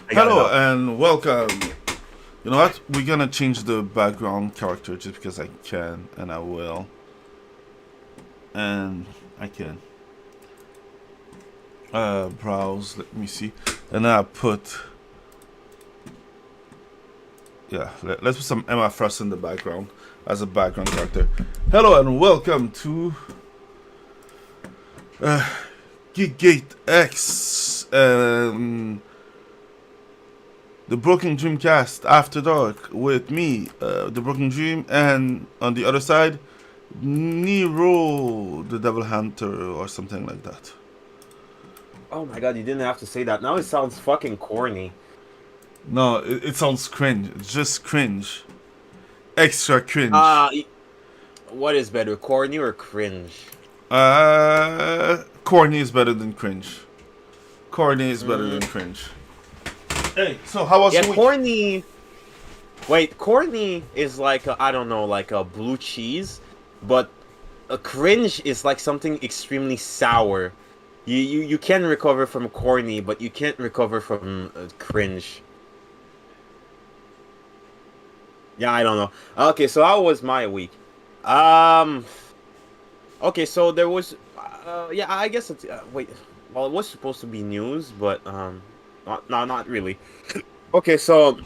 Hello and welcome. You know what? We're gonna change the background character just because I can, and I will. And I can. Browse, let me see. And I put. Yeah, let's put some Emma Frost in the background as a background character. Hello and welcome to GeekGateX. The Broken Dreamcast After Dark with me, The Broken Dream, and on the other side, Nero, the Devil Hunter, or something like that. Oh my god, you didn't have to say that. Now it sounds fucking corny. No, it sounds cringe. It's just cringe. Extra cringe. What is better, corny or cringe? Corny is better than cringe. Corny is better than cringe. Hey, so how was your week? Corny. Wait, corny is like I don't know, like a blue cheese, but a cringe is like something extremely sour. You can recover from corny, but you can't recover from cringe. Yeah, I don't know. Okay, so how was my week? Okay, so there was, yeah, I guess it's wait. Well, it was supposed to be news, but not really. Okay, so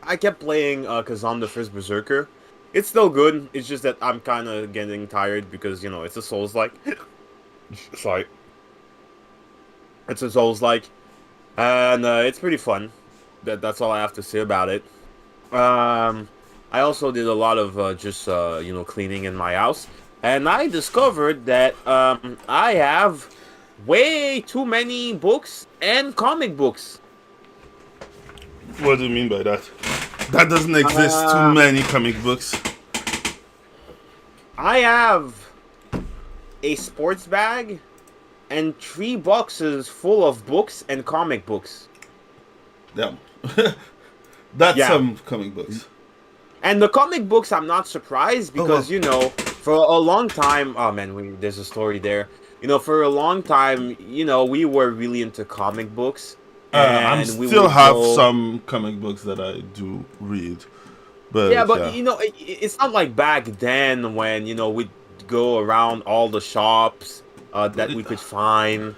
I kept playing Kazan the First Berserker. It's still good. It's just that I'm kind of getting tired because, you know, it's a Souls-like. Sorry. It's a Souls-like. And it's pretty fun. That's all I have to say about it. I also did a lot of just, you know, cleaning in my house. And I discovered that I have way too many books and comic books. What do you mean by that? That doesn't exist. Too many comic books. I have a sports bag and 3 boxes full of books and comic books. Damn. That's some comic books. And the comic books, I'm not surprised because, you know, for a long time... Oh, man, there's a story there. You know, for a long time, you know, we were really into comic books. I still have some comic books that I do read. But, yeah, but, you know, it's not like back then when, you know, we'd go around all the shops that we could find.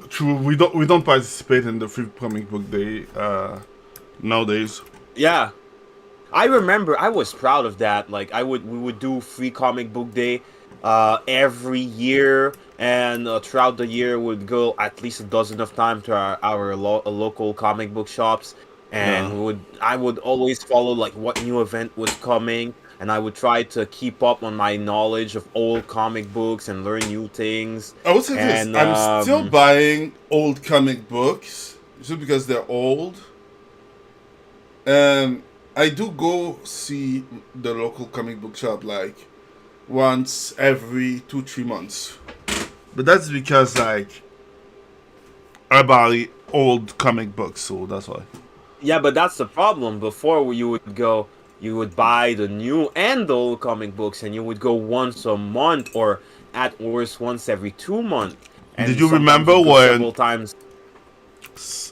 True, we don't participate in the free comic book day nowadays. Yeah. I remember I was proud of that. Like we would do free comic book day every year, and throughout the year would go at least a dozen of times to our local comic book shops, and I would always follow like what new event was coming, and I would try to keep up on my knowledge of old comic books and learn new things. I would say this: I'm still buying old comic books just because they're old, and I do go see the local comic book shop like once every 2-3 months. But that's because like I buy old comic books, so that's why. Yeah, but that's the problem. Before you would buy the new and the old comic books, and you would go once a month, or at worst once every 2 months. And did you remember when several times?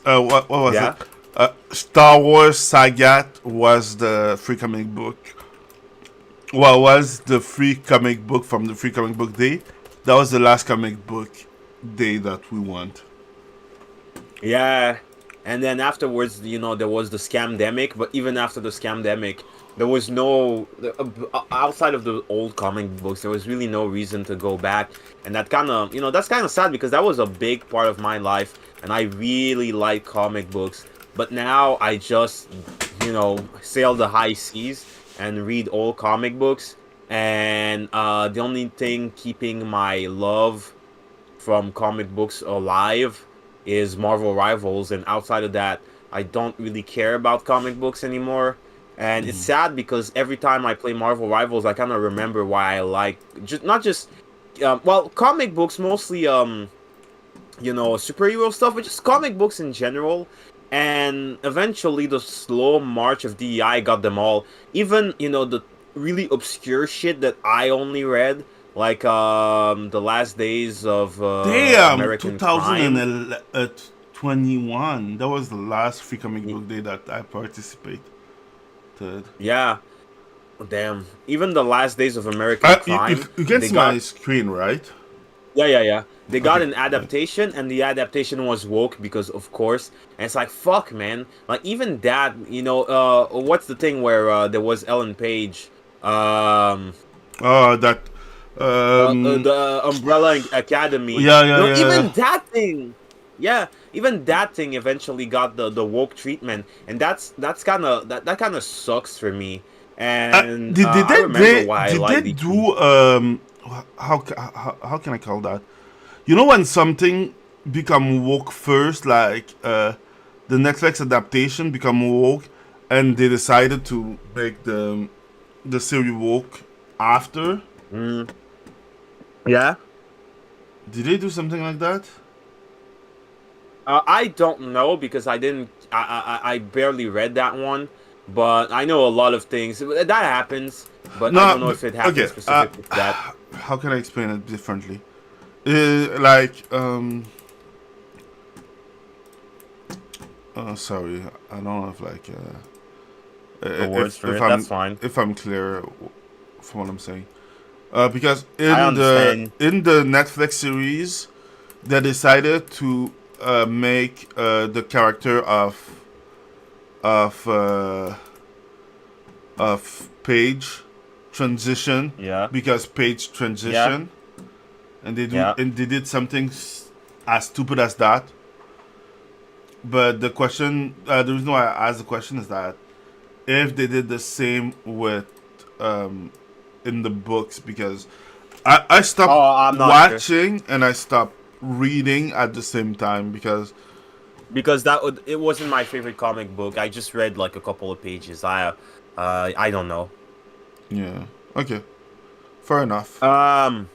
What was it? Star Wars Sagat was the free comic book. Well, was the free comic book from the free comic book day? That was the last comic book day that we went. Yeah, and then afterwards, you know, there was the scamdemic. But even after the scamdemic, there was no outside of the old comic books. There was really no reason to go back, and that kind of, you know, that's kind of sad because that was a big part of my life, and I really like comic books. But now I just, you know, sail the high seas and read old comic books. And the only thing keeping my love from comic books alive is Marvel Rivals. And outside of that, I don't really care about comic books anymore. And it's sad because every time I play Marvel Rivals, I kind of remember why I like, well, comic books, mostly, you know, superhero stuff, but just comic books in general. And eventually the slow march of DEI got them all. Even, you know, the really obscure shit that I only read, like the last days of Damn, American Crime. 2021. That was the last free comic book day that I participated. Yeah, damn. Even the last days of American Crime, You can they see my got screen, right? yeah. They got Okay. an Right. adaptation, and the adaptation was woke because, of course. And it's like fuck, man. Like even that, what's the thing where there was Ellen Page, um, That. Um. the Umbrella Academy. Yeah, yeah, yeah. Even that thing. Yeah, even that thing eventually got the woke treatment, and that's kind of that kind of sucks for me. And I remember why I Did like they the do how can I call that? You know when something become woke first, like the Netflix adaptation become woke, and they decided to make the series woke after. Mm, yeah. Did they do something like that? I don't know because I didn't. I barely read that one, but I know a lot of things that happens. But I don't know if it happens Okay. specifically to that. How can I explain it differently? Like sorry, I don't know if like The words for it. That's fine. if I'm clear from what I'm saying. Because I understand. in the Netflix series, they decided to make the character of uh, of Paige transition Yeah. because Paige Yeah. transition, Yeah. and they did something as stupid as that. But the reason why I asked the question is that if they did the same with um, in the books, because I stopped Oh, I'm not sure watching and I stopped reading at the same time because because it wasn't my favorite comic book. I just read like a couple of pages. I don't know. yeah, okay, fair enough. Um.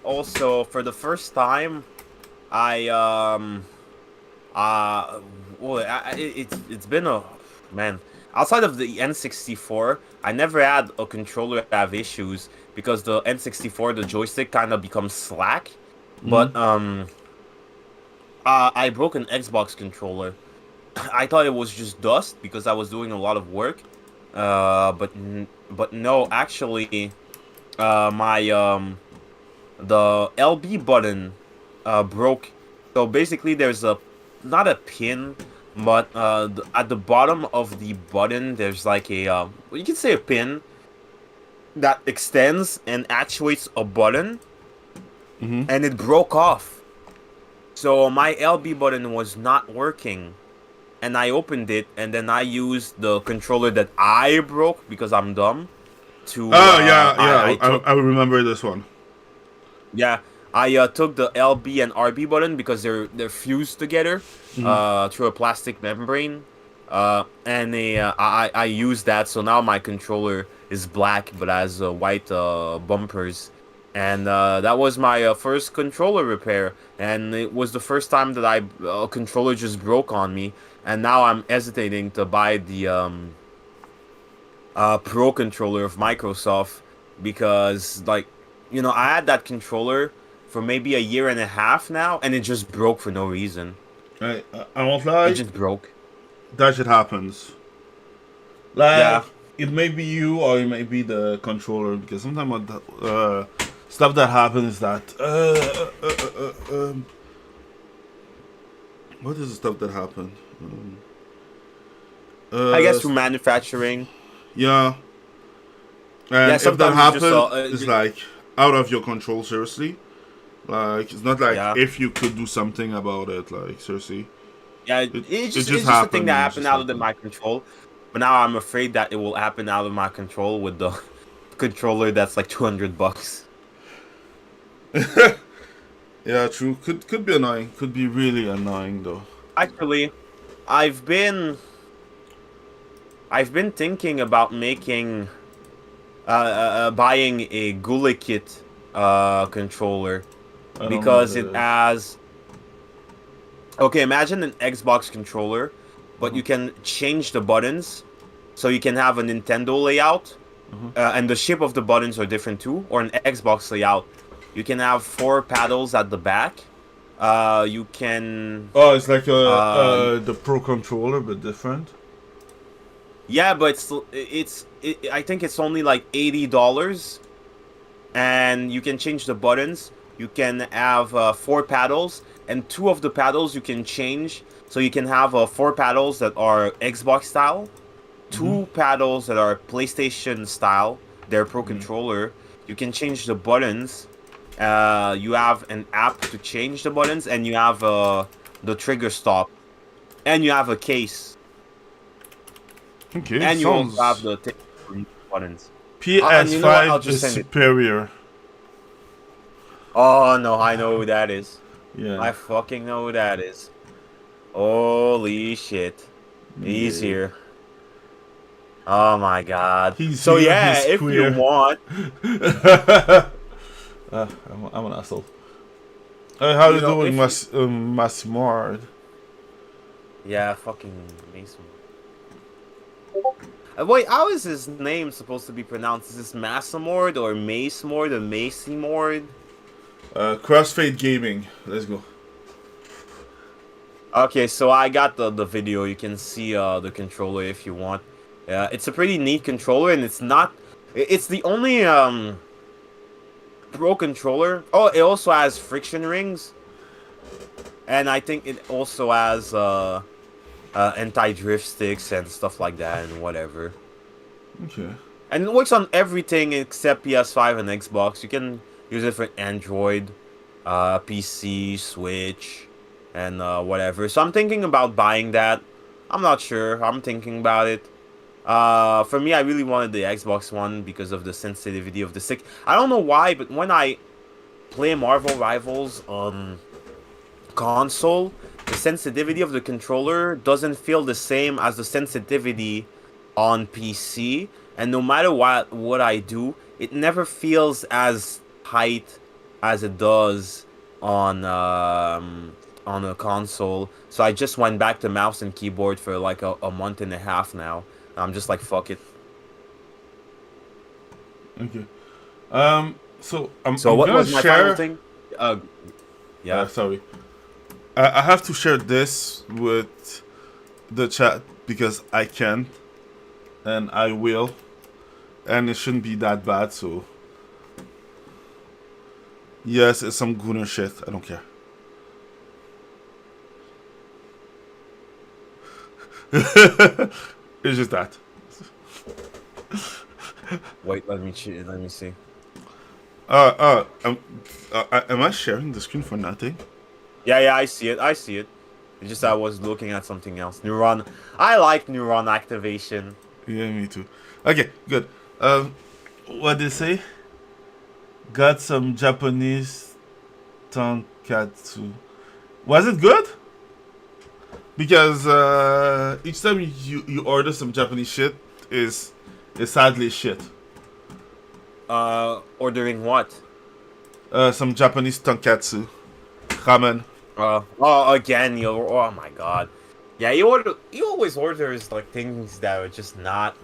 Also, for the first time, I uh well it's been a man outside of the N64. I never had a controller have issues because the N64 the joystick kind of becomes slack. Hmm. But I broke an Xbox controller. I thought it was just dust because I was doing a lot of work. But no, actually, my the LB button broke. So basically, there's a not a pin, but at the bottom of the button, there's like a you can say a pin that extends and actuates a button, Hmm. and it broke off. So my LB button was not working, and I opened it, and then I used the controller that I broke because I'm dumb. To Oh yeah, I yeah, took I remember this one. Yeah, I took the LB and RB button because they're fused together Hmm. through a plastic membrane. I used that, so now my controller is black but has white bumpers. And that was my first controller repair, and it was the first time that a controller just broke on me. And now I'm hesitating to buy the Pro controller of Microsoft because, like, I had that controller for maybe a year and a half now, and it just broke for no reason. I won't It lie, just broke. that shit happens. Like Yeah. it may be you or it may be the controller because sometimes stuff that happens is that what is the stuff that happened? I guess Uh, through manufacturing. yeah, Yeah, and if that sometimes it's just happens, it's like out of your control. Seriously, like it's not like yeah. if you could do something about it. Like seriously, Yeah, it it's it just just it's just a thing that happened. It happened just out of happened. my control. But now I'm afraid that it will happen out of my control with the controller that's like $200. Yeah, true. Could be annoying. Could be really annoying though. Actually, I've been I've been thinking about making buying a Gula Kit controller I don't know what because it it is. has. Okay, imagine an Xbox controller, but Uh-huh. you can change the buttons, so you can have a Nintendo layout, and the shape of the buttons are different too. Or an Xbox layout, you can have 4 paddles at the back. You can. Oh, it's like the Pro controller, but different. Yeah, but I think it's only like $80, and you can change the buttons. You can have 4 paddles, and 2 of the paddles you can change. So you can have 4 paddles that are Xbox style, 2 paddles that are PlayStation style. They're Pro controller. You can change the buttons. You have an app to change the buttons, and you have the trigger stop, and you have a case. Okay, And you sounds... also have the buttons. PS5 is superior. Oh no, I know who that is. Yeah. I fucking know who that is. Holy shit. He's here. Oh my god. He's here, yeah, he's if queer. you want. I'm an asshole. How you doing, Masmord? Yeah, fucking Mason. Wait, how is his name supposed to be pronounced? Is this Massamord or Macemord or Macymord? Crossfade Gaming. Let's go. Okay, so I got the video. You can see the controller if you want. It's a pretty neat controller, and it's not... It's the only Pro controller. Oh, it also has friction rings. And I think it also has anti-drift sticks and stuff like that and whatever. Okay. And it works on everything except PS5 and Xbox. You can use it for Android, PC, Switch, and whatever. So I'm thinking about buying that. I'm not sure. I'm thinking about it. For me, I really wanted the Xbox One because of the sensitivity of the stick. I don't know why, but when I play Marvel Rivals on console, the sensitivity of the controller doesn't feel the same as the sensitivity on PC. And no matter what I do, it never feels as tight as it does on a console. So I just went back to mouse and keyboard for like a month and a half now. I'm just like, fuck it. Okay. So what gonna was my share... final thing? Yeah. Sorry. I have to share this with the chat because I can, and I will, and it shouldn't be that bad. So yes, it's some gooner shit. I don't care. It's just that. Wait, let me see. Am I sharing the screen for nothing? Yeah, I see it. It's just I was looking at something else. Neuron. I like neuron activation. Yeah, me too. Okay, good. What did they say? Got some Japanese tonkatsu. Was it good? Because each time you order some Japanese shit is sadly shit. Ordering what? Some Japanese tonkatsu. Ramen. Again, oh my god. Yeah, you always order like things that are just not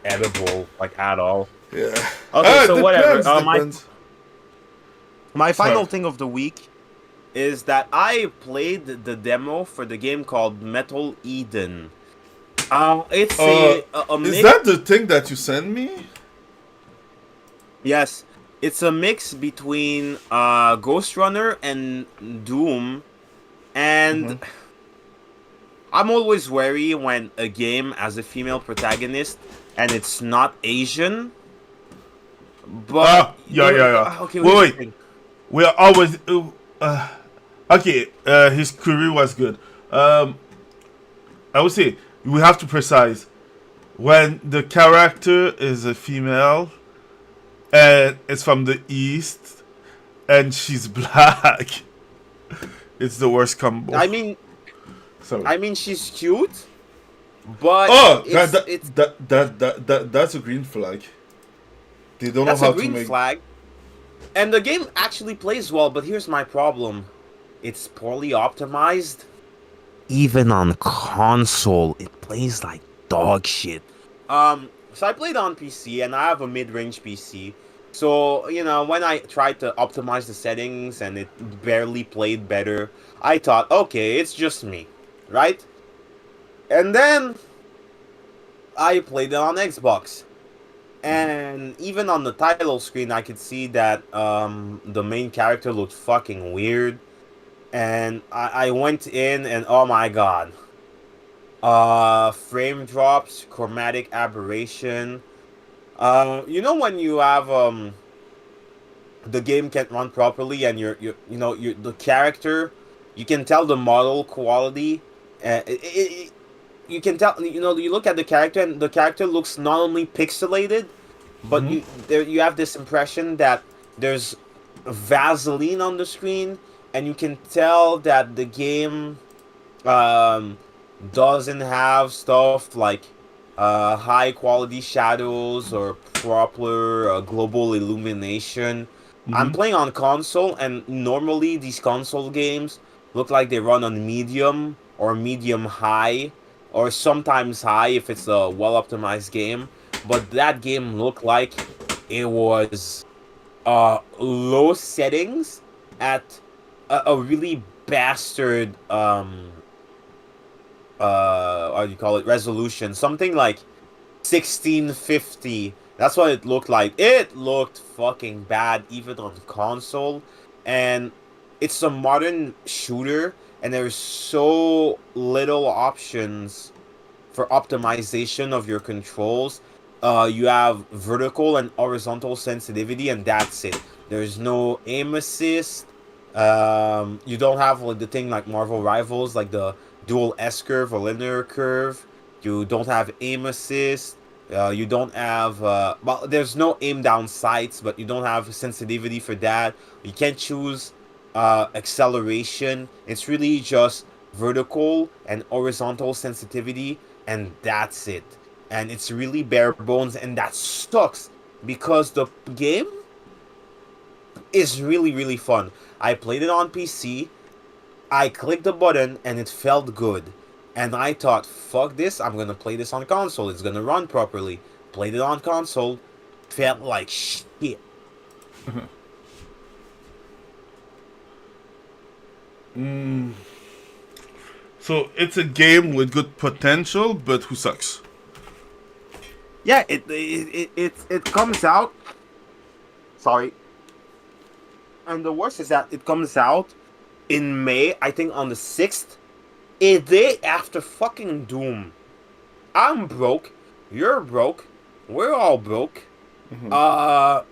edible, like at all. Yeah. Okay, so whatever. Depends. My final thing of the week is that I played the demo for the game called Metal Eden. It's a mix. Is that the thing that you sent me? Yes, it's a mix between Ghost Runner and Doom, and I'm always wary when a game has a female protagonist and it's not Asian. But yeah. Okay, wait. We are always okay. His career was good. I would say we have to precise when the character is a female and it's from the East and she's black. It's the worst combo. I mean, sorry. I mean she's cute, but that's a green flag. They don't that's know how a green to make flag. And the game actually plays well, but here's my problem. It's poorly optimized. Even on console, it plays like dog shit. So I played on PC, and I have a mid-range PC. So, when I tried to optimize the settings and it barely played better, I thought, okay, it's just me, right? And then I played it on Xbox. And even on the title screen, I could see that the main character looked fucking weird. And I went in, and oh my god. Frame drops, chromatic aberration. When you have the game can't run properly, and you're the character, you can tell the model quality. You can tell, you look at the character, and the character looks not only pixelated, but Mm-hmm. you have this impression that there's Vaseline on the screen, and you can tell that the game um doesn't have stuff like high quality shadows or proper global illumination. I'm Mm-hmm. playing on console, and normally these console games look like they run on medium or medium high, or sometimes high if it's a well optimized game. But that game looked like it was low settings at a really bastard how do you call it, resolution, something like 1650. That's what it looked like. It looked fucking bad even on console, and it's a modern shooter, and there's so little options for optimization of your controls. You have vertical and horizontal sensitivity, and that's it. There's no aim assist. You don't have like the thing like Marvel Rivals, like the dual S curve or linear curve. You don't have aim assist. You don't have well, there's no aim down sights, but you don't have sensitivity for that. You can't choose acceleration. It's really just vertical and horizontal sensitivity, and that's it. And it's really bare bones, and that sucks because the game is really, really fun. I played it on PC. I clicked the button, and it felt good. And I thought, fuck this, I'm gonna play this on console. It's gonna run properly. Played it on console, felt like shit. So it's a game with good potential, but who sucks? Yeah, it comes out. Sorry. And the worst is that it comes out in May, I think on the 6th, a day after fucking Doom. I'm broke. You're broke. We're all broke. Uh,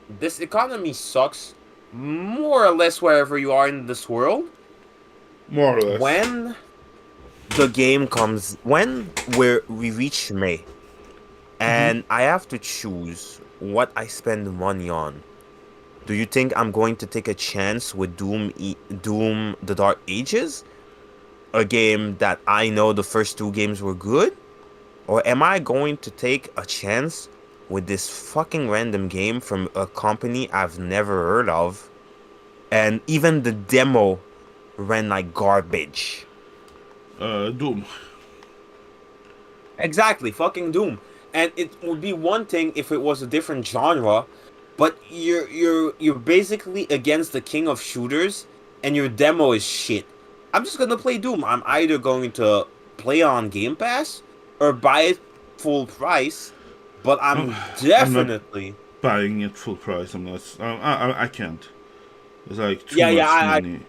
this economy sucks more or less wherever you are in this world. More or less. When the game comes, we reach May, and I have to choose what I spend money on. Do you think I'm going to take a chance with Doom: The Dark Ages, a game that I know the first two games were good? Or am I going to take a chance with this fucking random game from a company I've never heard of? And even the demo ran like garbage. Doom. Exactly, fucking Doom. And it would be one thing if it was a different genre, but you're basically against the king of shooters, and your demo is shit. I'm just gonna play Doom. I'm either going to play on Game Pass or buy it full price, but I'm I'm not definitely buying it full price. I'm not. I can't. It's like too yeah, much I money.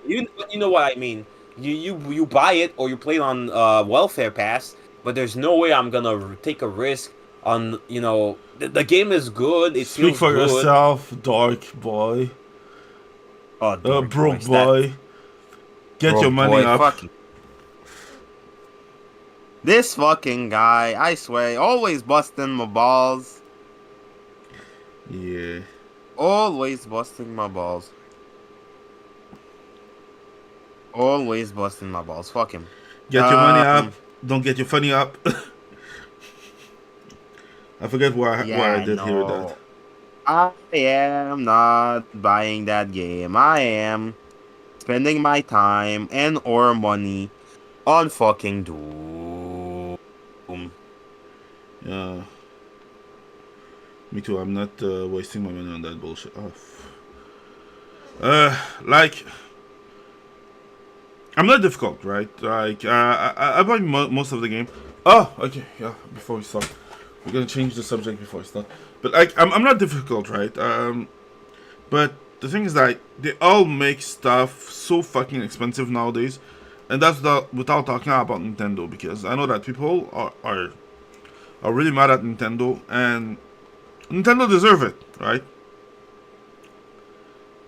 you know what I mean. You buy it or you play it on welfare pass, but there's no way I'm gonna take a risk on the game is good. It Speak feels for good. yourself, dark boy. Oh, dark Broke boys, that boy. Get your broke money boy, up. fucking this fucking guy. I swear, always busting my balls. Yeah. Always busting my balls. Always busting my balls. Fuck him. Get your money up. Don't get your funny up. I forget why I Yeah, did hear that. no. I am not buying that game. I am spending my time and or money on fucking Doom. Yeah. Me too. I'm not wasting my money on that bullshit. Oh. Like, I'm not difficult, right? Like, I buy most of the game. Oh, okay, yeah. Before we start, we're gonna change the subject before we start. But like, I'm not difficult, right? But the thing is that they all make stuff so fucking expensive nowadays, and that's without talking about Nintendo, because I know that people are really mad at Nintendo, and Nintendo deserve it, right?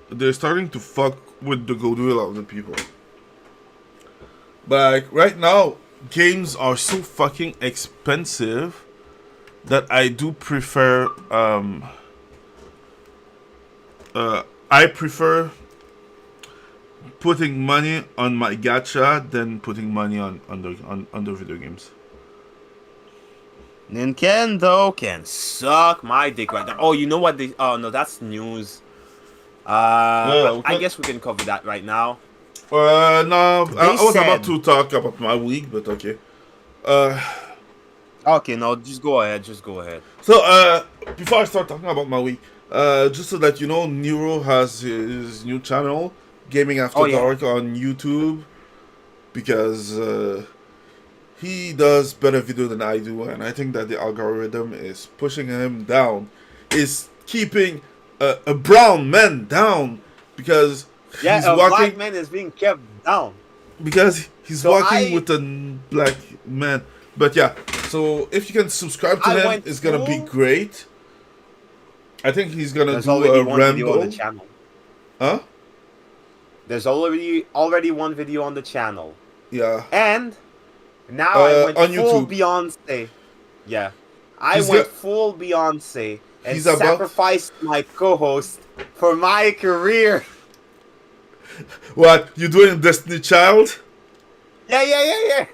They're starting to fuck with the goodwill of the people. But like, right now, games are so fucking expensive that I do prefer. I prefer putting money on my gacha than putting money on the video games. Nintendo can suck my dick right now. Oh, you know what? Oh no, that's news. I guess we can cover that right now. No, They I was about said. to talk about my week, but okay. Okay, no, just go ahead. Just go ahead. So, before I start talking about my week, just so that you know, Nero has his new channel, Gaming After Dark, on YouTube, because he does better video than I do, and I think that the algorithm is pushing him down, is keeping a brown man down, because Yeah, he's a walking, black man is being kept down. because he's So walking with a black man. But yeah, so if you can subscribe to him, it's gonna be great. I think he's gonna do a one video on the ramble. channel. Huh? There's already one video on the channel. Yeah. And now I went on full YouTube. Beyonce. Yeah. I went full Beyonce and sacrificed my co-host for my career. What? You doing Destiny Child? Yeah.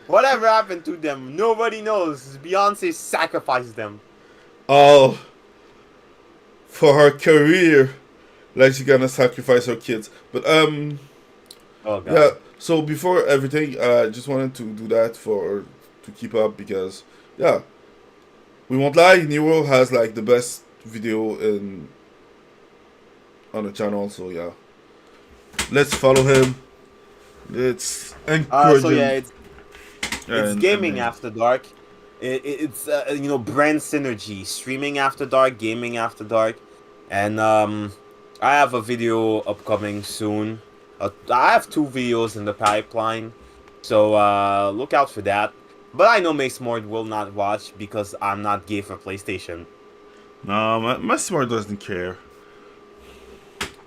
Whatever happened to them? Nobody knows. Beyonce sacrificed them. Oh. For her career. Like she's gonna sacrifice her kids. But oh god. Yeah, so before everything, I just wanted to do that to keep up, because yeah. We won't lie, Nero has like the best video on the channel, so yeah. Let's follow him. Let's encourage him. It's Gaming After Dark. It's brand synergy, streaming after dark, gaming after dark, and I have a video upcoming soon. I have 2 videos in the pipeline, so look out for that. But I know Mace Mord will not watch because I'm not gay for PlayStation. No, my smart doesn't care.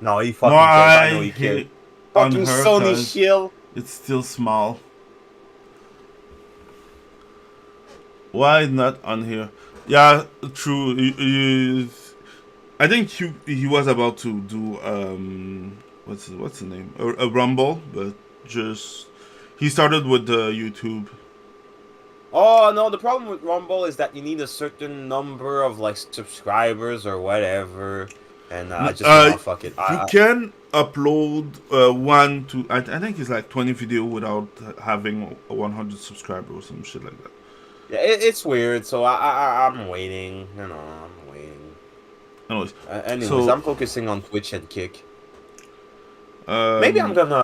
No, he fucking cares. I know he cares. Fucking Sony shield. It's still small. Why not on here? Yeah, true. I think he was about to do what's the name? A Rumble, but just he started with the YouTube. Oh no, the problem with Rumble is that you need a certain number of like subscribers or whatever, and I just fuck it. You can upload one to I think it's like 20 video without having 100 subscribers or some shit like that. Yeah, it's weird. So I'm waiting. I'm waiting. Anyways, so, I'm focusing on Twitch and Kick. Maybe I'm gonna.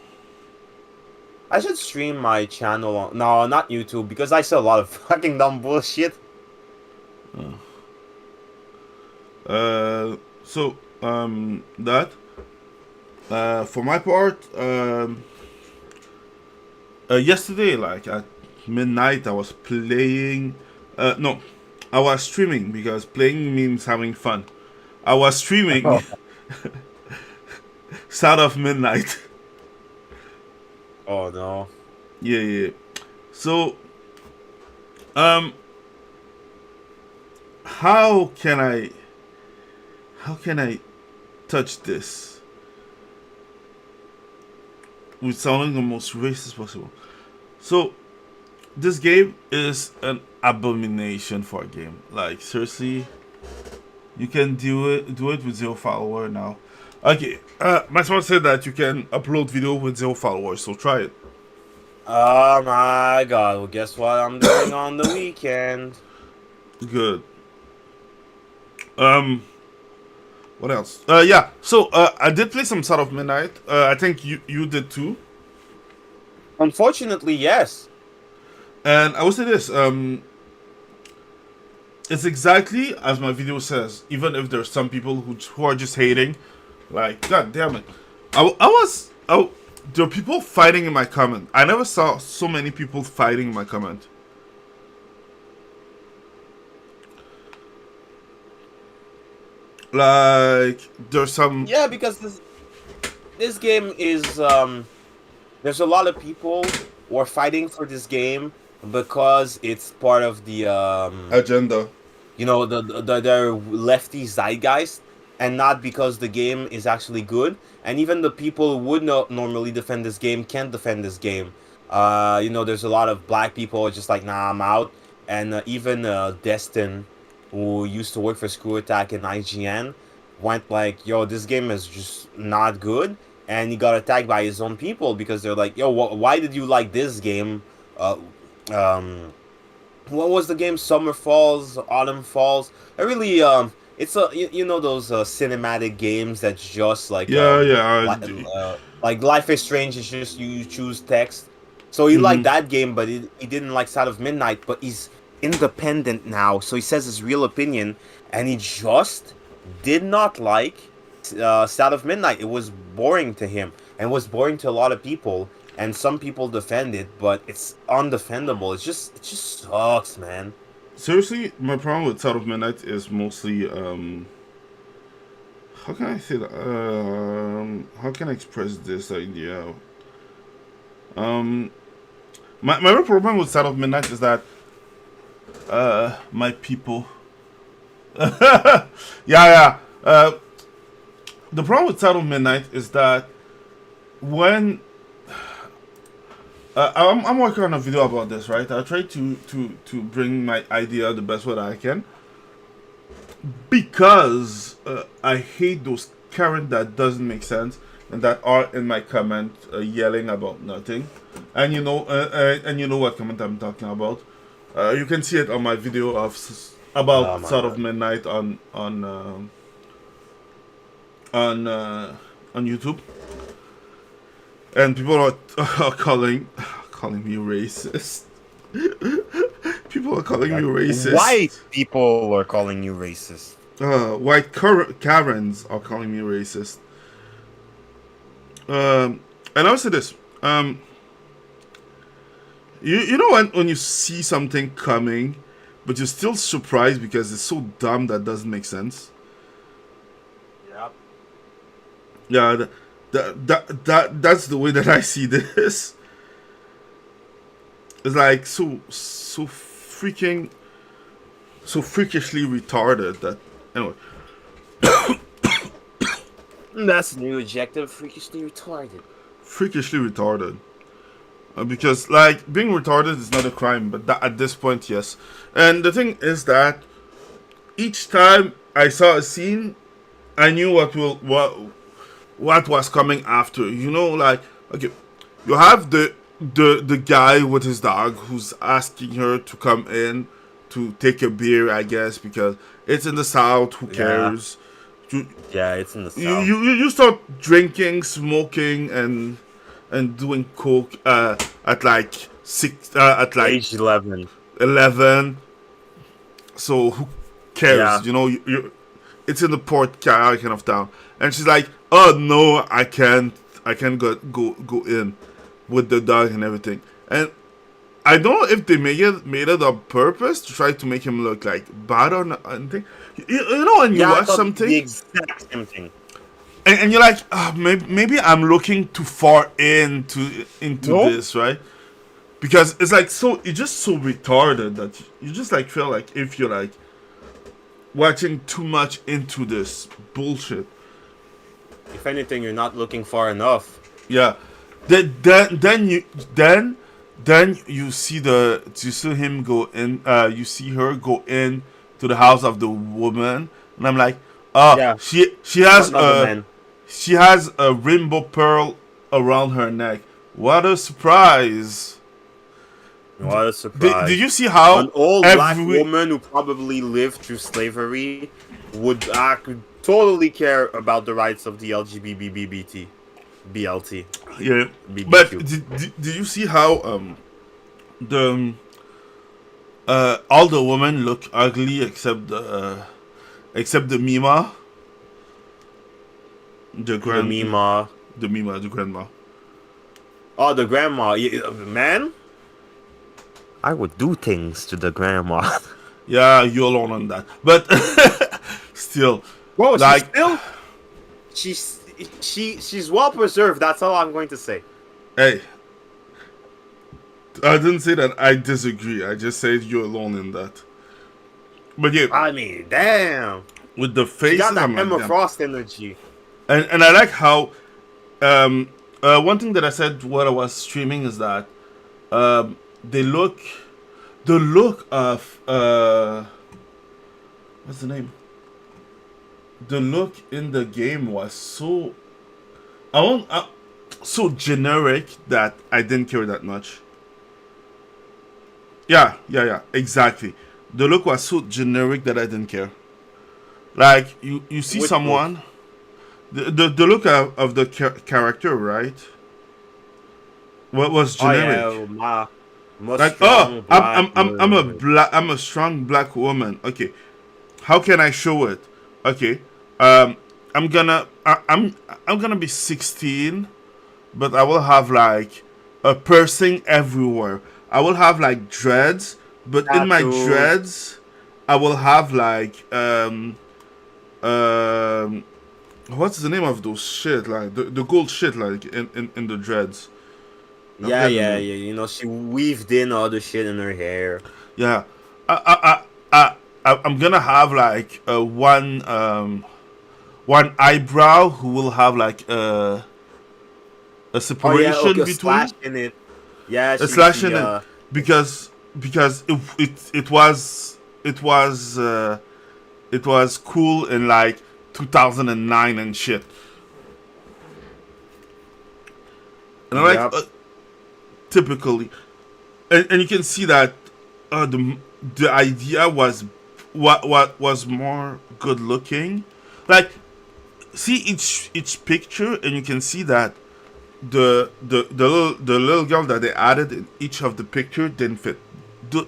I should stream my channel on... No, not YouTube, because I see a lot of fucking dumb bullshit. That... for my part, yesterday, like, at midnight, I was playing... no, I was streaming, because playing means having fun. I was streaming... Start of midnight. Oh no. Yeah. So, how can I touch this with sounding the most racist possible? So, this game is an abomination for a game. Like, seriously, you can do it with 0 follower now. Okay, my son said that you can upload video with 0 followers, so try it. Oh my god! Well, guess what I'm doing on the weekend? Good. Um, what else? Yeah. So I did play some Sort of Midnight. I think you did too. Unfortunately, yes. And I will say this. It's exactly as my video says. Even if there's some people who are just hating, like God damn it. I was. Oh, there are people fighting in my comment. I never saw so many people fighting in my comment. Like there's some. Yeah, because this game is there's a lot of people who are fighting for this game because it's part of the Agenda. their lefty zeitgeist, and not because the game is actually good. And even the people who would not normally defend this game can't defend this game. There's a lot of black people who are just like, nah, I'm out. And even Destin, who used to work for Screw Attack and IGN, went like, yo, this game is just not good. And he got attacked by his own people because they're like, yo, why did you like this game? Uh, um, what was the game? Summer Falls, Autumn Falls. I really it's a those cinematic games that's just like Yeah, yeah. like Life is Strange is just you choose text. So he liked Mm-hmm. that game, but he didn't like Side of Midnight. But he's independent now, so he says his real opinion, and he just did not like Side of Midnight. It was boring to him, and was boring to a lot of people. And some people defend it, but it's undefendable. It just sucks, man. Seriously, my problem with Sort of Midnight is mostly how can I say that? How can I express this idea? Um, my real problem with Sort of Midnight is that my people. Yeah, yeah. The problem with Sort of Midnight is that when I'm working on a video about this, right? I try to bring my idea the best way that I can, because I hate those current that doesn't make sense and that are in my comment yelling about nothing. And and you know what comment I'm talking about. You can see it on my video of Oh about my Sort of god. Midnight on YouTube, and people are calling me racist. People are calling me Like, white racist. people are calling you racist. White Karens are calling me racist. And I'll say this. You know when you see something coming, but you're still surprised because it's so dumb that doesn't make sense. Yep. Yeah, that's the way that I see this. It's like so freakishly retarded that anyway. That's the new adjective, freakishly retarded. Freakishly retarded. Because like being retarded is not a crime, but at this point, yes. And the thing is that each time I saw a scene, I knew what was coming after. You know, like okay, you have the guy with his dog who's asking her to come in to take a beer, I guess, because it's in the south. Who Yeah. cares? You Yeah, it's in the you south. you, you start drinking, smoking, and doing coke at like at like Age 11. 11. So who cares? Yeah. You know, it's in the port kind of town, and she's like, "Oh no, I can't go in with the dog and everything." And I don't know if they made it on purpose to try to make him look like bad or not, anything. You know when you Yeah, I watch thought the something exact same thing. and you're like, maybe I'm looking too far into Nope. this, right? Because it's like it's just so retarded that you just like feel like if you're like watching too much into this bullshit. If anything, you're not looking far enough. Yeah, then you see him go in. You see her go in to the house of the woman, and I'm like, Yeah, not the man. she has a rainbow pearl around her neck. What a surprise! What a Did surprise! you see how An old black every woman who probably lived through slavery would totally care about the rights of the LGBT, BLT, yeah? But BBQ. did you see how the all the women look ugly except the Mima, the The grand Mima. the Mima, the grandma. Oh, the grandma. Yeah, man, I would do things to the grandma. Yeah, you alone on that. But still, Bro, she's like, still she's she's well preserved. That's all I'm going to say. hey, I didn't say that I disagree. I just said you're alone in that. But yeah, I mean, damn. with the She got faces, that I'm like, Emma damn. Frost energy. And I like how one thing that I said while I was streaming is that they look the look of what's the name? The look in the game was so I won't so generic that I didn't care that much. Yeah, exactly. The look was so generic that I didn't care. Like you see Which look? someone, the look of the character, right? What was Oh generic? yeah, my Like, oh, strong black woman. I'm a strong black woman. Okay, how can I show it? Okay, I'm gonna be 16, but I will have like a piercing everywhere. I will have like dreads, but in my Tattoos. dreads, I will have like what's the name of those shit like the gold shit like in the dreads. I Yeah, forget the yeah, name. yeah. You know, she weaved in all the shit in her hair. Yeah, I I'm gonna have like one eyebrow who will have like a Oh yeah, okay, separation a slash between in it. Yeah, a she slash she in it because it was cool in like 2009 and shit. And I'm like yep. typically, and you can see that the idea was what was more good looking. Like see each picture, and you can see that the little girl that they added in each of the picture didn't fit. The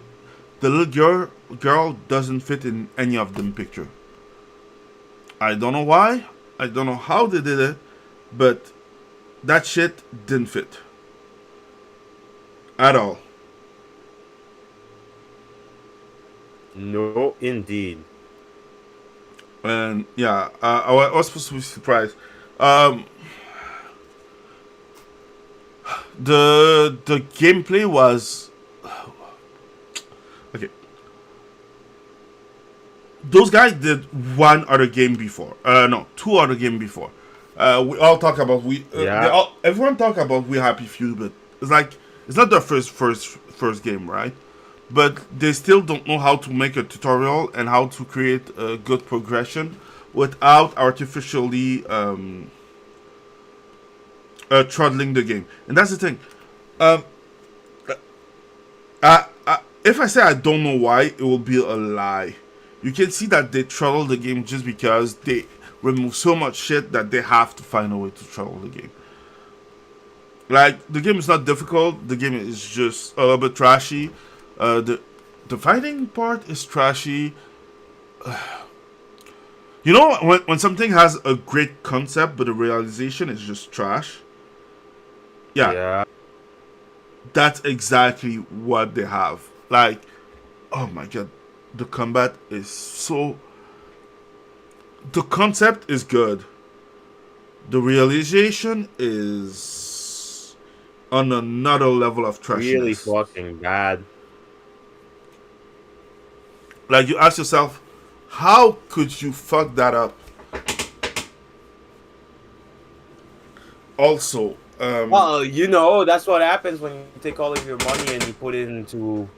the little girl doesn't fit in any of them picture. I don't know why. I don't know how they did it, but that shit didn't fit at all. No, indeed. And yeah, I was supposed to be surprised. Um, the gameplay was okay. Those guys did one other game before. No, two other game before. We all talk about Yeah. everyone talk about We Happy Few, but it's like it's not their first game, right? But they still don't know how to make a tutorial and how to create a good progression without artificially throttling the game. And that's the thing. Um, if I say I don't know why, it will be a lie. You can see that they throttle the game just because they remove so much shit that they have to find a way to throttle the game. Like the game is not difficult. The game is just a little bit trashy. The fighting part is trashy. You know when something has a great concept but the realization is just trash. Yeah, Yeah. that's exactly what they have. Like, oh my god, the combat is so. The concept is good. The realization is on another level of Really trashiness. fucking bad. Like you ask yourself, how could you fuck that up? Also, Well, you know, that's what happens when you take all of your money and you put it into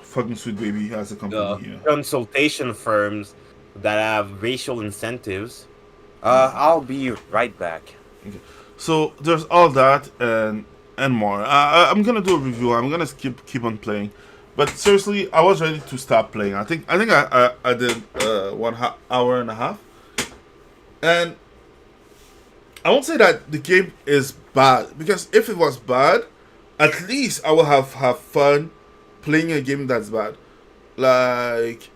fucking Sweet Baby has a company here. consultation firms that have racial incentives. I'll be right back. Okay. So there's all that, and and more. I'm gonna do a review. I'm gonna keep on playing, but seriously, I was ready to stop playing. I did 1 hour and a half, and I won't say that the game is bad, because if it was bad, at least I will have fun playing a game that's bad. Like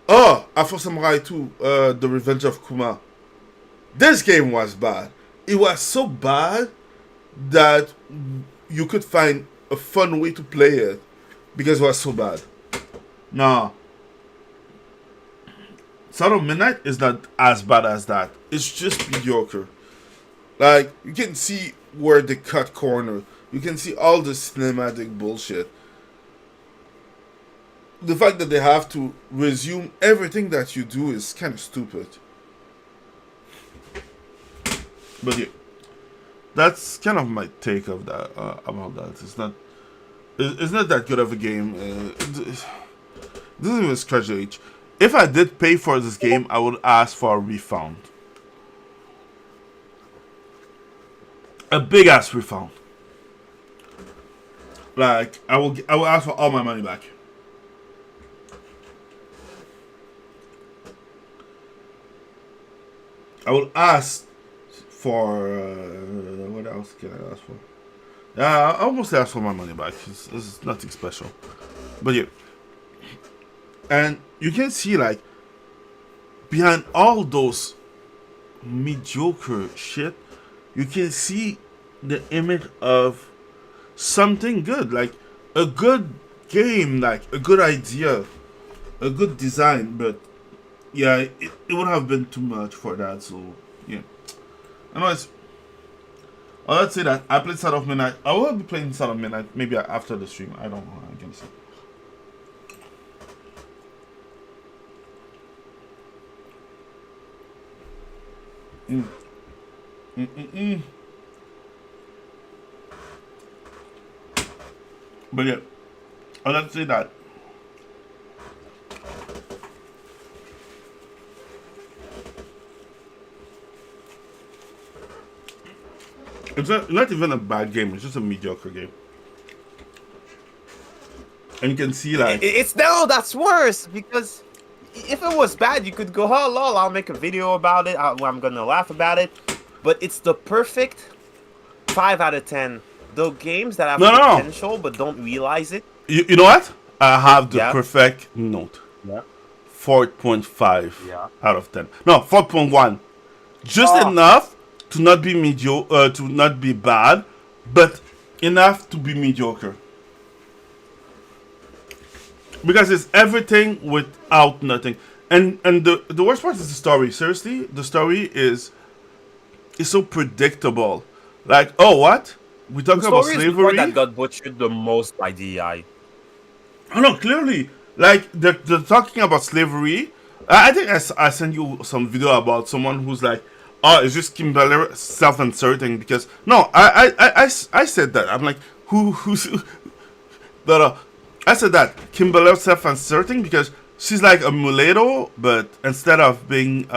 Afro Samurai 2, The Revenge of Kuma. This game was bad. It was so bad that you could find a fun way to play it because it was so bad. Now, Sound of Midnight is not as bad as that. It's just mediocre. Like, you can see where they cut corner. You can see all the cinematic bullshit. The fact that they have to resume everything that you do is kind of stupid. But yeah, that's kind of my take of that about that. It's not that good of a game. It doesn't even scratch the itch. If I did pay for this game, I would ask for a refund. A big ass refund. Like I will ask for all my money back. I will ask for what else can I ask for? Yeah, I almost asked for my money back. It's nothing special, but yeah. And you can see, like, behind all those mediocre shit, you can see the image of something good, like a good game, like a good idea, a good design. But yeah, it would have been too much for that. So yeah. Anyways, let's say that I played Sound of Midnight. I will be playing Sound of Midnight maybe after the stream. I don't know. I can see. But yeah, let's say that. It's not even a bad game. It's just a mediocre game. And you can see, like, that's worse, because if it was bad, you could go, oh lol, I'll make a video about it. I'm gonna laugh about it. But it's the perfect 5 out of 10. The games that have potential but don't realize it. You know what? I have the perfect note. Yeah. 4.5 out of 10. No, 4.1. Just enough to not be mediocre, to not be bad, but enough to be mediocre. Because it's everything without nothing. And the worst part is the story. Seriously, the story is so predictable. Like, oh, what? We're talking about slavery? The story is the part that got butchered the most by DEI. Oh, no, clearly. Like, they're talking about slavery. I think I sent you some video about someone who's like, oh, it's just Kimberly self-inserting because... No, I said that. I'm like, who's... No. I said that. Kimberly self-inserting because she's like a mulatto, but instead of being...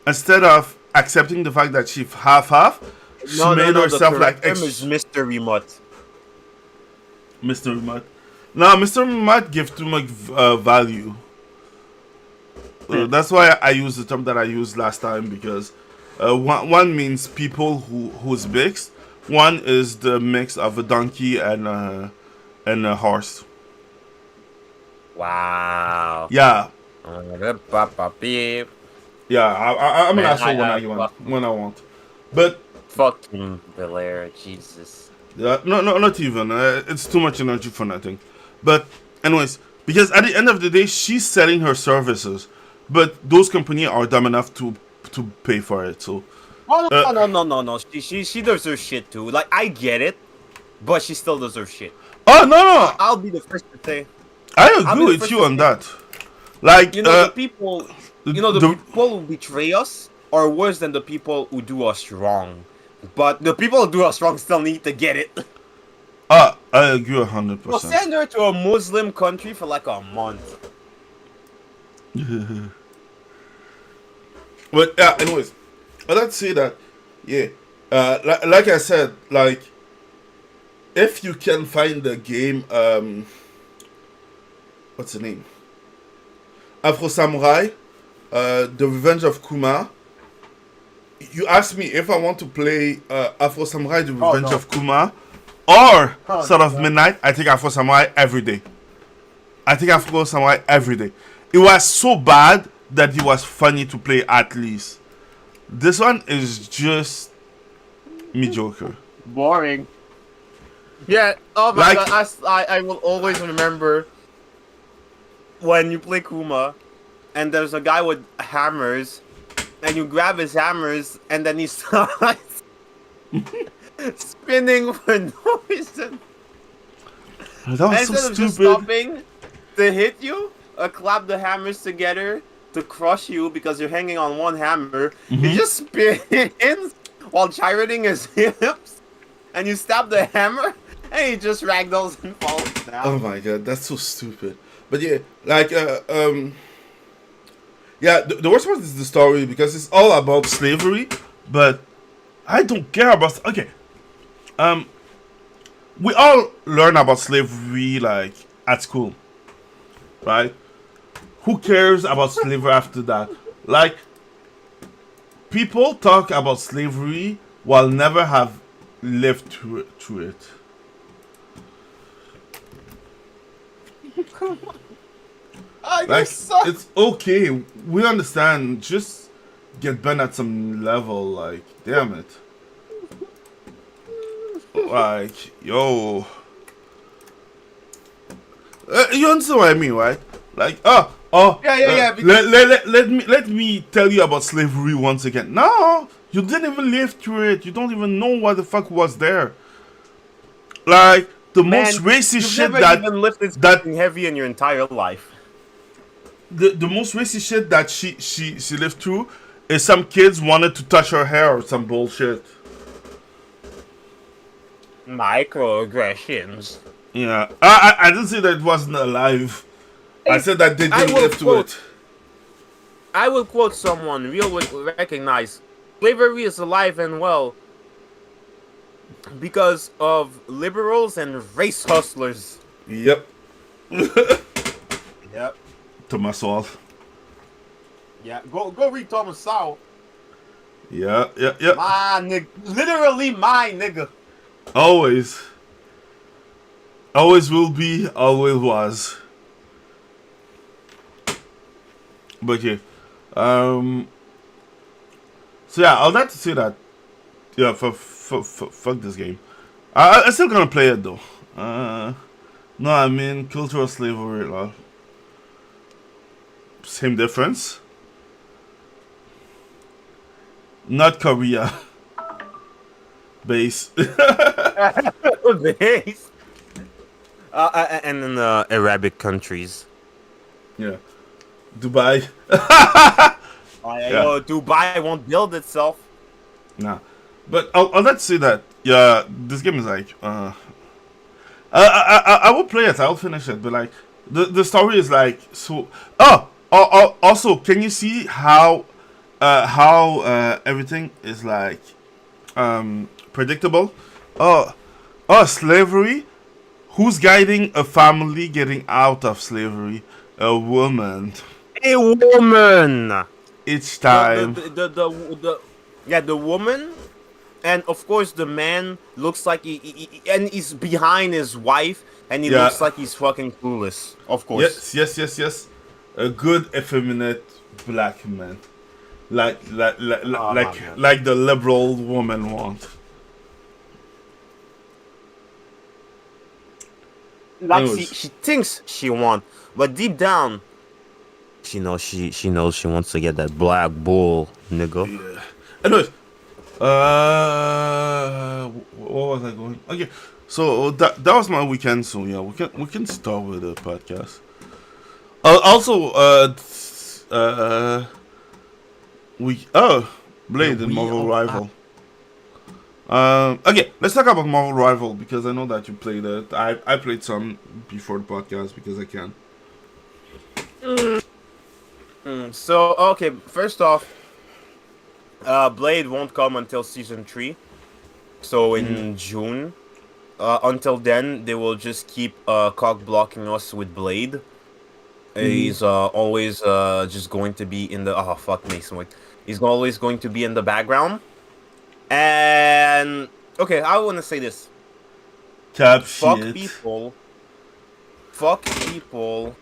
instead of accepting the fact that she's half, she made herself like... The term is Mr. Remote. Mr. Remote. No, Mr. Remote gives too much value. That's why I use the term that I used last time, because one means people who's mixed. One is the mix of a donkey and a horse. Wow. Yeah. Yeah, I'm an asshole when I want. But fucking Belair, Jesus. No, not even. It's too much energy for nothing. But anyways, because at the end of the day, she's selling her services, but those companies are dumb enough to pay for it. So. No. She deserves shit too. Like, I get it, but she still deserves shit. Oh no! I'll be the first to say. I agree with you on that. Like, the people. The people who betray us are worse than the people who do us wrong. But the people who do us wrong still need to get it. I agree 100%. Well, send her to a Muslim country for like a month. But yeah, anyways, let's say that, yeah, like I said, like if you can find the game, what's the name? Afro Samurai, The Revenge of Kuma. You asked me if I want to play Afro Samurai, The Revenge of Kuma, or Son of Midnight. I think Afro Samurai every day. I think Afro Samurai every day. It was so bad that it was funny to play at least. This one is just mediocre. Boring. Yeah. Oh my god. I will always remember when you play Kuma, and there's a guy with hammers, and you grab his hammers, and then he starts spinning for no reason. That was Instead so of just stupid. stopping to hit you, or clap the hammers together to crush you because you're hanging on one hammer, he just spins while gyrating his hips, and you stab the hammer, and he just ragdolls and falls down. Oh my god, that's so stupid. But yeah, like yeah, the worst part is the story because it's all about slavery, but I don't care about. Okay, we all learn about slavery like at school, right? Who cares about slavery after that? Like, people talk about slavery while never have lived through it. Like, it's okay. We understand. Just get banned at some level. Like, damn it. Like, yo. You understand what I mean, right? Like, Yeah. Let me tell you about slavery once again. No, you didn't even live through it. You don't even know what the fuck was there. Like, the most racist shit that even lifted something heavy in your entire life. The most racist shit that she lived through is some kids wanted to touch her hair or some bullshit. Microaggressions. Yeah, I didn't say that it wasn't alive. I said that they didn't live through it. I will quote someone real will recognize. Slavery is alive and well because of liberals and race hustlers. Yep. Yep. Thomas Sowell. Yeah, go read Thomas Sowell. Yeah. My nigga. Literally my nigga. Always. Always will be, always was. But yeah. So yeah, I'd like to say that. Yeah, fuck this game. I'm still gonna play it though. No, I mean cultural slavery. Same difference. Not Korea. Base. Base. And in the Arabic countries. Yeah. Dubai. Dubai won't build itself. Nah. But I'll let say that. Yeah, this game is like. I will play it. I'll finish it. But like, the story is like so. Also, can you see how everything is like predictable? Slavery. Who's guiding a family getting out of slavery? A woman. A woman. Each time. The woman, and of course the man looks like he's behind his wife, and he looks like he's fucking clueless. Of course. Yes. A good effeminate black man, like the liberal woman want. Like she thinks she won, but deep down, she knows she wants to get that black bull, nigga. Yeah. Anyways, what was I going? Okay, so that was my weekend. So yeah, we can start with the podcast. Blade and Marvel Rival. Okay, let's talk about Marvel Rival because I know that you played it. I played some before the podcast because I can. So okay, first off, Blade won't come until season 3. So in June, until then, they will just keep cock blocking us with Blade. He's always just going to be in the fuck Mason Wick. He's always going to be in the background. And okay, I want to say this. Cap Fuck shit. people. Fuck people.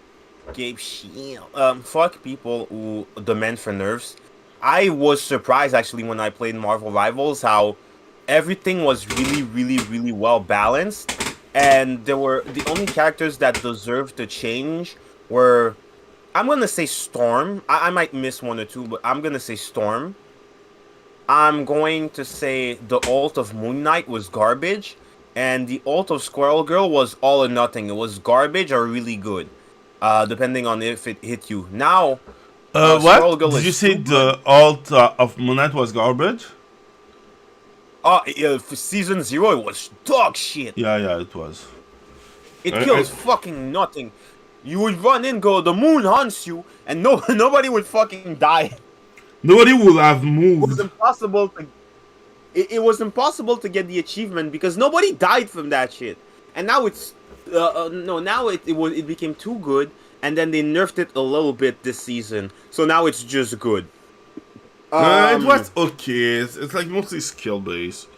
Gave shit. Fuck people who demand for nerfs. I was surprised actually when I played Marvel Rivals how everything was really, really, really well balanced, and there were the only characters that deserved to change were, I'm gonna say Storm. I might miss one or two, but I'm gonna say Storm. I'm going to say the ult of Moon Knight was garbage, and the ult of Squirrel Girl was all or nothing. It was garbage or really good, depending on if it hit you. Now, Squirrel What? Girl Did is you say too the good. alt of Moon Knight was garbage? For season 0, it was dog shit. Yeah, it was. It I- kills I- fucking nothing. You would run in, go, the moon hunts you, and nobody would fucking die. Nobody would have It was moved. impossible to. It was impossible to get the achievement because nobody died from that shit. And now it's no, now it became too good, and then they nerfed it a little bit this season. So now it's just good. It was okay. It's like mostly skill based.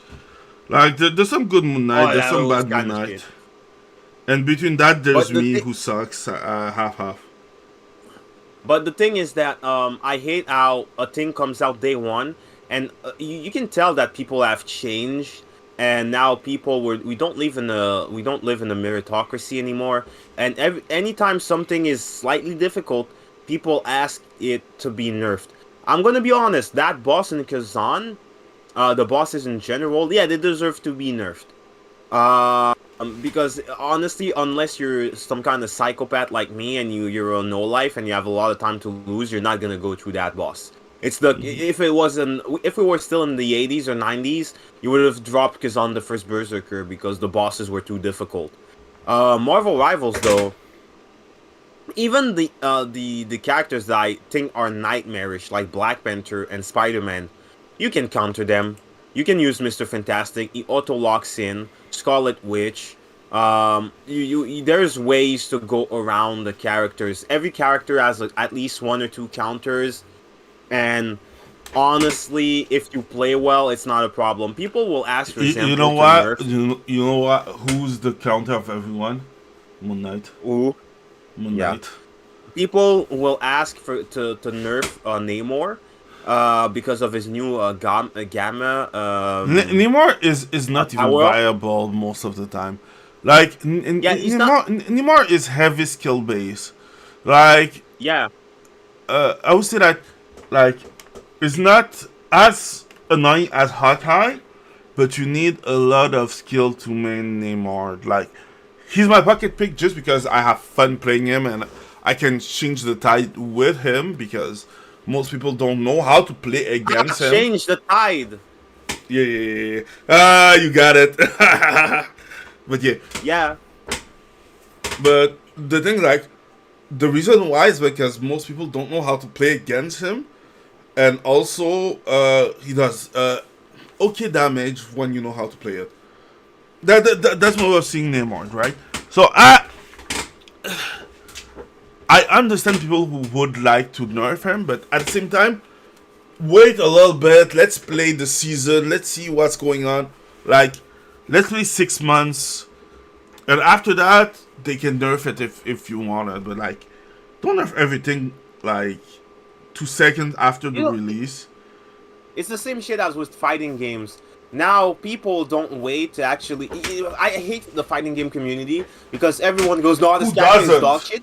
Like there's some good Moon Knight, there's that some was bad Moon kinda Knight, shit. and between that there's But the me thi- who sucks half. But the thing is that I hate how a thing comes out day one, and you can tell that people have changed, and now we don't live in a meritocracy anymore. And anytime something is slightly difficult, people ask it to be nerfed. I'm gonna be honest. That boss in Kazan, the bosses in general, yeah, they deserve to be nerfed. Because honestly, unless you're some kind of psychopath like me and you're a no life and you have a lot of time to lose, you're not gonna go through that boss. It's the if we were still in the 80s or 90s, you would have dropped Kazan the first Berserker because the bosses were too difficult. Marvel Rivals though, even the characters that I think are nightmarish like Black Panther and Spider-Man, you can counter them. You can use Mr. Fantastic. He auto locks in Scarlet Witch. There's ways to go around the characters. Every character has at least 1 or 2 counters, and honestly, if you play well, it's not a problem. People will ask, for example, You know to what? nerf. You know what? Who's the counter of everyone? Moon Knight. Ooh, Moon yeah. Knight. People will ask to nerf Namor, because of his new gamma. Namor is not even power up. viable most of the time. Like Yeah, he's not. Namor is heavy skill base. Like Yeah, I would say that like it's not as annoying as Hawkeye, but you need a lot of skill to main Namor. Like he's my pocket pick just because I have fun playing him and I can change the tide with him because most people don't know how to play against him. change the tide. Yeah. You got it. But yeah, Yeah. but the thing, like, the reason why is because most people don't know how to play against him, and also he does okay damage when you know how to play it. That's what we're seeing Namor, right? So I understand people who would like to nerf him, but at the same time, wait a little bit. Let's play the season. Let's see what's going on. Like, let's play 6 months, and after that, they can nerf it if you want it. But like, don't nerf everything like 2 seconds after the release. It's the same shit as with fighting games. Now people don't wait to actually. I hate the fighting game community because everyone goes, "No, this Who character is doesn't? dog shit."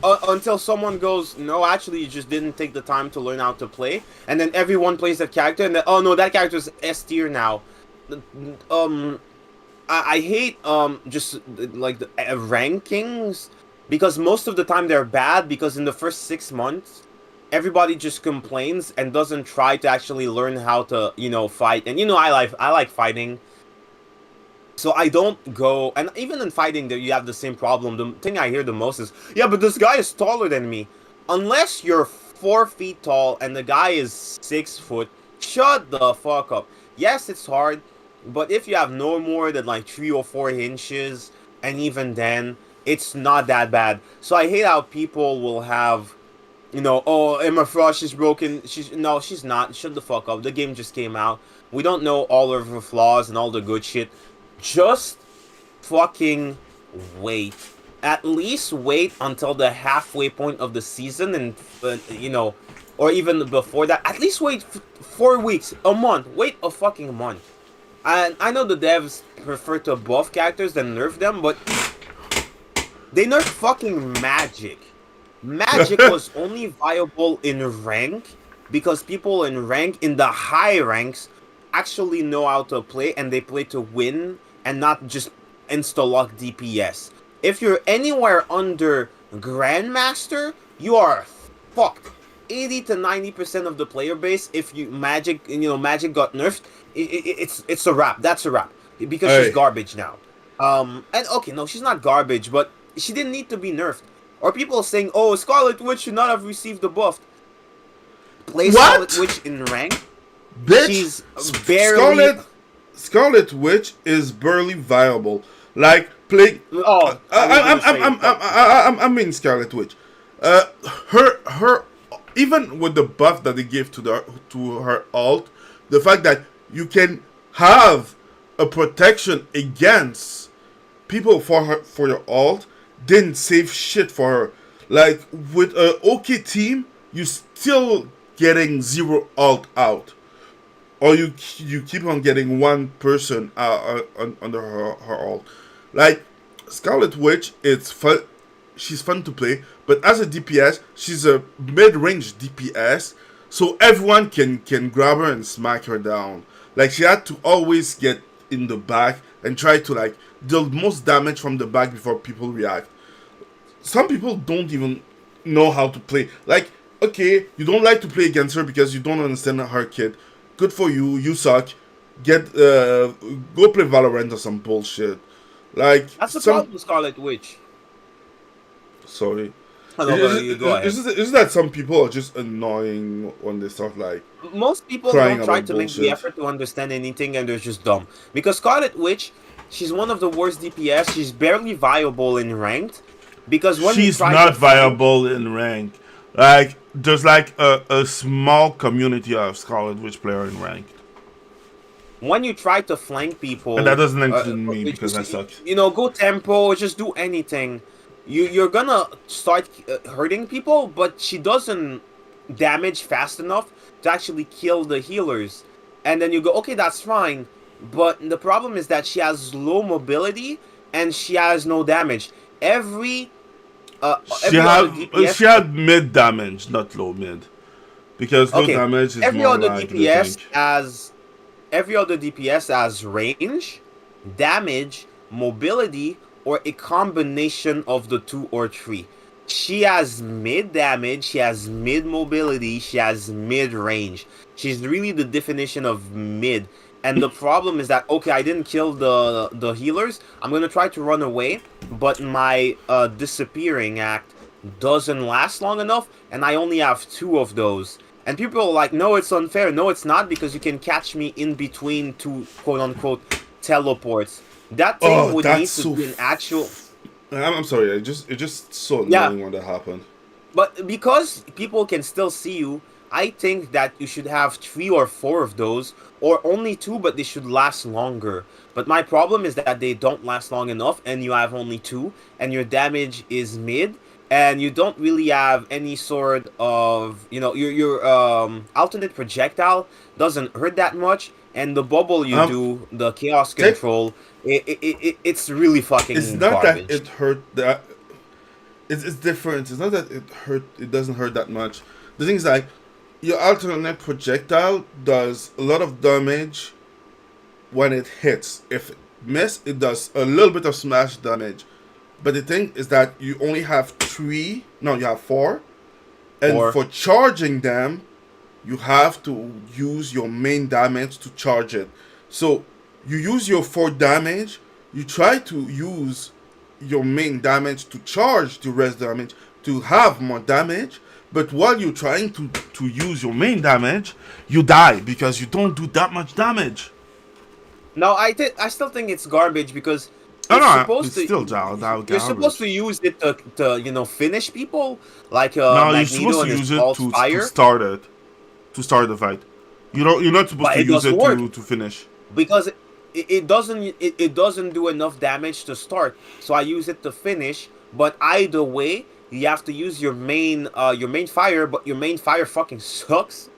Until someone goes, "No, actually, you just didn't take the time to learn how to play," and then everyone plays that character, and then, "Oh no, that character's S tier now." I hate just like the rankings because most of the time they're bad because in the first 6 months everybody just complains and doesn't try to actually learn how to fight. And I like fighting, so I don't go. And even in fighting you have the same problem. The thing I hear the most is, yeah, but this guy is taller than me. Unless you're 4 feet tall and the guy is 6 foot, shut the fuck up. Yes, it's hard But if you have no more than like 3 or 4 inches, and even then, it's not that bad. So I hate how people will have, oh, Emma Frost is broken. She's not. Shut the fuck up. The game just came out. We don't know all of her flaws and all the good shit. Just fucking wait. At least wait until the halfway point of the season, and or even before that. At least wait 4 weeks, a month. Wait a fucking month. And I know the devs prefer to buff characters than nerf them, but they nerfed fucking Magic. Magic was only viable in rank because people in rank, in the high ranks, actually know how to play, and they play to win and not just insta-lock DPS. If you're anywhere under Grandmaster, you are fucked. 80 to 90% of the player base, if Magic got nerfed, it's a wrap. That's a wrap because she's garbage now. And okay, no, she's not garbage, but she didn't need to be nerfed. Or people saying, "Oh, Scarlet Witch should not have received the buff." Play Scarlet Witch in rank. Bitch, she's barely. Scarlet Witch is barely viable. Like play. Oh, I mean Scarlet Witch. Her even with the buff that they give to her ult, the fact that you can have a protection against people for your ult didn't save shit for her. Like with a okay team, you still getting 0 ult out, or you keep on getting one person under her ult. Like Scarlet Witch, it's fun. She's fun to play, but as a DPS, she's a mid-range DPS, so everyone can grab her and smack her down. Like she had to always get in the back and try to like deal most damage from the back before people react. Some people don't even know how to play. Like, okay, you don't like to play against her because you don't understand her kit. Good for you. You suck. Go play Valorant or some bullshit. Like that's the problem with Scarlet Witch. Sorry. Go ahead. Is that some people are just annoying when they start like most people don't try to make the effort to understand anything, and they're just dumb. Because Scarlet Witch, she's one of the worst DPS. She's barely viable in ranked. Because when she's not viable in rank. Like there's like a small community of Scarlet Witch player in ranked. When you try to flank people, and that doesn't include me because I suck. Go tempo, just do anything. You're gonna start hurting people, but she doesn't damage fast enough to actually kill the healers. And then you go, okay, that's fine. But the problem is that she has low mobility and she has no damage. She had mid damage, not low mid, because low damage is every other DPS has range, damage, mobility, or a combination of the 2 or 3. She has mid damage, she has mid mobility, she has mid range. She's really the definition of mid. And the problem is that, okay, I didn't kill the healers. I'm going to try to run away, but my disappearing act doesn't last long enough, and I only have 2 of those. And people are like, no, it's unfair. No, it's not, because you can catch me in between 2 quote-unquote teleports. That thing would need to be an actual... I'm sorry, it's just so annoying when that happened. But because people can still see you, I think that you should have 3 or 4 of those, or only 2, but they should last longer. But my problem is that they don't last long enough, and you have only 2, and your damage is mid, and you don't really have any sort of, your alternate projectile doesn't hurt that much, and the bubble you do, the chaos control, it's really fucking It's not garbage. that it hurt that. It's different. It's not that it hurt. It doesn't hurt that much. The thing is like, your alternate projectile does a lot of damage when it hits. If it misses, it does a little bit of smash damage. But the thing is that you only have 3. No, you have 4. And for charging them, you have to use your main damage to charge it. So you use your 4 damage. You try to use your main damage to charge the rest damage to have more damage. But while you're trying to use your main damage, you die because you don't do that much damage. No, I still think it's garbage because Oh it's no, supposed it's to. still You're supposed garbage. to use it to finish people like No, you're supposed Magneto to and his use it false to fire, start it, to start the fight. You're not supposed but to it use doesn't it work to finish. because it doesn't do enough damage to start. So I use it to finish. But either way, you have to use your main fire, but your main fire fucking sucks.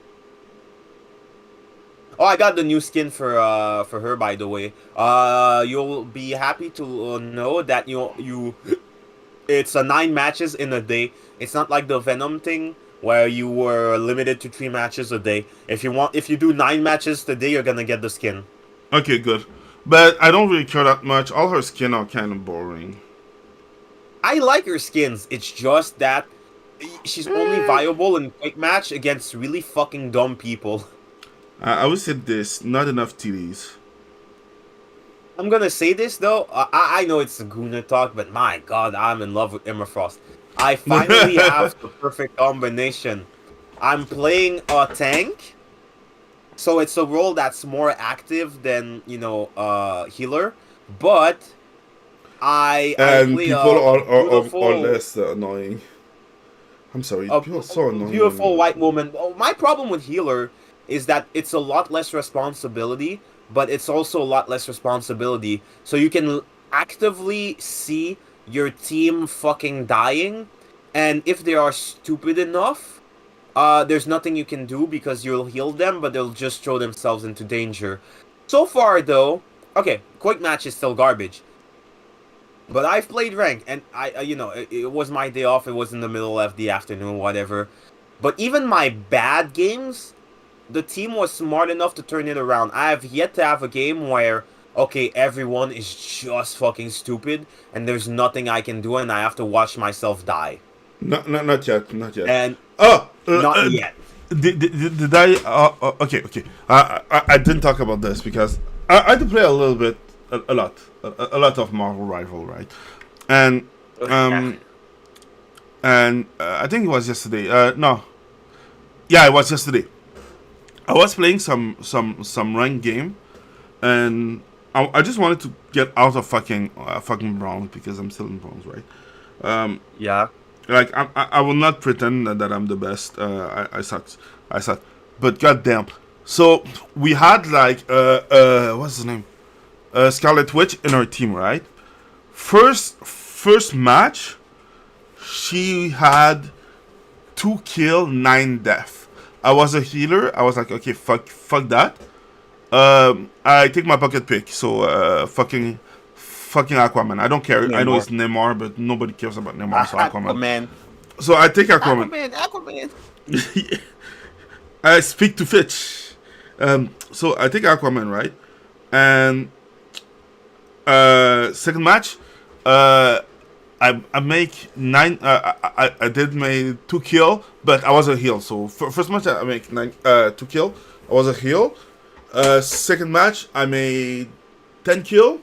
Oh, I got the new skin for her, by the way. You'll be happy to know that you it's 9 matches in a day. It's not like the Venom thing where you were limited to 3 matches a day. If you do 9 matches today, you're gonna get the skin. Okay, good. But I don't really care that much. All her skin are kind of boring. I like her skins. It's just that she's only Eh, viable in quick match against really fucking dumb people. I would say this: not enough titties. I'm gonna say this though. I know it's a Guna talk, but my god, I'm in love with Emma Frost. I finally have the perfect combination. I'm playing a tank, so it's a role that's more active than healer, but I And play people a are beautiful less annoying. I'm sorry, a, people are so a annoying. beautiful white woman. Oh, my problem with healer is that it's a lot less responsibility, but it's also a lot less responsibility. So you can actively see your team fucking dying, and if they are stupid enough, there's nothing you can do because you'll heal them, but they'll just throw themselves into danger. So far, though, okay, quick match is still garbage. But I've played rank, and it was my day off. It was in the middle of the afternoon, whatever. But even my bad games, the team was smart enough to turn it around. I have yet to have a game where, okay, everyone is just fucking stupid, and there's nothing I can do, and I have to watch myself die. Not yet, not yet. And Oh, not yet. did I? Okay, okay. I didn't talk about this because I did play a little bit, a lot, a lot of Marvel Rival, right? And um I think it was yesterday. No, yeah, it was yesterday. I was playing some ranked game, and I just wanted to get out of fucking bronze because I'm still in bronze, right? Yeah. Like I will not pretend that I'm the best. I sucked. I suck. But goddamn. So we had like what's his name? Scarlet Witch in our team, right? First match, she had 2 kill, 9 death. I was a healer. I was like, okay, fuck that. I take my pocket pick. So fucking Aquaman. I don't care. I know Namor. it's Neymar, but nobody cares about Neymar, so Aquaman. Aquaman. So I take Aquaman. Aquaman. I speak to Fitch. So I take Aquaman, right? And second match, I make 9. I did make 2 kill, but I was a heal. So first match I make 2 kill. I was a heal. Second match I made 10 kill,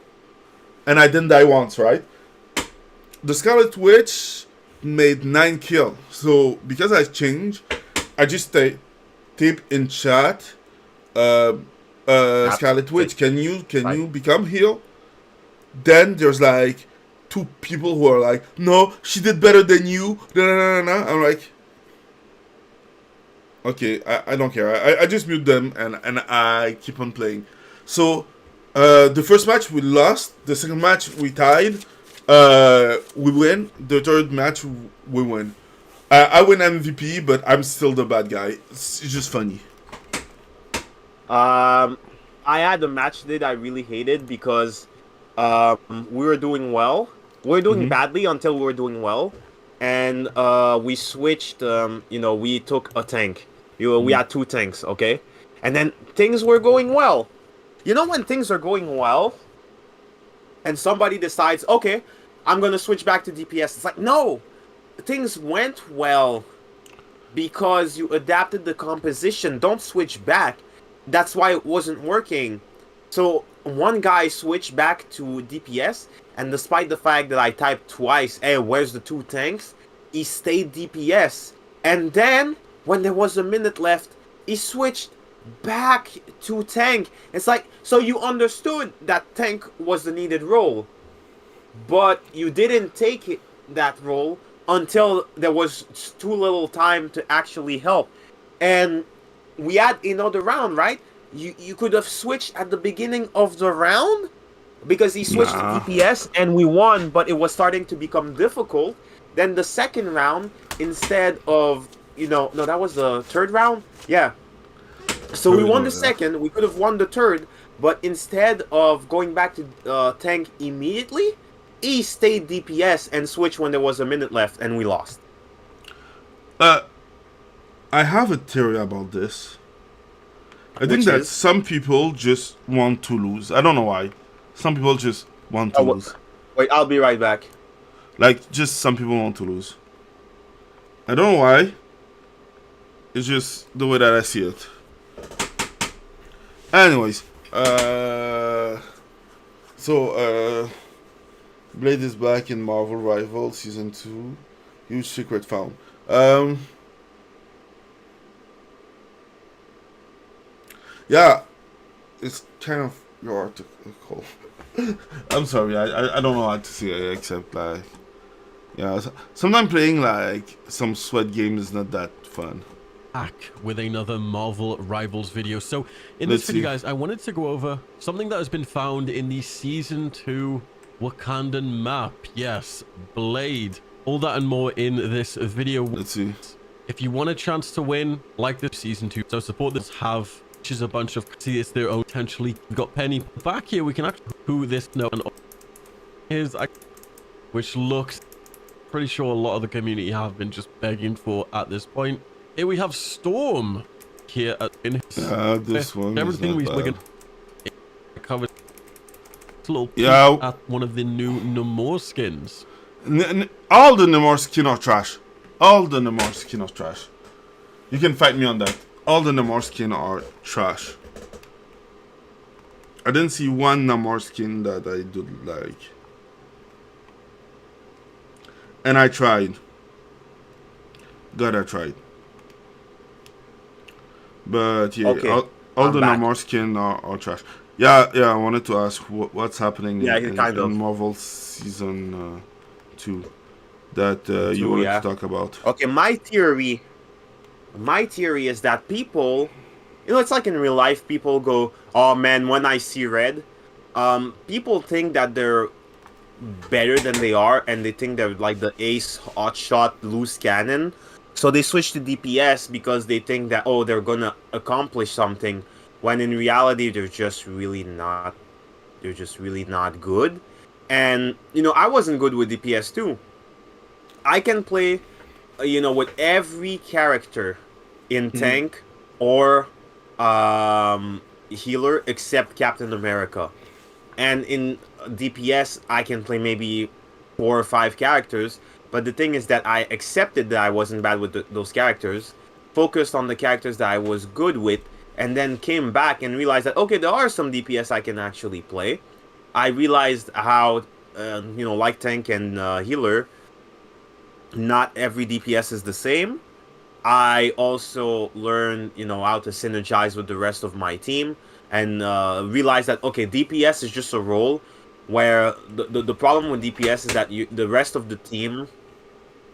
and I didn't die once, right? The Scarlet Witch made 9 kill. So because I changed, I just type in chat, Scarlet Witch, can you become heal? Then there's like 2 people who are like, no, she did better than you. I'm like, okay, I don't care. I just mute them and I keep on playing. So the first match we lost. The second match we tied. We win. The third match we win. I win MVP, but I'm still the bad guy. It's just funny. I had a match that I really hated because we were doing well. We were doing badly until we were doing well, and we switched. We took a tank. We had 2 tanks, okay, and then things were going well. You know when things are going well, and somebody decides, okay, I'm gonna switch back to DPS. It's like, no, things went well because you adapted the composition. Don't switch back. That's why it wasn't working. So one guy switched back to DPS, and despite the fact that I typed twice, hey, where's the 2 tanks? He stayed DPS. And then, when there was a minute left, he switched back to tank. It's like, so you understood that tank was the needed role, but you didn't take that role until there was too little time to actually help. And we had another round, right? You could have switched at the beginning of the round because he switched to Nah. DPS and we won, but it was starting to become difficult. Then the second round, instead of, no, that was the third round. Yeah. So we won the second. We could have won the third, but instead of going back to tank immediately, he stayed DPS and switched when there was a minute left, and we lost. I have a theory about this. I think that some people just want to lose. I don't know why. Some people just want to lose. Wait, I'll be right back. Like, just some people want to lose. I don't know why. It's just the way that I see it. Anyways, Blade is back in Marvel Rivals Season 2. Huge secret found. Yeah, it's kind of your article. I'm sorry, I don't know how to say it except like, yeah, sometimes playing like some sweat game is not that fun. Back with another Marvel Rivals video. So in this video, guys, I wanted to go over something that has been found in the Season 2 Wakandan map. Yes, Blade. All that and more in this video. Let's see. If you want a chance to win, like the Season 2, so support this which is a bunch of, see, it's their own, potentially. We've got Penny back here. We can actually who this no, and here's which looks pretty sure a lot of the community have been just begging for at this point. Here we have Storm here in his this one everything we're gonna cover a little at one of the new Namor skins. All the Namor skin are trash. All the Namor skin are trash. You can fight me on that. All the Namor skin are trash. I didn't see one Namor skin that I did like. And I tried. God, I tried. But yeah, okay. all the Namor skin are trash. Yeah, I wanted to ask what's happening in Marvel Season 2 that you wanted to talk about. Okay, my theory is that people, it's like in real life, people go, oh man, when I see red, people think that they're better than they are, and they think they're like the ace hotshot loose cannon. So they switch to DPS because they think that, oh, they're gonna accomplish something, when in reality they're just really not good. And I wasn't good with DPS too. I can play with every character in tank or healer except Captain America. And in DPS I can play maybe 4 or 5 characters. But the thing is that I accepted that I wasn't bad with those characters, focused on the characters that I was good with, and then came back and realized that, okay, there are some DPS I can actually play. I realized how, like tank and healer, not every DPS is the same. I also learned, how to synergize with the rest of my team, and realized that, okay, DPS is just a role where the problem with DPS is that the rest of the team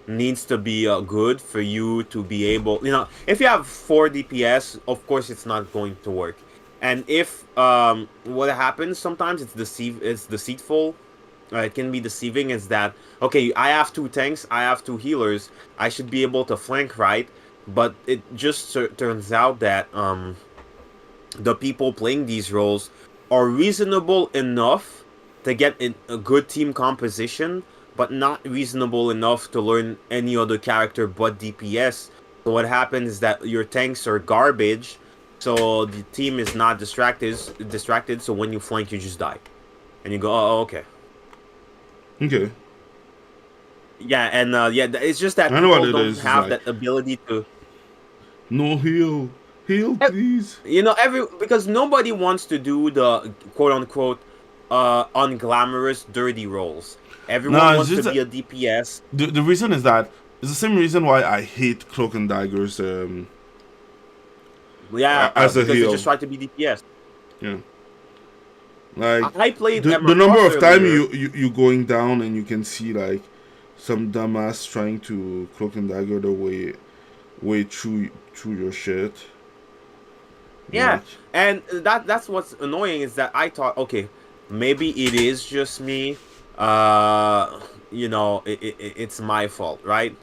needs to be good for you to be able, if you have 4 DPS, of course it's not going to work. And if what happens sometimes, it's deceitful, it can be deceiving, is that, okay, I have 2 tanks, I have 2 healers, I should be able to flank right, but it just turns out that the people playing these roles are reasonable enough to get in a good team composition, but not reasonable enough to learn any other character but DPS. So what happens is that your tanks are garbage, so the team is not distracted, so when you flank, you just die. And you go, oh, okay. Okay. Yeah, and it's just that people don't have that ability to... No, heal, please. Because nobody wants to do the quote-unquote unglamorous, dirty roles. Everyone wants to be a DPS. The reason is that it's the same reason why I hate Cloak and Dagger's Yeah, as a because heal. they just tried to be DPS. Yeah. Like I played the Emma number Frost of time earlier. you going down and you can see like some dumbass trying to cloak and dagger the way through your shit. Yeah, Like, and that's what's annoying is that I thought, okay, maybe it is just me. It's my fault, right?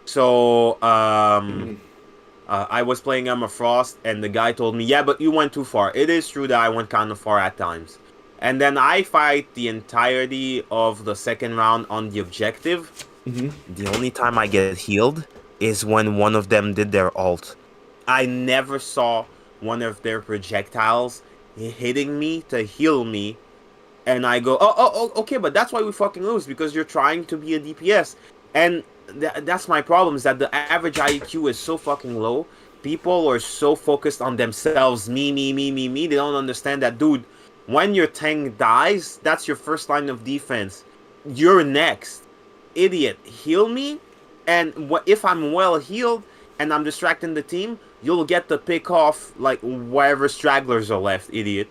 So, I was playing Emma Frost, and the guy told me, yeah, but you went too far. It is true that I went kind of far at times. And then I fight the entirety of the second round on the objective. The only time I get healed is when one of them did their ult. I never saw one of their projectiles hitting me to heal me. And I go, okay, but that's why we fucking lose, because you're trying to be a DPS. And that's my problem, is that the average IQ is so fucking low. People are so focused on themselves, me. They don't understand that, dude, when your tank dies, that's your first line of defense. You're next. Idiot, heal me, and if I'm well healed and I'm distracting the team, you'll get to pick off like wherever stragglers are left, idiot.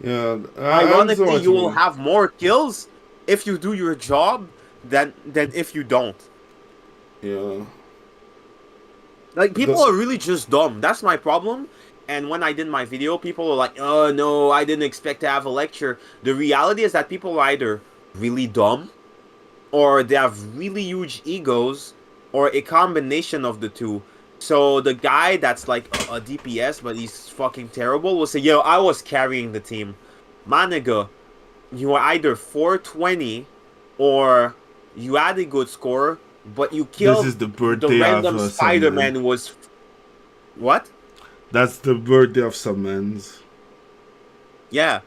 yeah. Ironically, you will have more kills if you do your job than if you don't. Yeah. Like, people are really just dumb. That's my problem. And when I did my video, people were like, oh no, I didn't expect to have a lecture. The reality is that people are either really dumb, or they have really huge egos, or a combination of the two. So the guy that's like a DPS, but he's fucking terrible, will say, yo, I was carrying the team. My nigga, you are either 420, or you had a good score, but you killed This is the birthday random of Spider-Man who was... What? That's the birthday of Summons. Yeah.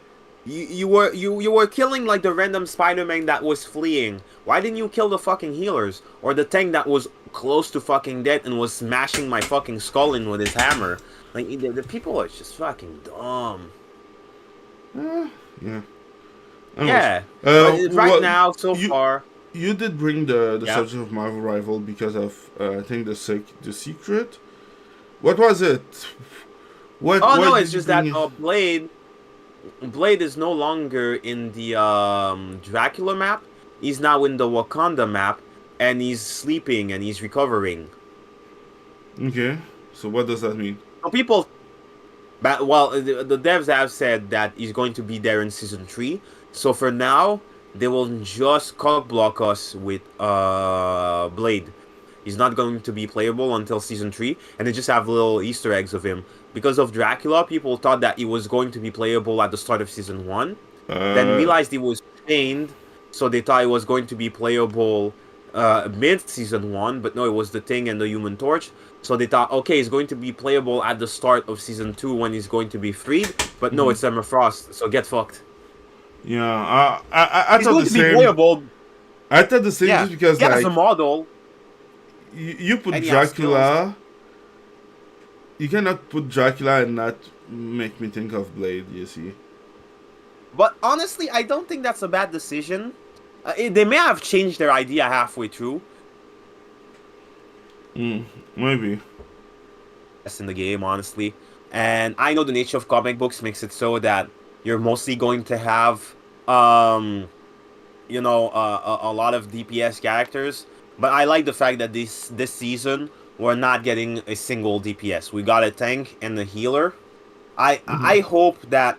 You were killing like the random Spider-Man that was fleeing. Why didn't you kill the fucking healers? Or the tank that was close to fucking dead and was smashing my fucking skull in with his hammer? Like, the people are just fucking dumb. Yeah. Yeah. Anyways, Right now, so far... You did bring the subject of Marvel Rival because of, I think, the secret. What was it? No, it's just that Blade is no longer in the Dracula map. He's now in the Wakanda map, and he's sleeping and he's recovering. Okay, so what does that mean? So people, the devs have said that he's going to be there in season 3. So for now, they will just cock block us with Blade. He's not going to be playable until season 3, and they just have little Easter eggs of him. Because of Dracula, people thought that he was going to be playable at the start of season 1. Then realized he was chained, so they thought it was going to be playable mid-season 1, but no, it was the Thing and the Human Torch. So they thought, okay, it's going to be playable at the start of season 2 when he's going to be freed, but no, it's Emma Frost, so get fucked. Yeah, I He's thought going the to be same. playable. I thought the same just because, as like, a model. you put And he has Dracula. You cannot put Dracula and not make me think of Blade, you see. But honestly, I don't think that's a bad decision. They may have changed their idea halfway through. Maybe. That's in the game, honestly. And I know the nature of comic books makes it so that you're mostly going to have, a lot of DPS characters. But I like the fact that this season, we're not getting a single DPS. We got a tank and a healer. I hope that...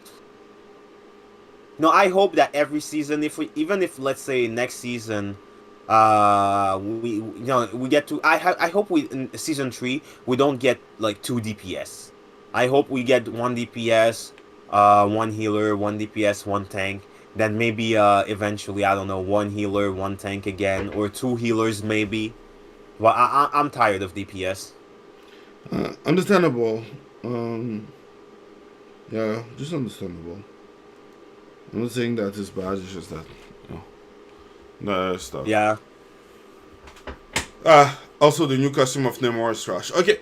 No, I hope that every season, even if let's say next season, we get to... I hope in season 3 we don't get like 2 DPS. I hope we get 1 DPS, 1 healer, 1 DPS, 1 tank. Then maybe eventually, I don't know, 1 healer, 1 tank again, or 2 healers maybe. Well, I'm tired of DPS. Understandable. Yeah, just understandable. I'm not saying that it's bad, it's just that, stuff. Yeah. Also, the new costume of Namor is trash. Okay.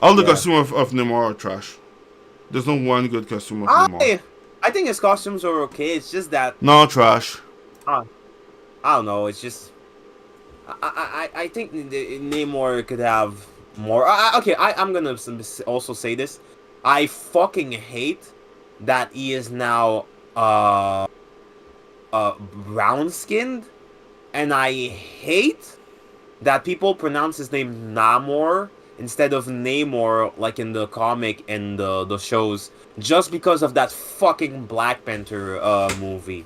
All the costume of Namor are trash. There's no one good costume of Namor. I think his costumes are okay. It's just that... No, trash. I don't know. It's just... I think Namor could have more. Okay, I'm gonna also say this. I fucking hate that he is now brown skinned, and I hate that people pronounce his name Namor instead of Namor, like in the comic and the shows, just because of that fucking Black Panther movie.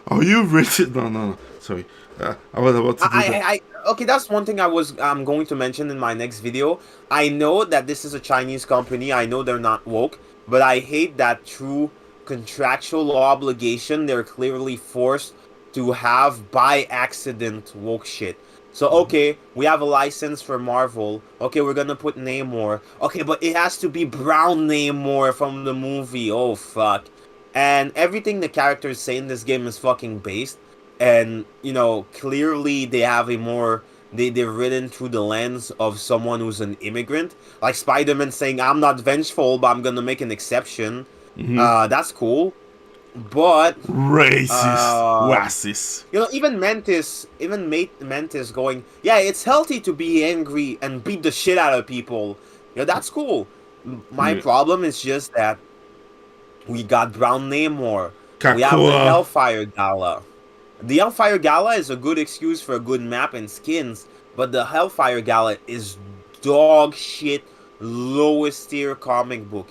Are you Richard? No. Sorry. I was about to do that. Okay, that's one thing I'm going to mention in my next video. I know that this is a Chinese company. I know they're not woke, but I hate that through contractual obligation they're clearly forced to have by accident woke shit. So okay, we have a license for Marvel. Okay, we're gonna put Namor. Okay, but it has to be brown Namor from the movie. Oh fuck. And everything the characters say in this game is fucking based. And you know, clearly they have a more they're written through the lens of someone who's an immigrant. Like Spider-Man saying, I'm not vengeful, but I'm gonna make an exception. That's cool. But racist. you know, even Mantis going, yeah, it's healthy to be angry and beat the shit out of people. You know, that's cool. My problem is just that we got Brown Namor. We have the Hellfire Gala. The Hellfire Gala is a good excuse for a good map and skins, but the Hellfire Gala is dog shit, lowest tier comic book.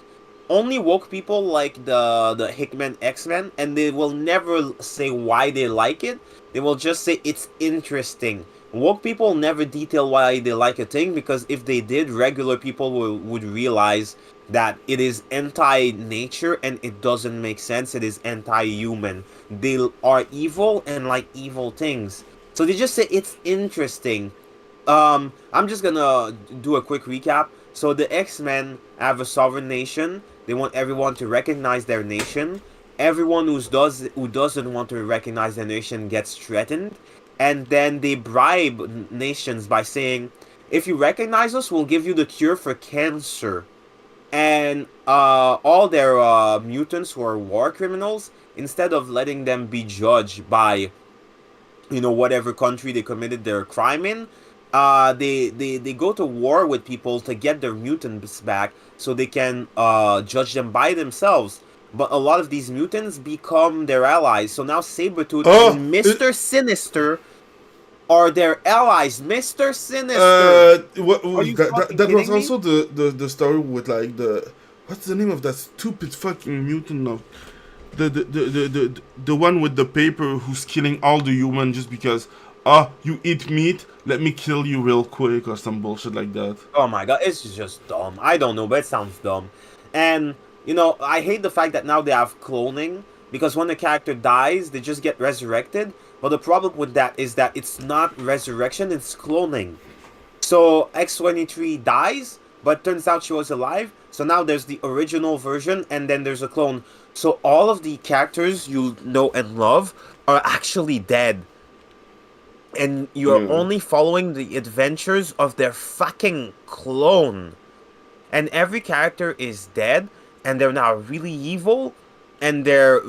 Only woke people like the Hickman X-Men, and they will never say why they like it. They will just say it's interesting. Woke people never detail why they like a thing, because if they did, regular people would realize that it is anti-nature and it doesn't make sense. It is anti-human. They are evil and like evil things. So they just say it's interesting. I'm just gonna do a quick recap. So the X-Men have a sovereign nation. They want everyone to recognize their nation. Everyone who doesn't want to recognize their nation gets threatened. And then they bribe nations by saying, if you recognize us, we'll give you the cure for cancer. And all their mutants who are war criminals, instead of letting them be judged by, you know, whatever country they committed their crime in, they go to war with people to get their mutants back so they can judge them by themselves. But a lot of these mutants become their allies. So now Sabretooth and Mr. Sinister are their allies. Mr. Sinister. That was also the story with like what's the name of that stupid fucking mutant of the one with the paper who's killing all the humans just because you eat meat, let me kill you real quick or some bullshit like that. Oh my god, it's just dumb. I don't know, but it sounds dumb. And you know, I hate the fact that now they have cloning, because when the character dies, they just get resurrected. But the problem with that is that it's not resurrection, it's cloning. So X-23 dies, but turns out she was alive. So now there's the original version, and then there's a clone. So all of the characters you know and love are actually dead. And you're only following the adventures of their fucking clone. And every character is dead, and they're now really evil, and they're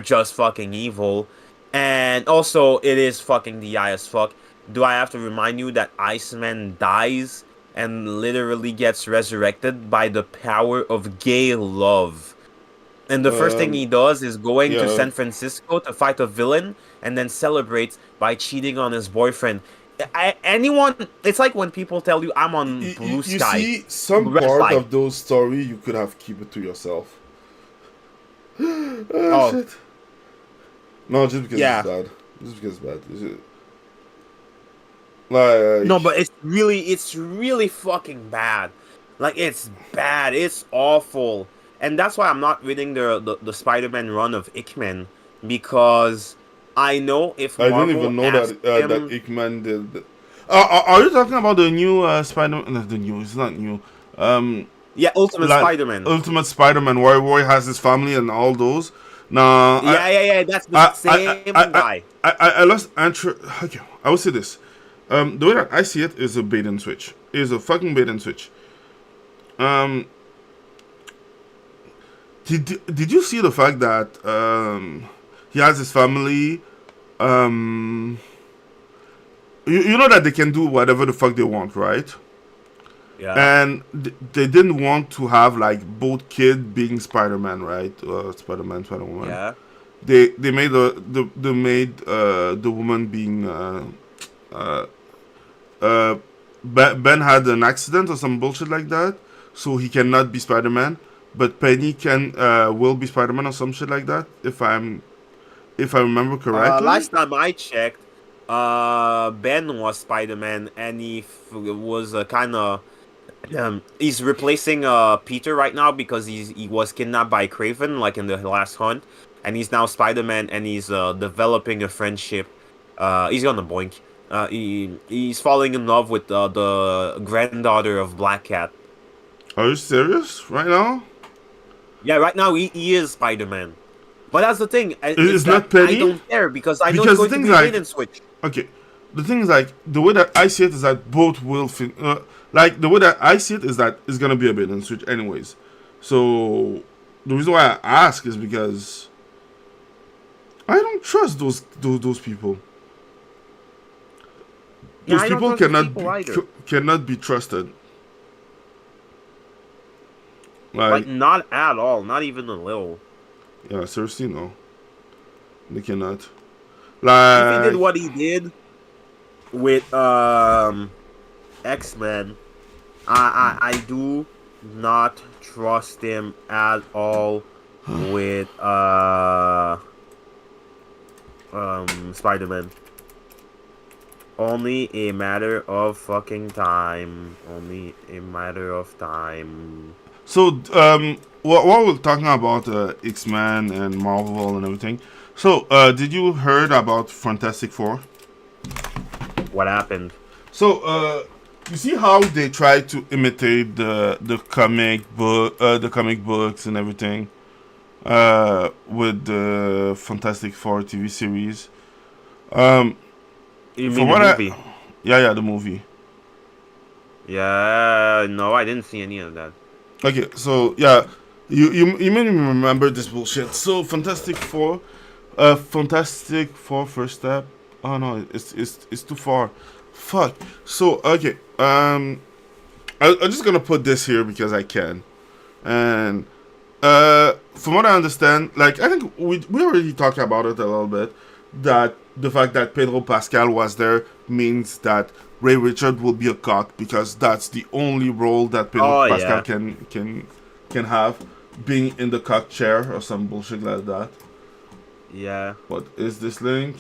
just fucking evil. And also, it is fucking DI as fuck. Do I have to remind you that Iceman dies and literally gets resurrected by the power of gay love? And the first thing he does is going to San Francisco to fight a villain, and then celebrates by cheating on his boyfriend. It's like when people tell you, I'm on Blue Sky. You see, some part of those story you could have keep it to yourself. Shit. No, just because it's bad. Just because it's bad. No, but it's really fucking bad. Like, it's bad. It's awful. And that's why I'm not reading the Spider-Man run of Hickman, because I know if Marvel I don't even know that Hickman did. Are you talking about the new Spider-Man? No, the new. It's not new. Yeah, Ultimate Spider-Man. Ultimate Spider-Man, where Roy has his family and all those. Nah. Yeah. That's the same guy. I lost interest. Okay, I will say this. The way that I see it is a bait and switch. It is a fucking bait and switch. Did you see the fact that he has his family? you know that they can do whatever the fuck they want, right? Yeah. And they didn't want to have like both kid being Spider-Man, right? Spider-Man, Spider-Woman. Yeah. They made the woman being Ben had an accident or some bullshit like that, so he cannot be Spider-Man. But Penny will be Spider-Man or some shit like that, if I remember correctly. Last time I checked, Ben was Spider-Man, and he was kind of he's replacing Peter right now because he was kidnapped by Craven like in the last hunt, and he's now Spider-Man, and he's developing a friendship. He's gonna boink. He's falling in love with the granddaughter of Black Cat. Are you serious right now? Yeah, right now he is Spider-Man. But that's the thing. It's not Penny? I don't care because I know Because it's going the to thing be is, a like- bait and switch. Okay, the thing is like the way that I see it is that both will fin. Like the way that I see it is that it's gonna be a bait and switch anyways. So the reason why I ask is because I don't trust those people. Yeah, Those I don't people trust those people either. cannot be trusted. Like, not at all. Not even a little. Yeah, seriously, no. They cannot. If Like, he did what he did with X-Men, I do not trust him at all with Spider-Man. Only a matter of fucking time. Only a matter of time. so, while we're talking about X-Men and Marvel and everything, so, did you heard about Fantastic Four? What happened? So, you see how they try to imitate the comic books and everything, with the Fantastic Four TV series. You From mean what the I- movie? Yeah, the movie. Yeah, no, I didn't see any of that. Okay, so yeah, you made me remember this bullshit. So Fantastic Four first step. Oh no, it's too far. Fuck. So okay, I'm just gonna put this here because I can, and from what I understand, like I think we already talked about it a little bit, that the fact that Pedro Pascal was there means that Ray Richard will be a cock because that's the only role that Pedro Pascal can have, being in the cock chair or some bullshit like that. Yeah. What is this link?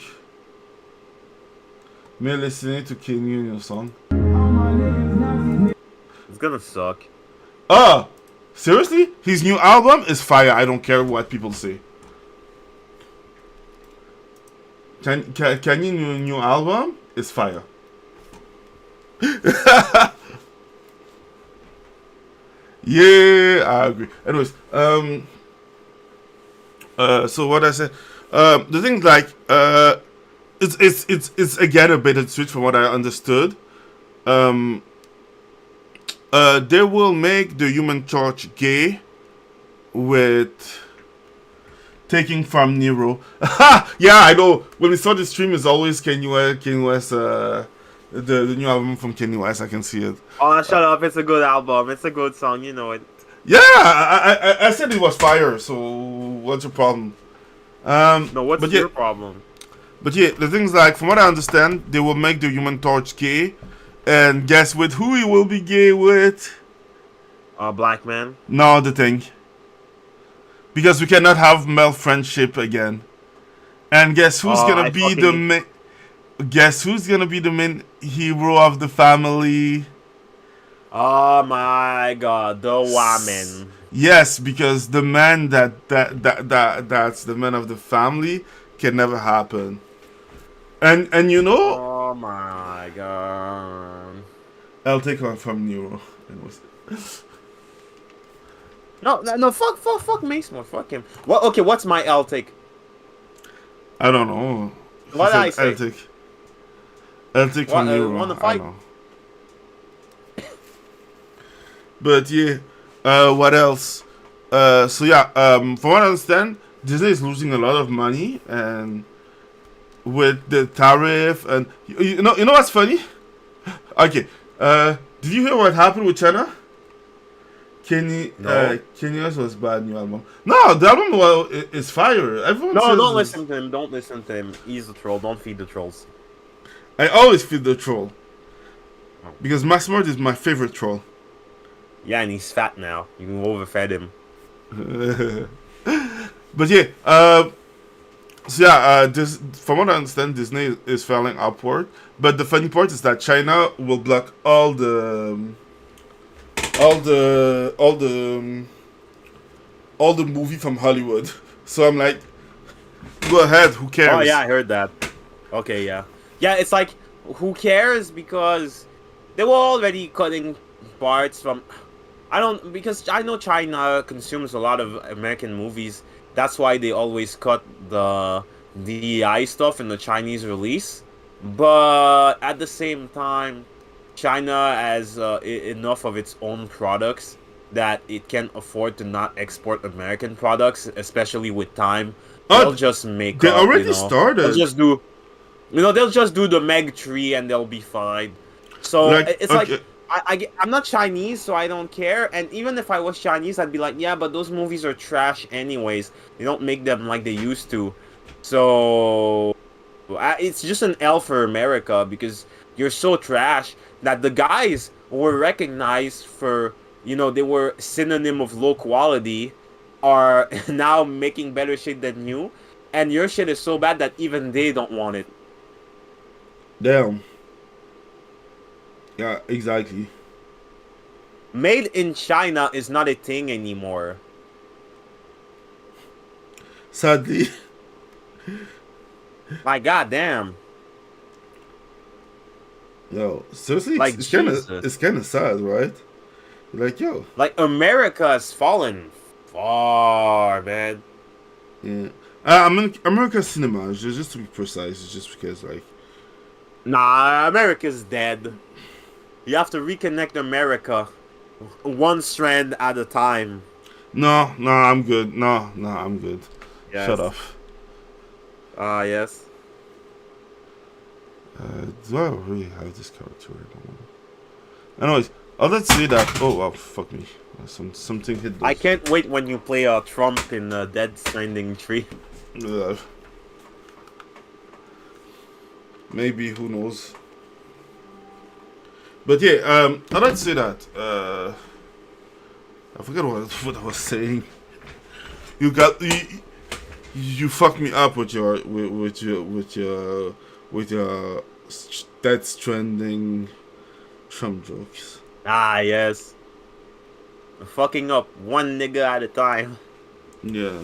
Me listening to King Union song. It's gonna suck. Seriously? His new album is fire. I don't care what people say. Kanye's new album is fire. Yeah, I agree. Anyways, so what I said, the thing like, it's again a bit of switch from what I understood. They will make the Human Torch gay with taking from Nero. Yeah, I know. When we saw the stream, it's always Kanye West, the new album from Kanye West. I can see it. Oh, shut up! It's a good album. It's a good song. You know it. Yeah, I said it was fire. So what's your problem? No, what's but your yeah, problem? But yeah, the thing's like, from what I understand, they will make the Human Torch gay, and guess with who he will be gay with? Black man. No, the thing. Because we cannot have male friendship again. And guess who's gonna be the main? Guess who's gonna be the main hero of the family? Oh my God, the woman. Yes, because the man that's the man of the family can never happen. And you know, Oh my God. I'll take one from Nero. No, fuck Mason, fuck him. What? Okay, what's my L take? I don't know. What did I say? I'll take from Nero. Wanna I fight? know. But yeah, what else? So yeah, from what I understand, Disney is losing a lot of money, and with the tariff and you know what's funny? Okay, did you hear what happened with China? No. Kenya's was bad new album. No, the album is fire. Everyone No, says don't listen to him. Don't listen to him. He's a troll. Don't feed the trolls. I always feed the troll because Max Mord is my favorite troll. Yeah, and he's fat now. You overfed him. But yeah, so yeah, this from what I understand, Disney is falling upward. But the funny part is that China will block all the movie from Hollywood. So I'm like, go ahead, who cares? Oh yeah, I heard that. Okay, yeah. Yeah, it's like, who cares? Because they were already cutting parts from... because I know China consumes a lot of American movies. That's why they always cut the DEI stuff in the Chinese release. But at the same time, China has enough of its own products that it can afford to not export American products, especially with time. They'll just make They up, already started. They'll just do... they'll just do the Meg 3 and they'll be fine. So, it's okay. like... I'm not Chinese, so I don't care. And even if I was Chinese, I'd be like, yeah, but those movies are trash anyways. They don't make them like they used to. So, it's just an L for America because you're so trash that the guys were recognized for, they were synonym of low quality, are now making better shit than you. And your shit is so bad that even they don't want it. Damn. Yeah, exactly. Made in China is not a thing anymore. Sadly. My goddamn. Yo, seriously, Like, it's kind of sad, right? Like, yo. Like, America has fallen far, man. Yeah. American cinema, just to be precise, is just because, like... Nah, America's dead. You have to reconnect America one strand at a time. No, I'm good. No, I'm good. Yes. Shut up. Yes. Do I really have this character? Anyways, let's say that... Oh, wow, fuck me. Something hit those. I can't wait when you play Trump in Dead Stranding 3. Maybe, who knows? But yeah, let's say that. I forget what I was saying. You fucked me up with your Death Stranding Trump jokes. Ah, yes. Fucking up one nigga at a time. Yeah.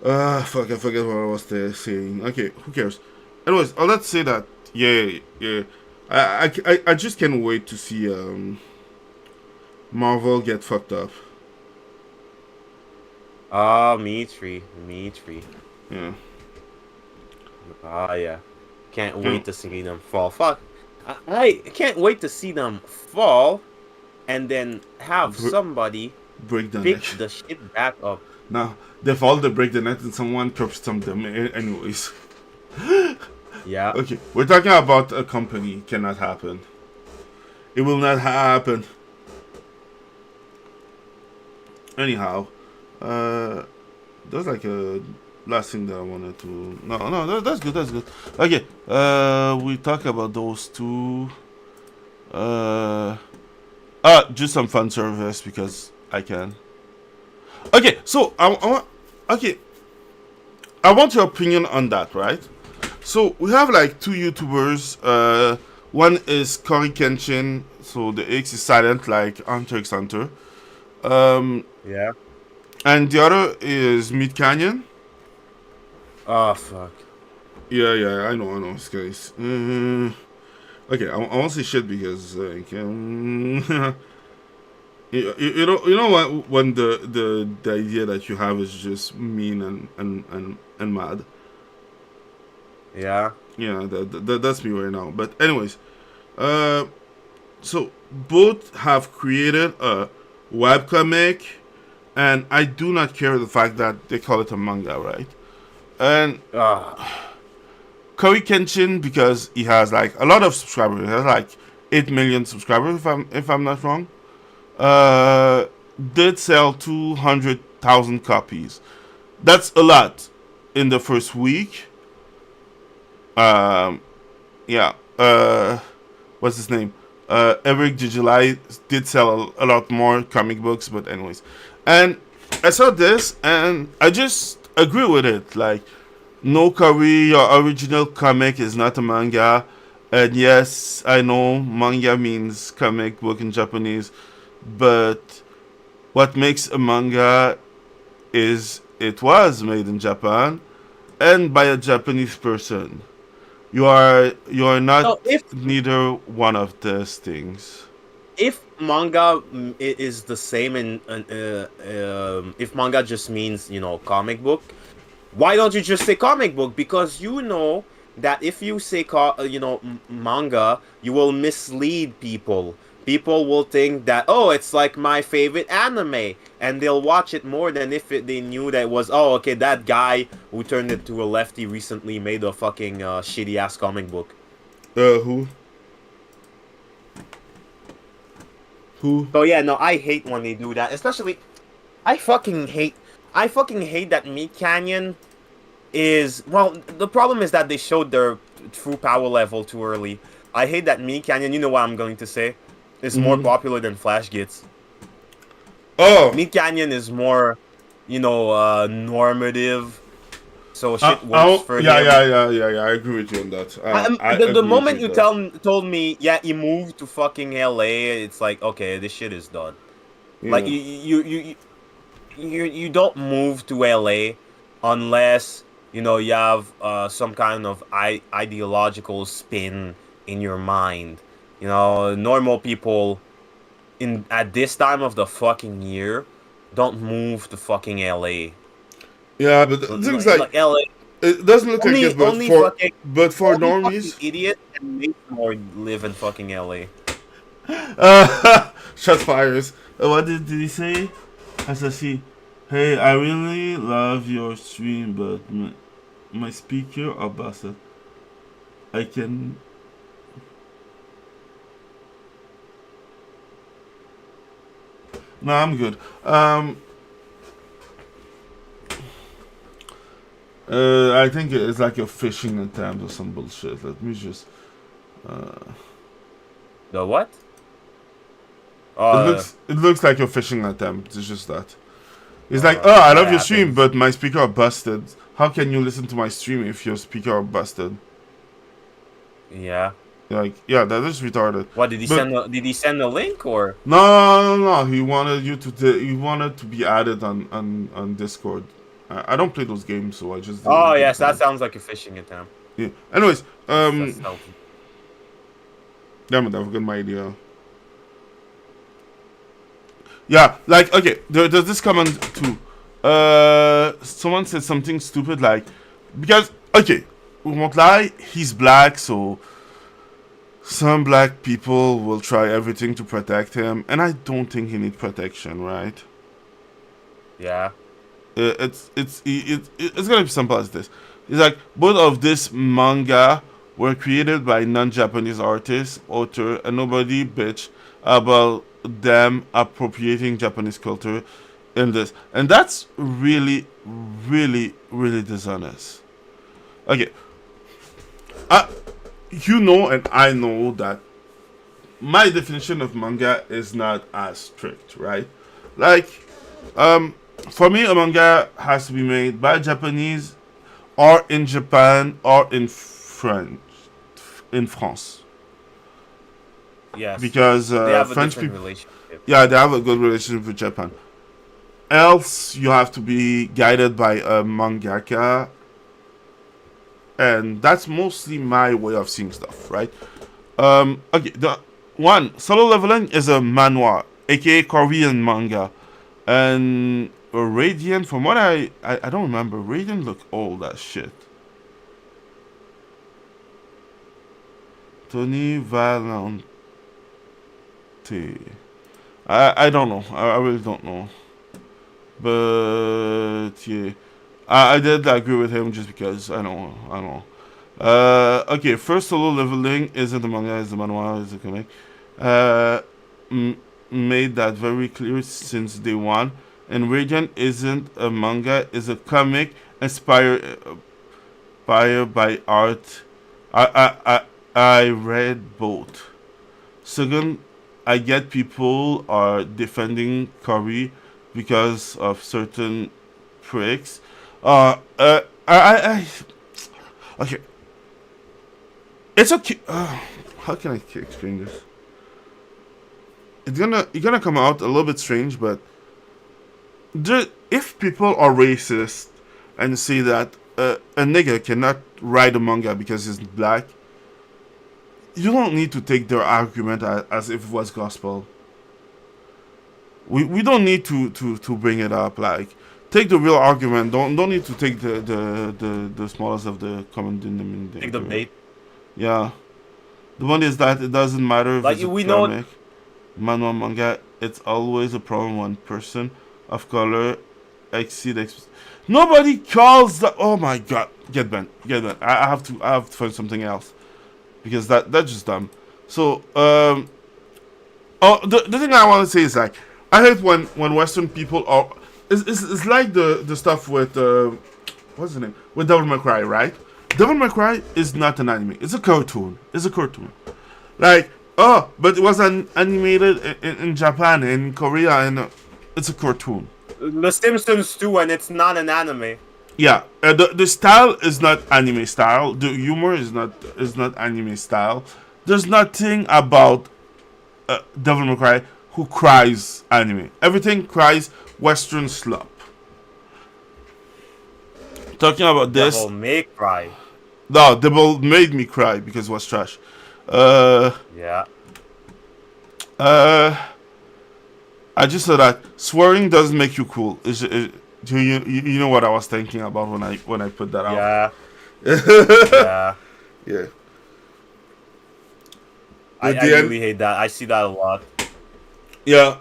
Fuck, I forget what I was saying. Okay, who cares? Anyways, let's say that. Yeah. I just can't wait to see Marvel get fucked up. Me three. Yeah. Yeah. Can't wait to see them fall. Fuck. I can't wait to see them fall and then have somebody break the pick neck. the shit back up. No, they fall, they break the neck, and someone curbs them anyways. Yeah. Okay, we're talking about a company. Cannot happen. It will not happen. Anyhow, there's like a last thing that I wanted to... No, that's good. Okay, we talk about those two. Just some fun service because I can. Okay, so I want your opinion on that, right? So we have like two YouTubers. One is Cory Kenshin, so the X is silent like Hunter x Hunter. Yeah. And the other is Mid Canyon. Oh fuck. Yeah, I know, guys. Okay, I won't say shit because you know what, when the idea that you have is just mean and mad. Yeah. Yeah, that's me right now. But anyways, so both have created a webcomic, and I do not care the fact that they call it a manga, right? And Cory Kenshin, because he has like a lot of subscribers. He has like 8 million subscribers, if I'm not wrong. Did sell 200,000 copies. That's a lot in the first week. Yeah. What's his name? Eric July did sell a lot more comic books, but anyways. And I saw this and I just agree with it. Like, no, Cory, your original comic is not a manga. And yes, I know manga means comic book in Japanese, but what makes a manga is it was made in Japan and by a Japanese person. You are not So neither one of those things. if manga is the same if manga just means, you know, comic book, why don't you just say comic book? Because you know that if you say manga, you will mislead people. People will think that, oh, it's like my favorite anime, and they'll watch it more than if they knew that it was, oh, okay, that guy who turned it to a lefty recently made a fucking shitty ass comic book. Who? So yeah, no, I hate when they do that. Especially, I fucking hate that Meat Canyon is, well, the problem is that they showed their true power level too early. I hate that Meat Canyon, you know what I'm going to say, is more popular than Flash Gits. Oh, Meat Canyon is more, you know, normative. So shit works for him. Yeah. I agree with you on that. The moment you told me, yeah, he moved to fucking LA, it's like, okay, this shit is done. Yeah. Like you don't move to LA unless, you know, you have some kind of ideological spin in your mind. You know, normal people at this time of the fucking year don't move to fucking LA. Yeah, but things like LA. it doesn't look like it, but for normies, idiot and more live in fucking LA. shots fires. What did he say? As I see, hey, I really love your stream, but my speaker are busted. I can. No, I'm good. I think it's like a phishing attempt or some bullshit. Let me just. The what? It looks like a phishing attempt. It's just that. It's like, oh, I love your stream, but my speaker are busted. How can you listen to my stream if your speaker are busted? Yeah. Like, yeah, that is retarded. What did he send? Did he send a link or? No. He wanted you to. He wanted to be added on Discord. I don't play those games, so I just. Oh yes, that sounds like a phishing attempt. Yeah. Anyways, That's healthy. Damn it, I forgot my idea. Yeah, like, okay, there's this comment too. Someone said something stupid like, because, okay, we won't lie, he's black, so some black people will try everything to protect him, and I don't think he needs protection, right? Yeah. It's gonna be simple as this. It's like, both of this manga were created by non-Japanese author, and nobody bitch about them appropriating Japanese culture in this. And that's really, really, really dishonest. Okay. You know and I know that my definition of manga is not as strict, right? Like, for me, a manga has to be made by Japanese or in Japan or in France. Yes. Because they have French a people, relationship. yeah, they have a good relationship with Japan. Else, you have to be guided by a mangaka, and that's mostly my way of seeing stuff, right? Okay, the one Solo Leveling is a manhwa, aka Korean manga, and Radiant. From what I don't remember, Radiant look old as shit. Tony Valente. I don't know. I really don't know. But yeah, I did agree with him just because I know. Okay, first solo leveling isn't a manga, is a manhwa, is a comic. Uh, Made that very clear since day one. And Radiant isn't a manga, is a comic inspired by art. I read both. Second, I get people are defending Curry because of certain pricks. Okay. It's okay. How can I explain this? It's gonna come out a little bit strange, but if people are racist and say that a nigga cannot write a manga because he's black, you don't need to take their argument as if it was gospel. We don't need to bring it up. Like, take the real argument. Don't need to take the smallest of the common denominator. Take the bait. Yeah. The one is that it doesn't matter if Like, it's a we know- comic, manhwa, manga. It's always a problem when person of color exceed. Nobody calls the. Oh my god! Get banned. Get banned. I have to find something else because that's just dumb. So the thing I want to say is, like, I hate when Western people are. It's like the stuff with what's the name, with Devil May Cry, right? Devil May Cry is not an anime. It's a cartoon. It's a cartoon. Like, oh, but it was animated in Japan, in Korea, and it's a cartoon. The Simpsons too, and it's not an anime. Yeah, the style is not anime style. The humor is not anime style. There's nothing about Devil May Cry who cries anime. Everything cries Western slop. Talking about this, Devil May Cry. no, Devil made me cry because it was trash. Yeah. I just said that swearing doesn't make you cool. You know what I was thinking about when I put that out. Yeah. Yeah. Yeah. I At the end- really hate that. I see that a lot. Yeah.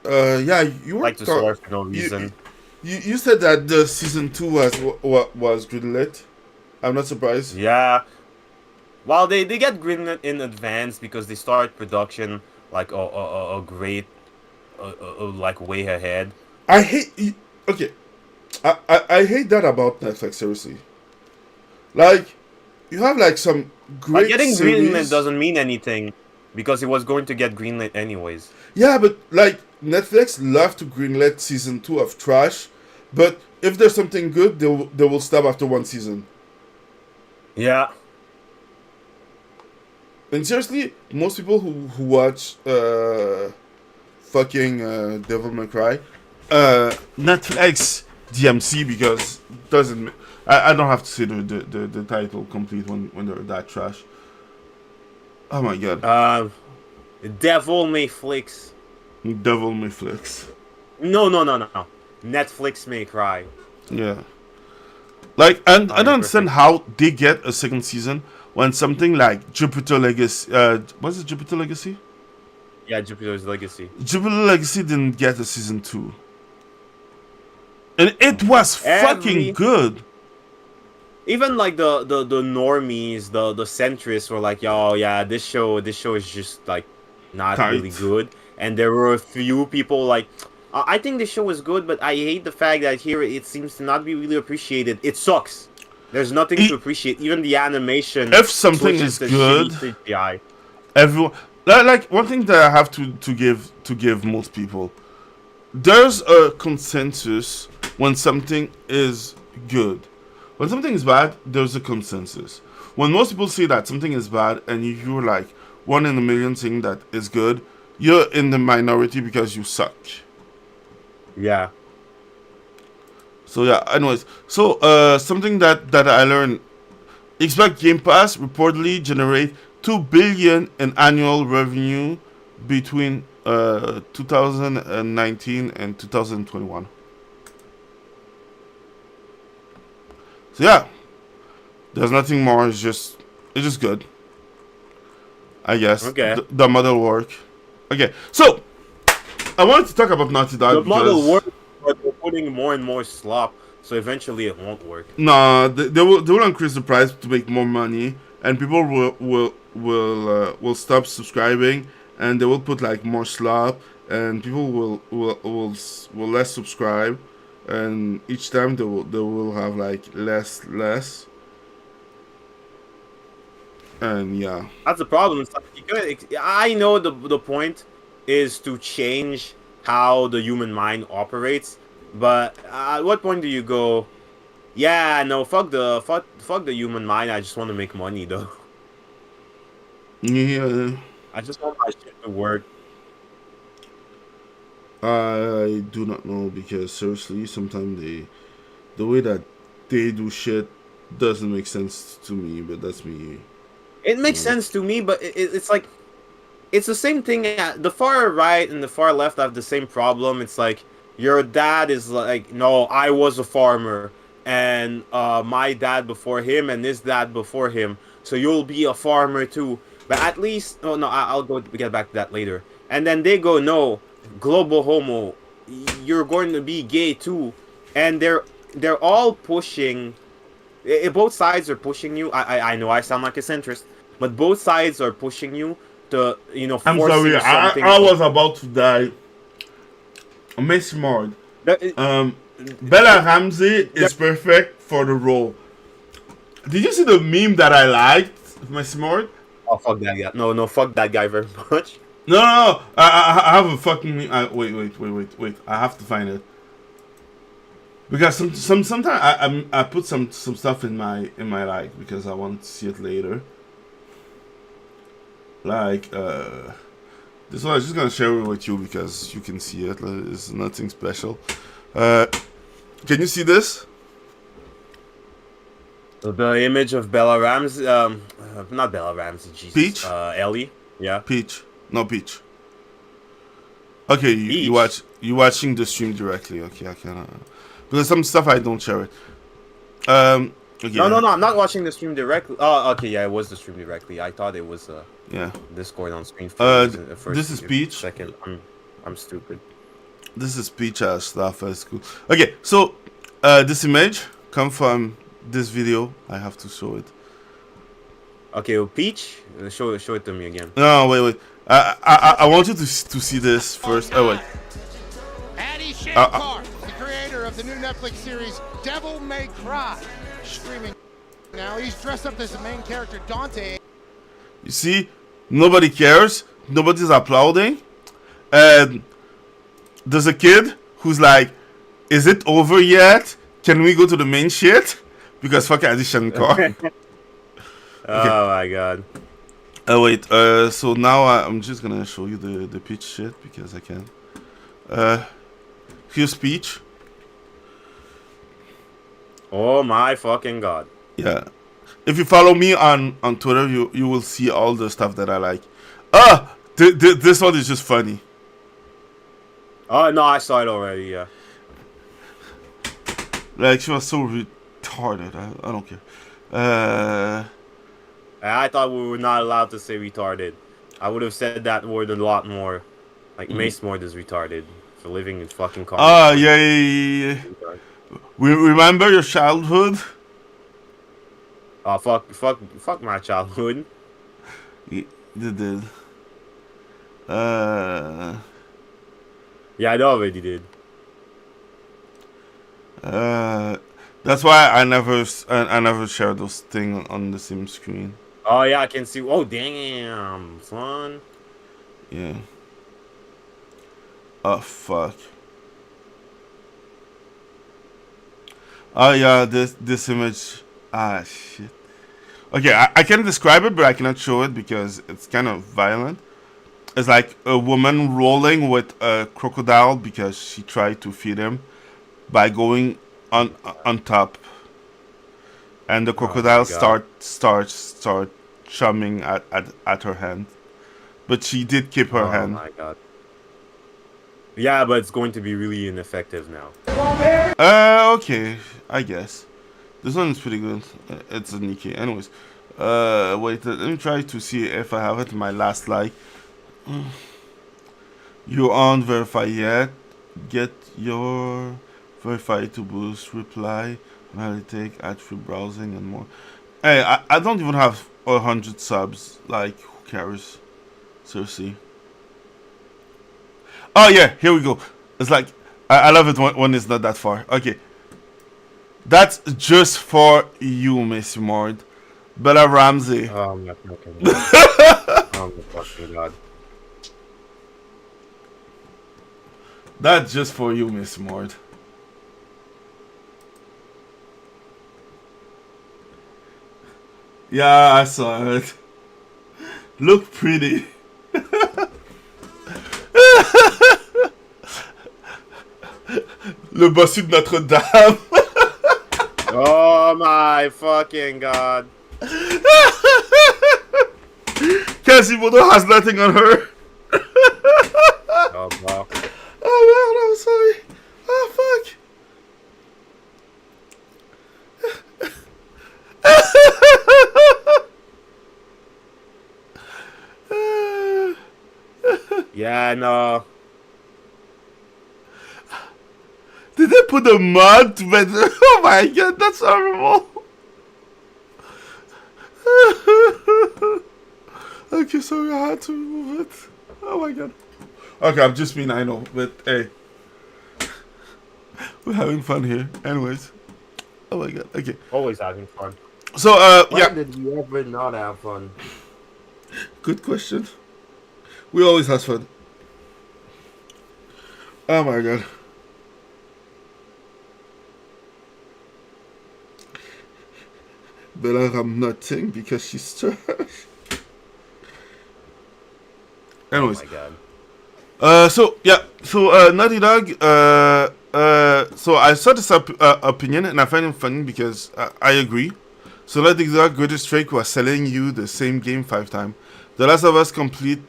Yeah. You were Like to swear for no reason. You said that the season 2 was greenlit. I'm not surprised. Yeah. Well, they get greenlit in advance because they start production like a great like way ahead. I hate. Okay. I hate that about Netflix. Seriously. Like, you have like some great But getting series. greenlit doesn't mean anything because it was going to get greenlit anyways. Yeah, but like Netflix love to greenlit season 2 of trash, but if there's something good, they will stop after one season. Yeah. And seriously, most people who watch fucking Devil May Cry, Netflix DMC because doesn't. I don't have to say the title complete when they're that trash. Oh my god. Devil May Flix. Devil May Flix. No. Netflix May Cry. Yeah. Like, and I don't 100%. understand how they get a second season when something like Jupiter Legacy, was it Jupiter Legacy? Yeah, Jupiter's Legacy. Jupiter Legacy didn't get a season 2. And it was fucking good. Even like the normies, the centrists were like, "Yo, yeah, this show is just like not Tight. really good." And there were a few people like, "I think the show is good, but I hate the fact that here it seems to not be really appreciated. It sucks. There's nothing to appreciate. Even the animation. If something switches is to good, shitty CGI. everyone, like one thing that I have to give most people, there's a consensus when something is good. When something is bad, there's a consensus. When most people say that something is bad and you're like one in a million saying that is good, you're in the minority because you suck. Yeah. So yeah, anyways. So something that I learned, Xbox Game Pass reportedly generate $2 billion in annual revenue between 2019 and 2021. So yeah, there's nothing more. It's just good, I guess. Okay. The model work. Okay, so I wanted to talk about Naughty Dog The model because works, but they're putting more and more slop. So eventually it won't work. No, they will increase the price to make more money, and people will stop subscribing, and they will put like more slop, and people will less subscribe, and each time they will have like less, and yeah. That's the problem. It's like I know the point is to change how the human mind operates, but at what point do you go? Yeah, no, fuck the human mind. I just want to make money though. Yeah, I just want my shit to work. I do not know because seriously, sometimes the way that they do shit doesn't make sense to me. But that's me. It makes sense to me, but it's like it's the same thing. The far right and the far left have the same problem. It's like your dad is like, no, I was a farmer, and my dad before him, and his dad before him, so you'll be a farmer too. But at least, oh no, I'll get back to that later. And then they go, no, global homo, you're going to be gay too, and they're all pushing. Both sides are pushing you. I know I sound like a centrist, but both sides are pushing you to, I'm forcing sorry, something. I was about to die. Miss Mord. That- Bella Ramsey is perfect for the role. Did you see the meme that I liked, Miss Mord? Oh, fuck that guy. No, fuck that guy very much. No. I have a fucking meme. Wait. I have to find it. Because sometimes I put some stuff in my like because I want to see it later. Like this one I'm just gonna share it with you because you can see it. It's nothing special. Can you see this? The image of Bella Ramsey, not Bella Ramsey, Jesus. Peach? Ellie, yeah. Peach, no Peach. Okay, you watching the stream directly. Okay, I can. Because some stuff I don't share it. Okay. No, I'm not watching the stream directly. Oh, okay, yeah, it was the stream directly. I thought it was yeah. Discord on screen. First, this is Peach. Second, I'm stupid. This is Peach stuff. That's cool. Okay, so this image come from this video. I have to show it. Okay, well, Peach, show it to me again. No, wait. I want you to see this first. Oh wait. Addy Shankar, the creator of the new Netflix series Devil May Cry, streaming now. He's dressed up as the main character Dante. You see, nobody cares. Nobody's applauding. And there's a kid who's like, "Is it over yet? Can we go to the main shit?" Because fuck Addy Shankar. Oh my god. Oh wait, so now I'm just gonna show you the Peach shit because I can. Here's Peach. Oh my fucking god. Yeah. If you follow me on Twitter, you will see all the stuff that I like. This one is just funny. Oh no, I saw it already, yeah. Like, she was so retarded. I don't care. I thought we were not allowed to say retarded. I would have said that word a lot more. Like, Mace Mord is retarded for living in fucking car. Oh, yeah. Remember your childhood? Oh, fuck my childhood. You did. Yeah, I know already did. That's why I never share those things on the same screen. Oh yeah, I can see. Oh damn, son. Yeah. Oh fuck. Oh yeah, this image. Ah shit. Okay, I can describe it, but I cannot show it because it's kind of violent. It's like a woman rolling with a crocodile because she tried to feed him by going on top, and the crocodile start chumming at her hand, but she did keep her hand. Oh my god. Yeah, but it's going to be really ineffective now. Okay, I guess this one is pretty good. It's a Nikkei. Anyways, wait, let me try to see if I have it in my last like. You aren't verified yet. Get your verify to boost, reply, analytic, ad-free browsing, and more. Hey, I don't even have 100 subs. Like, who cares? Seriously. Oh yeah, here we go. It's like I love it when it's not that far. Okay, that's just for you, Miss Mord. Bella Ramsey. Oh my fucking god. Oh my fucking god. That's just for you, Miss Mord. Yeah, I saw it. Look pretty. Le bossu de Notre-Dame. Oh my fucking god. Quasimodo has nothing on her. Oh wow. Oh man, I'm sorry. Oh fuck. Yeah, no. Did they put a mud to bed? Oh my god, that's horrible. Okay, sorry, I had to remove it. Oh my god. Okay, I'm just being, I know, but hey. We're having fun here. Anyways. Oh my god, okay. Always having fun. So, When yeah. did we ever not have fun? Good question. We always have fun. Oh my god. Bella, I'm nothing because she's trash. Anyways. Oh my god. So yeah, so Naughty Dog. So I saw this opinion and I find it funny because I agree. So Naughty Dog Greatest Strike was selling you the same game 5 times. The Last of Us complete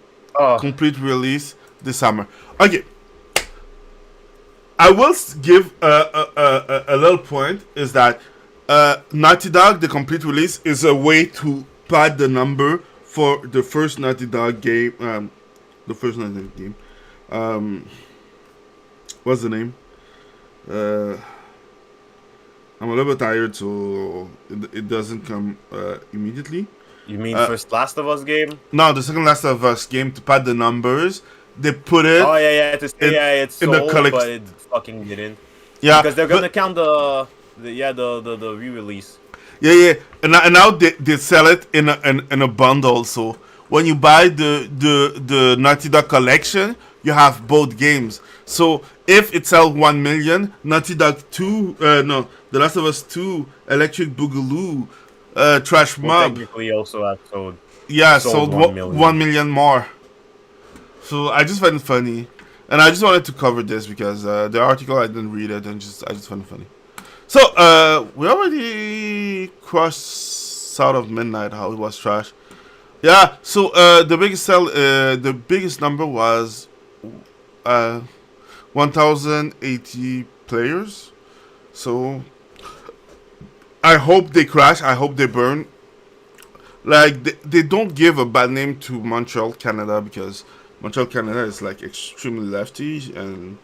release this summer. Okay. I will give a little point is that Naughty Dog the complete release is a way to pad the number for the first Naughty Dog game. The first Naughty Dog game. What's the name? I'm a little bit tired, so it doesn't come immediately. You mean first Last of Us game? No, the second Last of Us game to pad the numbers. They put it. Oh yeah, to say it's in the sold, but it fucking didn't. Yeah, because they're gonna count the re-release. Yeah, and now they sell it in a bundle. So when you buy the Naughty Dog collection, you have both games. So if it sells 1 million, Naughty Dog 2, The Last of Us 2, Electric Boogaloo, Trash Mob. Technically also have sold. Yeah, sold 1 million more. So I just find it funny, and I just wanted to cover this because the article I didn't read it, and I just found it funny. So we already crossed out of midnight. How it was trash. Yeah. So the biggest number was 1,080 players. So I hope they crash. I hope they burn. Like they don't give a bad name to Montreal, Canada, because Montreal, Canada is like extremely lefty, and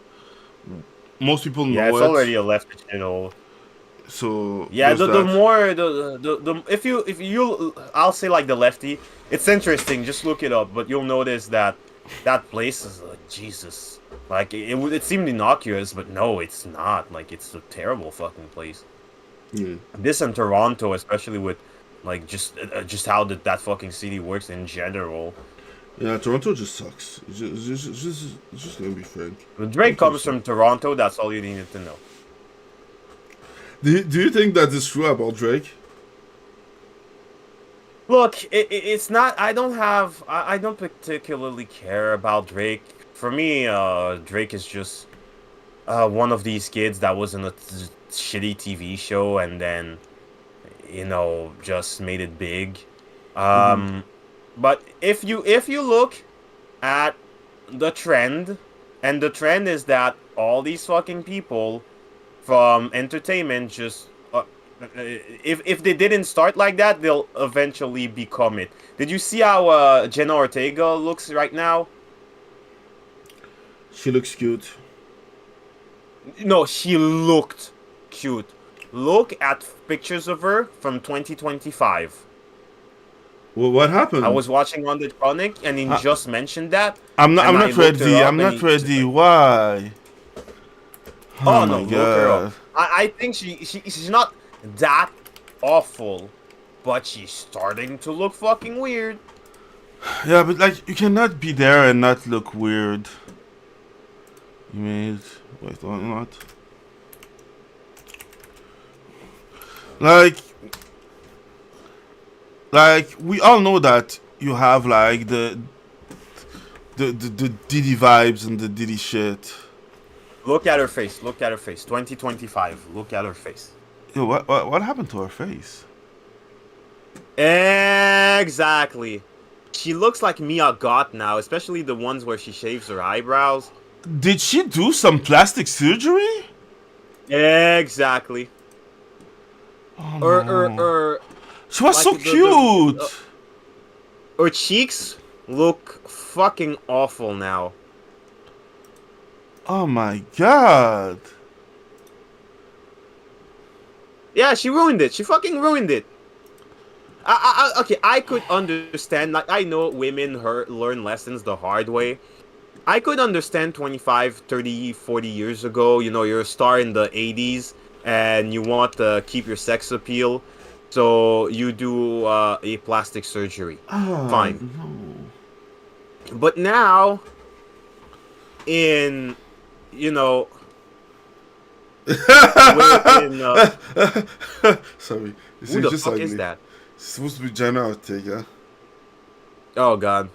most people know it's it. already a lefty channel. So yeah, the more if you I'll say like the lefty, it's interesting. Just look it up, but you'll notice that place is like Jesus. Like it seemed innocuous, but no, it's not. Like it's a terrible fucking place. Yeah. This in Toronto, especially with like just how that fucking city works in general. Yeah, Toronto just sucks. It's just gonna be frank. When Drake comes from Toronto, that's all you needed to know. Do you think that is true about Drake? Look, it's not. I don't particularly care about Drake. For me, Drake is just one of these kids that was in a shitty TV show and then, just made it big. But if you look at the trend, and the trend is that all these fucking people from entertainment just if they didn't start like that, they'll eventually become it. Did you see how Jenna Ortega looks right now? She looks cute. No, she looked cute. Look at pictures of her from 2025. Well, what happened? I was watching on the Chronic, and he just mentioned that. I'm not. and I'm I not looked her ready. up I'm and not he- ready. Why? Oh, my no, look her up. god. I think she's not that awful, but she's starting to look fucking weird. Yeah, but like you cannot be there and not look weird. Image. Wait, what? Like we all know that you have like the Diddy vibes and the Diddy shit. Look at her face. Look at her face. 2025. Look at her face. Yo, what happened to her face? Exactly. She looks like Mia Goth now, especially the ones where she shaves her eyebrows. Did she do some plastic surgery? Exactly. Oh, Or no. She was like so the- cute. her cheeks look fucking awful now. Oh my god. Yeah, she ruined it. She fucking ruined it. Okay, I could understand. Like, I know women learn lessons the hard way. I could understand 25, 30, 40 years ago. You know, you're a star in the 80s and you want to keep your sex appeal. So you do a plastic surgery. Oh, Fine. No. But now, in, you know... Sorry. This who the just fuck ugly. is that? It's supposed to be Jenna Ortega. Oh god.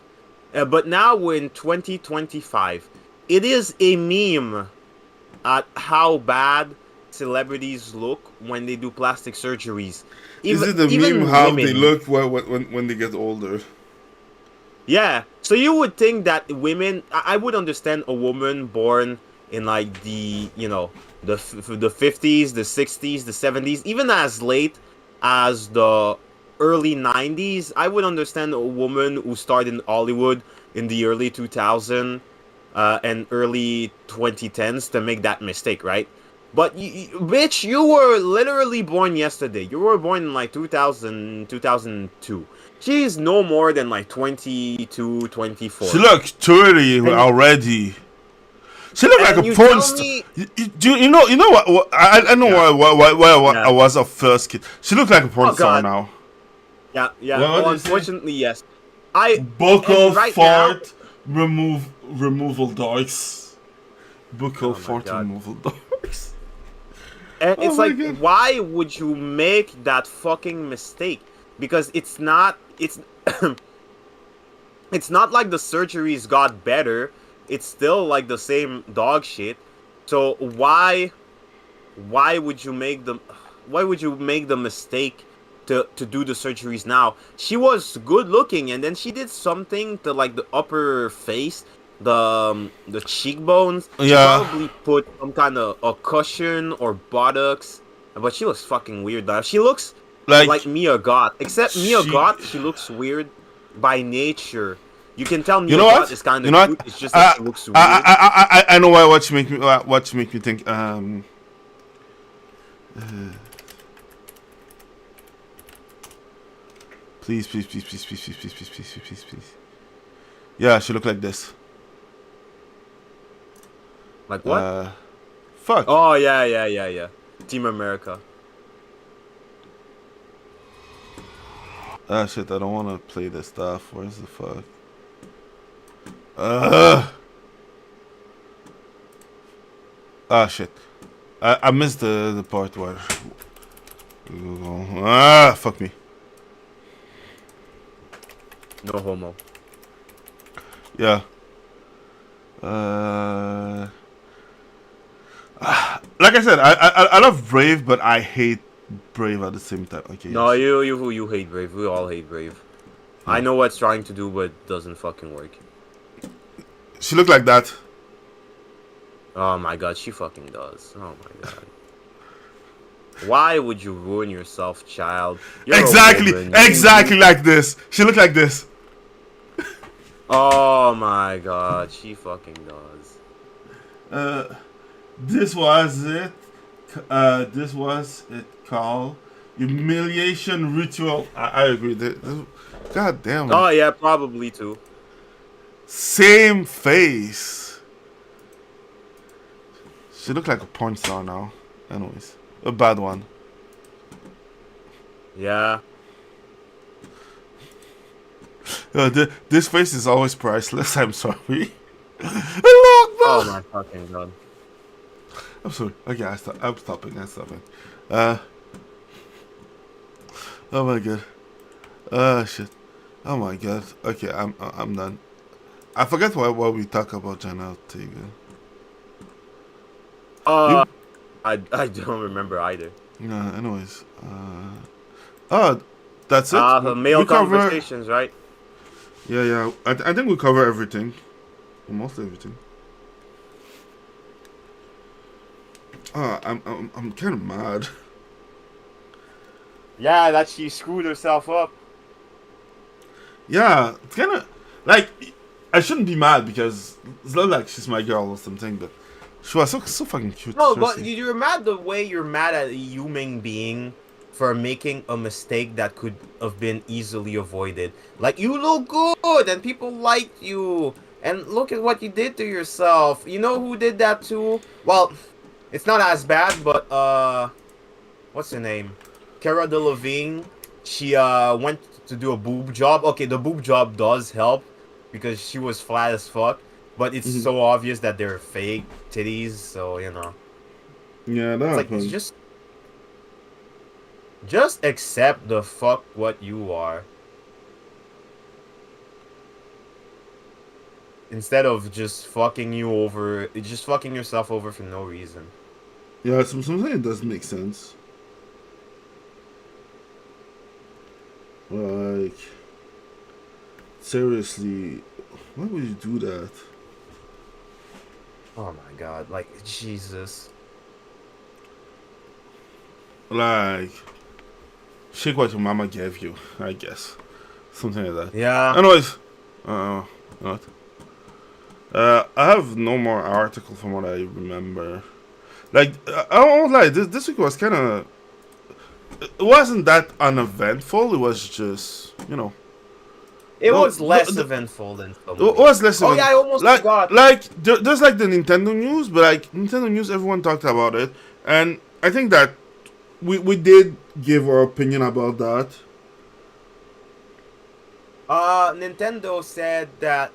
But now we're in 2025. It is a meme at how bad celebrities look when they do plastic surgeries. Is it a even meme how women. they look when they get older? Yeah. So you would think that women... I would understand a woman born in like the, you know, the 50s, the 60s, the 70s, even as late as the early 90s. I would understand a woman who started in Hollywood in the early 2000s and early 2010s to make that mistake, right? But bitch, you were literally born yesterday. You were born in like 2000, 2002. She's no more than like 22, 24. She looks 30 already. She looked like a porn star. You know what? I know why I was a first kid. She looked like a porn star now. Yeah. What Well, unfortunately, yes. Buckle right fart removal dogs. Buckle fart God. removal dogs. And it's my like, God. why would you make that fucking mistake? Because it's not it's not like the surgeries got better. It's still like the same dog shit. So why would you make the mistake to do the surgeries now? She was good looking, and then she did something to like the upper face, the cheekbones. She Yeah. probably put some kind of a cushion or buttocks, but she looks fucking weird now. She looks like Mia Goth, except Mia Goth, she looks weird by nature. You can tell Mia Goth is kind of cute. It's just that she looks weird. I know why. What you make me think. Please. Yeah, she look like this. Like what? Fuck. Oh yeah. Team America. Ah shit! I don't want to play this stuff. Where's the fuck? Ah shit! I missed the part where. Fuck me. No homo. Yeah. Like I said, I love Brave, but I hate Brave at the same time. Okay. No, yes. you hate Brave. We all hate Brave. I know what it's trying to do, but it doesn't fucking work. She looked like that. Oh my god, she fucking does. Oh my god. Why would you ruin yourself, child? You're Exactly like this. She looked like this. Oh my god, she fucking does. This was it. This was it called humiliation ritual. I agree. God damn it. Oh yeah, probably too. Same face. She look like a porn star now. Anyways, a bad one. Yeah. This face is always priceless. I'm sorry. Look, Oh my fucking god. I'm sorry. Okay, I'm stopping. Oh my god. Shit. Oh my god. Okay, I'm done. I forgot what we talk about Janelle Ortega. I don't remember either. Anyways. That's it. The male conversations, right? Yeah. I think we cover everything. Almost everything. I'm kind of mad. Yeah, that she screwed herself up. Yeah, it's kind of like I shouldn't be mad because it's not like she's my girl or something, but she was so fucking cute. No, but seriously. you're mad the way you're mad at a human being for making a mistake that could have been easily avoided. Like, you look good and people liked you. And look at what you did to yourself. You know who did that too? Well, it's not as bad, but what's her name? Cara Delevingne. She went to do a boob job. Okay, the boob job does help because she was flat as fuck, but it's so obvious that they're fake titties, so you know. Yeah, that It's like, happened. it's just accept the fuck what you are. Instead of just fucking yourself over for no reason. Yeah, sometimes it does make sense. Like, seriously, why would you do that? Oh my god, like, Jesus. Like, shake what your mama gave you, I guess. Something like that. Yeah. Anyways, what? I have no more article from what I remember. Like, I won't lie, this week was kind of... It wasn't that uneventful, it was just, you know... It No, was less the- eventful than some. It was less Oh event- yeah, I almost like, forgot. Like, there's like the Nintendo news, but like, Nintendo news, everyone talked about it. And I think that we did give our opinion about that. Nintendo said that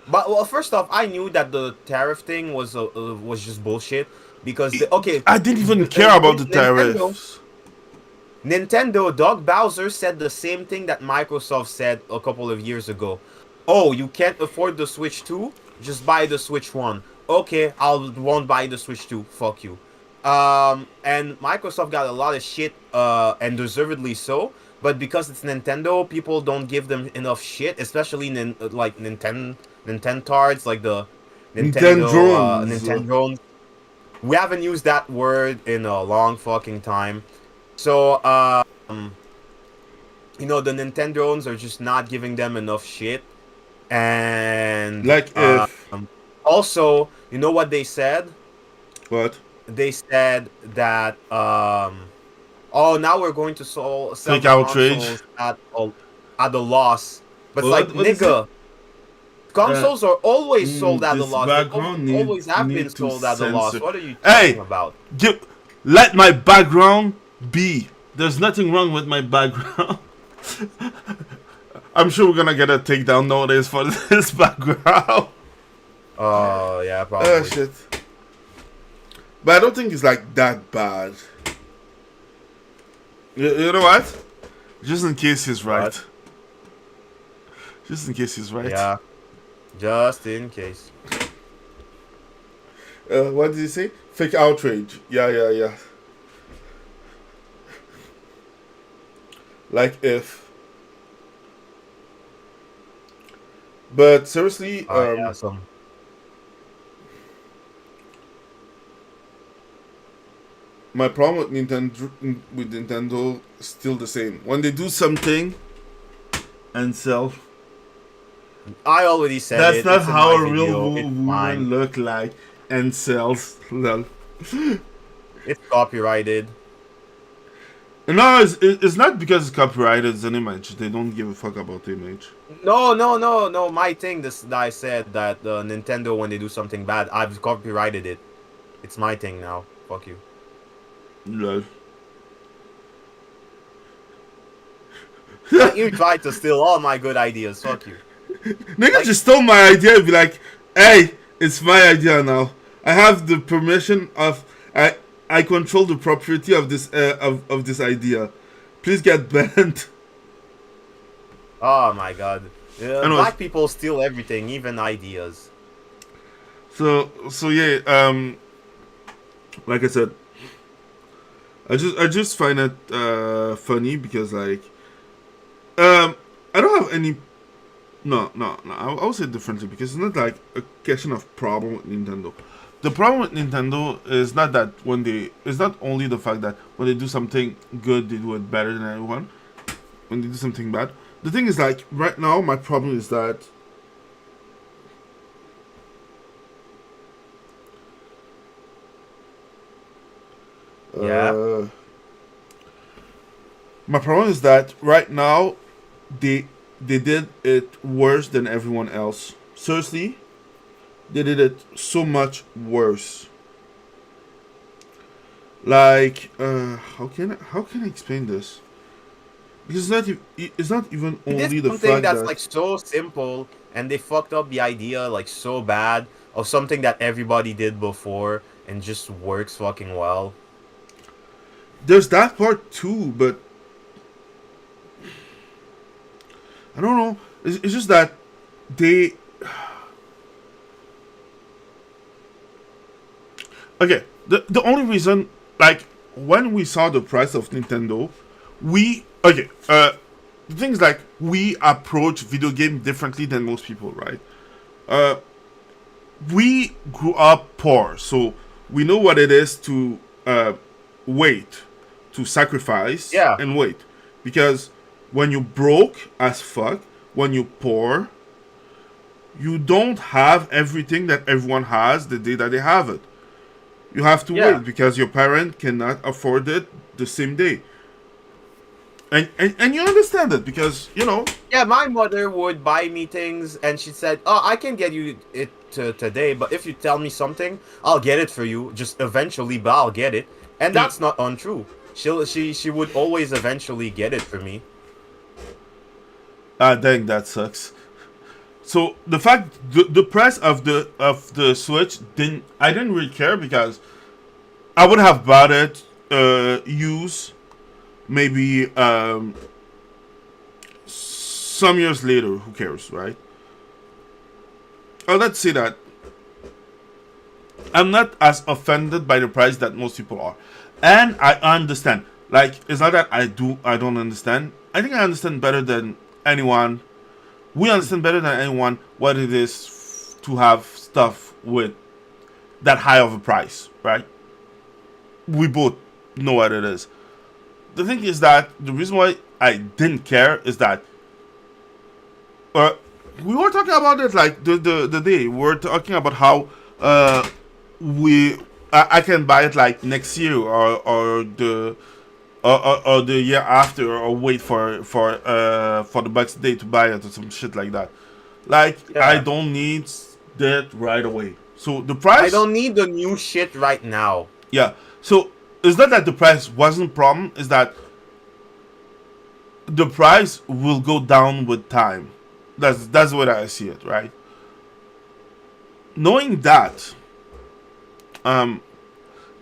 but well, first off, I knew that the tariff thing was just bullshit because okay, I didn't even care about the Nintendo- tariffs. Nintendo, Doug Bowser said the same thing that Microsoft said a couple of years ago. Oh, you can't afford the Switch 2? Just buy the Switch 1. Okay, won't buy the Switch 2. Fuck you. And Microsoft got a lot of shit, and deservedly so. But because it's Nintendo, people don't give them enough shit, especially like Nintendards, like the Nintendrons. Nintendrons. We haven't used that word in a long fucking time. So, you know, the Nintendrons are just not giving them enough shit. And Like if... also, you know what they said? What? They said that oh, now we're going to sell Fake the outrage. consoles at a loss. But it's What- like, what is nigga, consoles are always sold at a this loss. They background always have need been to sold at a loss. censor. What are you Hey! talking about? Let my background be. There's nothing wrong with my background. I'm sure we're gonna get a takedown nowadays for this background. Oh, yeah, probably. Oh shit. But I don't think it's like that bad. You know what? Just in case he's right. What? Just in case he's right. Yeah, just in case. What did he say? Fake outrage. Yeah. Like if. But seriously, Yeah, some. my problem with Nintendo is still the same. When they do something and sell, I already said that's it. not It's in how my a real video. It's woman fine. look like. and sells. Lol. It's copyrighted. No, it's not because it's copyrighted. It's an image. They don't give a fuck about the image. No. My thing that I said that Nintendo, when they do something bad, I've copyrighted it. It's my thing now. Fuck you. Lol. You tried to steal all my good ideas. Fuck you. Nigga just stole my idea and be like, hey, it's my idea now. I have the permission of I control the property of this of this idea. Please get banned. Oh my god. Anyways. Black people steal everything, even ideas. So yeah, like I said, I just find it funny because like I don't have any no I would say it differently because it's not like a question of problem with Nintendo. The problem with Nintendo is not that it's not only the fact that when they do something good they do it better than everyone. When they do something bad, the thing is like right now my problem is that Yeah. My problem is that right now they did it worse than everyone else. Seriously, they did it so much worse. Like, how can I explain this? Because it's not even only the something fact that's that like so simple, and they fucked up the idea like so bad of something that everybody did before and just works fucking well. there's that part too, but I don't know. It's just that they. Okay, the only reason, like, when we saw the price of Nintendo, the thing is, like, we approach video game differently than most people, right? We grew up poor, so we know what it is to wait, to sacrifice, Yeah. and wait. Because when you broke as fuck, when you poor, you don't have everything that everyone has the day that they have it. You have to Yeah. wait because your parent cannot afford it the same day. And you understand it because, you know. Yeah, my mother would buy me things, and she said, "Oh, I can get you it today, but if you tell me something, I'll get it for you. Just eventually, but I'll get it." And that's not untrue. She would always eventually get it for me. Dang, that sucks. So the fact the price of the Switch I didn't really care because I would have bought it used maybe some years later. Who cares, right? Let's say that I'm not as offended by the price that most people are, and I understand. Like, it's not that I don't understand. I think I understand better than anyone. We understand better than anyone what it is to have stuff with that high of a price, right? We both know what it is. The thing is that the reason why I didn't care is that we were talking about it like the day. We were talking about how I can buy it like next year or the year after, or wait for the Bucks Day to buy it or some shit like that. Like, Yeah. I don't need that right away. So the price. I don't need the new shit right now. Yeah. So it's not that the price wasn't a problem. It's that the price will go down with time. That's the way that I see it, right? Knowing that, the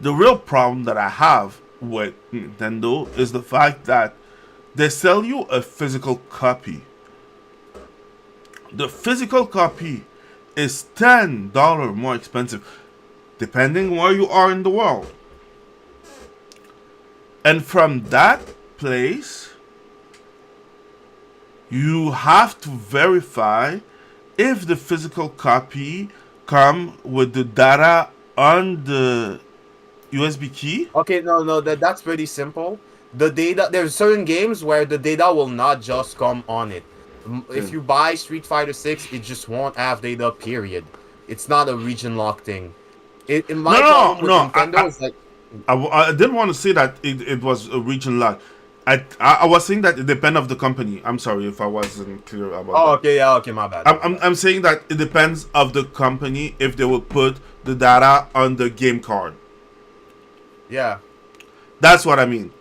real problem that I have with Nintendo is the fact that they sell you a physical copy. The physical copy is $10 more expensive, depending where you are in the world. And from that place, you have to verify if the physical copy come with the data on the USB key. Okay, no, that's pretty simple. The data, there's certain games where the data will not just come on it. If you buy Street Fighter 6, it just won't have data, period. It's not a region lock thing. In my problem with Nintendo is like, I didn't want to say that it was a region lock. I was saying that it depends of the company. I'm sorry if I wasn't clear about that. okay, yeah, okay, my bad. I'm saying that it depends of the company if they will put the data on the game card. Yeah. That's what I mean.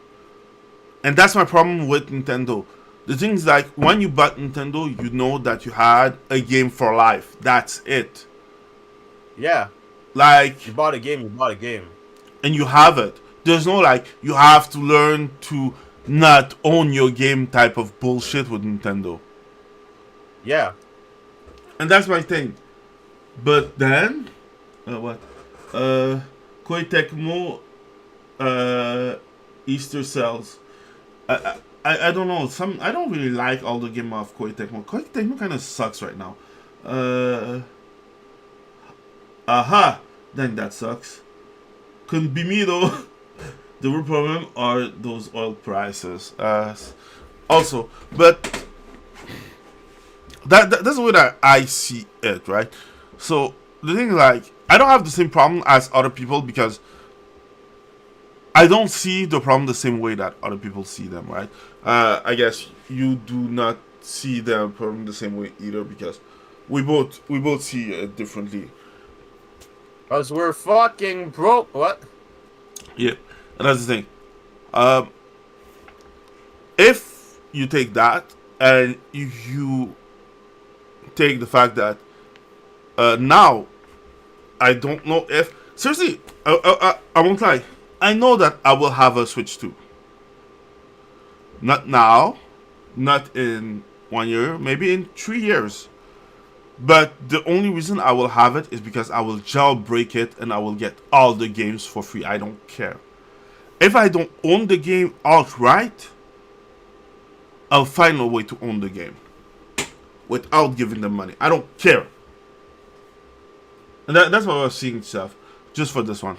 And that's my problem with Nintendo. The thing is, like, when you bought Nintendo, you know that you had a game for life. That's it. Yeah. Like, You bought a game, you bought a game. and you have it. There's no, like, you have to learn to not own your game type of bullshit with Nintendo. Yeah. And that's my thing. But then, what? Koei Tecmo, Easter sales. I don't know. I don't really like all the game of Koei Tecmo. Koei Tecmo kind of sucks right now. Then that sucks. Couldn't be me though. The real problem are those oil prices. Also, but that's the way that I see it, right? So the thing is, like, I don't have the same problem as other people because I don't see the problem the same way that other people see them, right? I guess you do not see the problem the same way either because we both see it differently. Cause we're fucking broke. What? Yeah, and that's the thing. If you take that and you take the fact that now I don't know if seriously I won't lie. I know that I will have a Switch 2. Not now, not in 1 year, maybe in 3 years. But the only reason I will have it is because I will jailbreak it and I will get all the games for free. I don't care. If I don't own the game outright, I'll find a way to own the game without giving them money. I don't care. And that's what I was seeing stuff just for this one.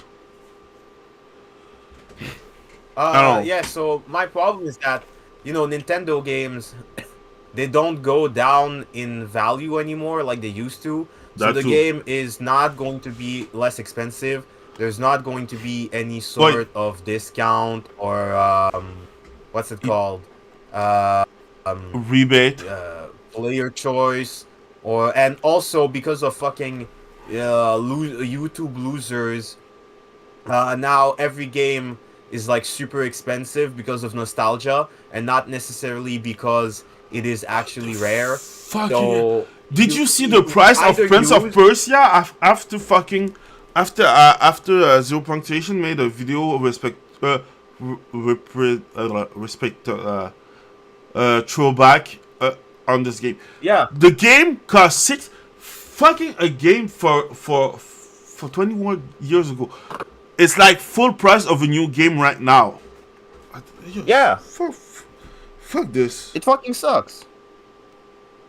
Yeah, so my problem is that, Nintendo games, they don't go down in value anymore like they used to. So the game is not going to be less expensive. There's not going to be any sort of discount or, what's it called? Rebate. Player choice. And also because of fucking YouTube losers, now every game is like super expensive because of nostalgia and not necessarily because it is actually rare. Fuck so yeah. Did you see the price of Prince of Persia after Zero Punctuation made a video throwback on this game? Yeah. The game cost a game for 21 years ago. It's like full price of a new game right now. Yeah. Fuck this. It fucking sucks.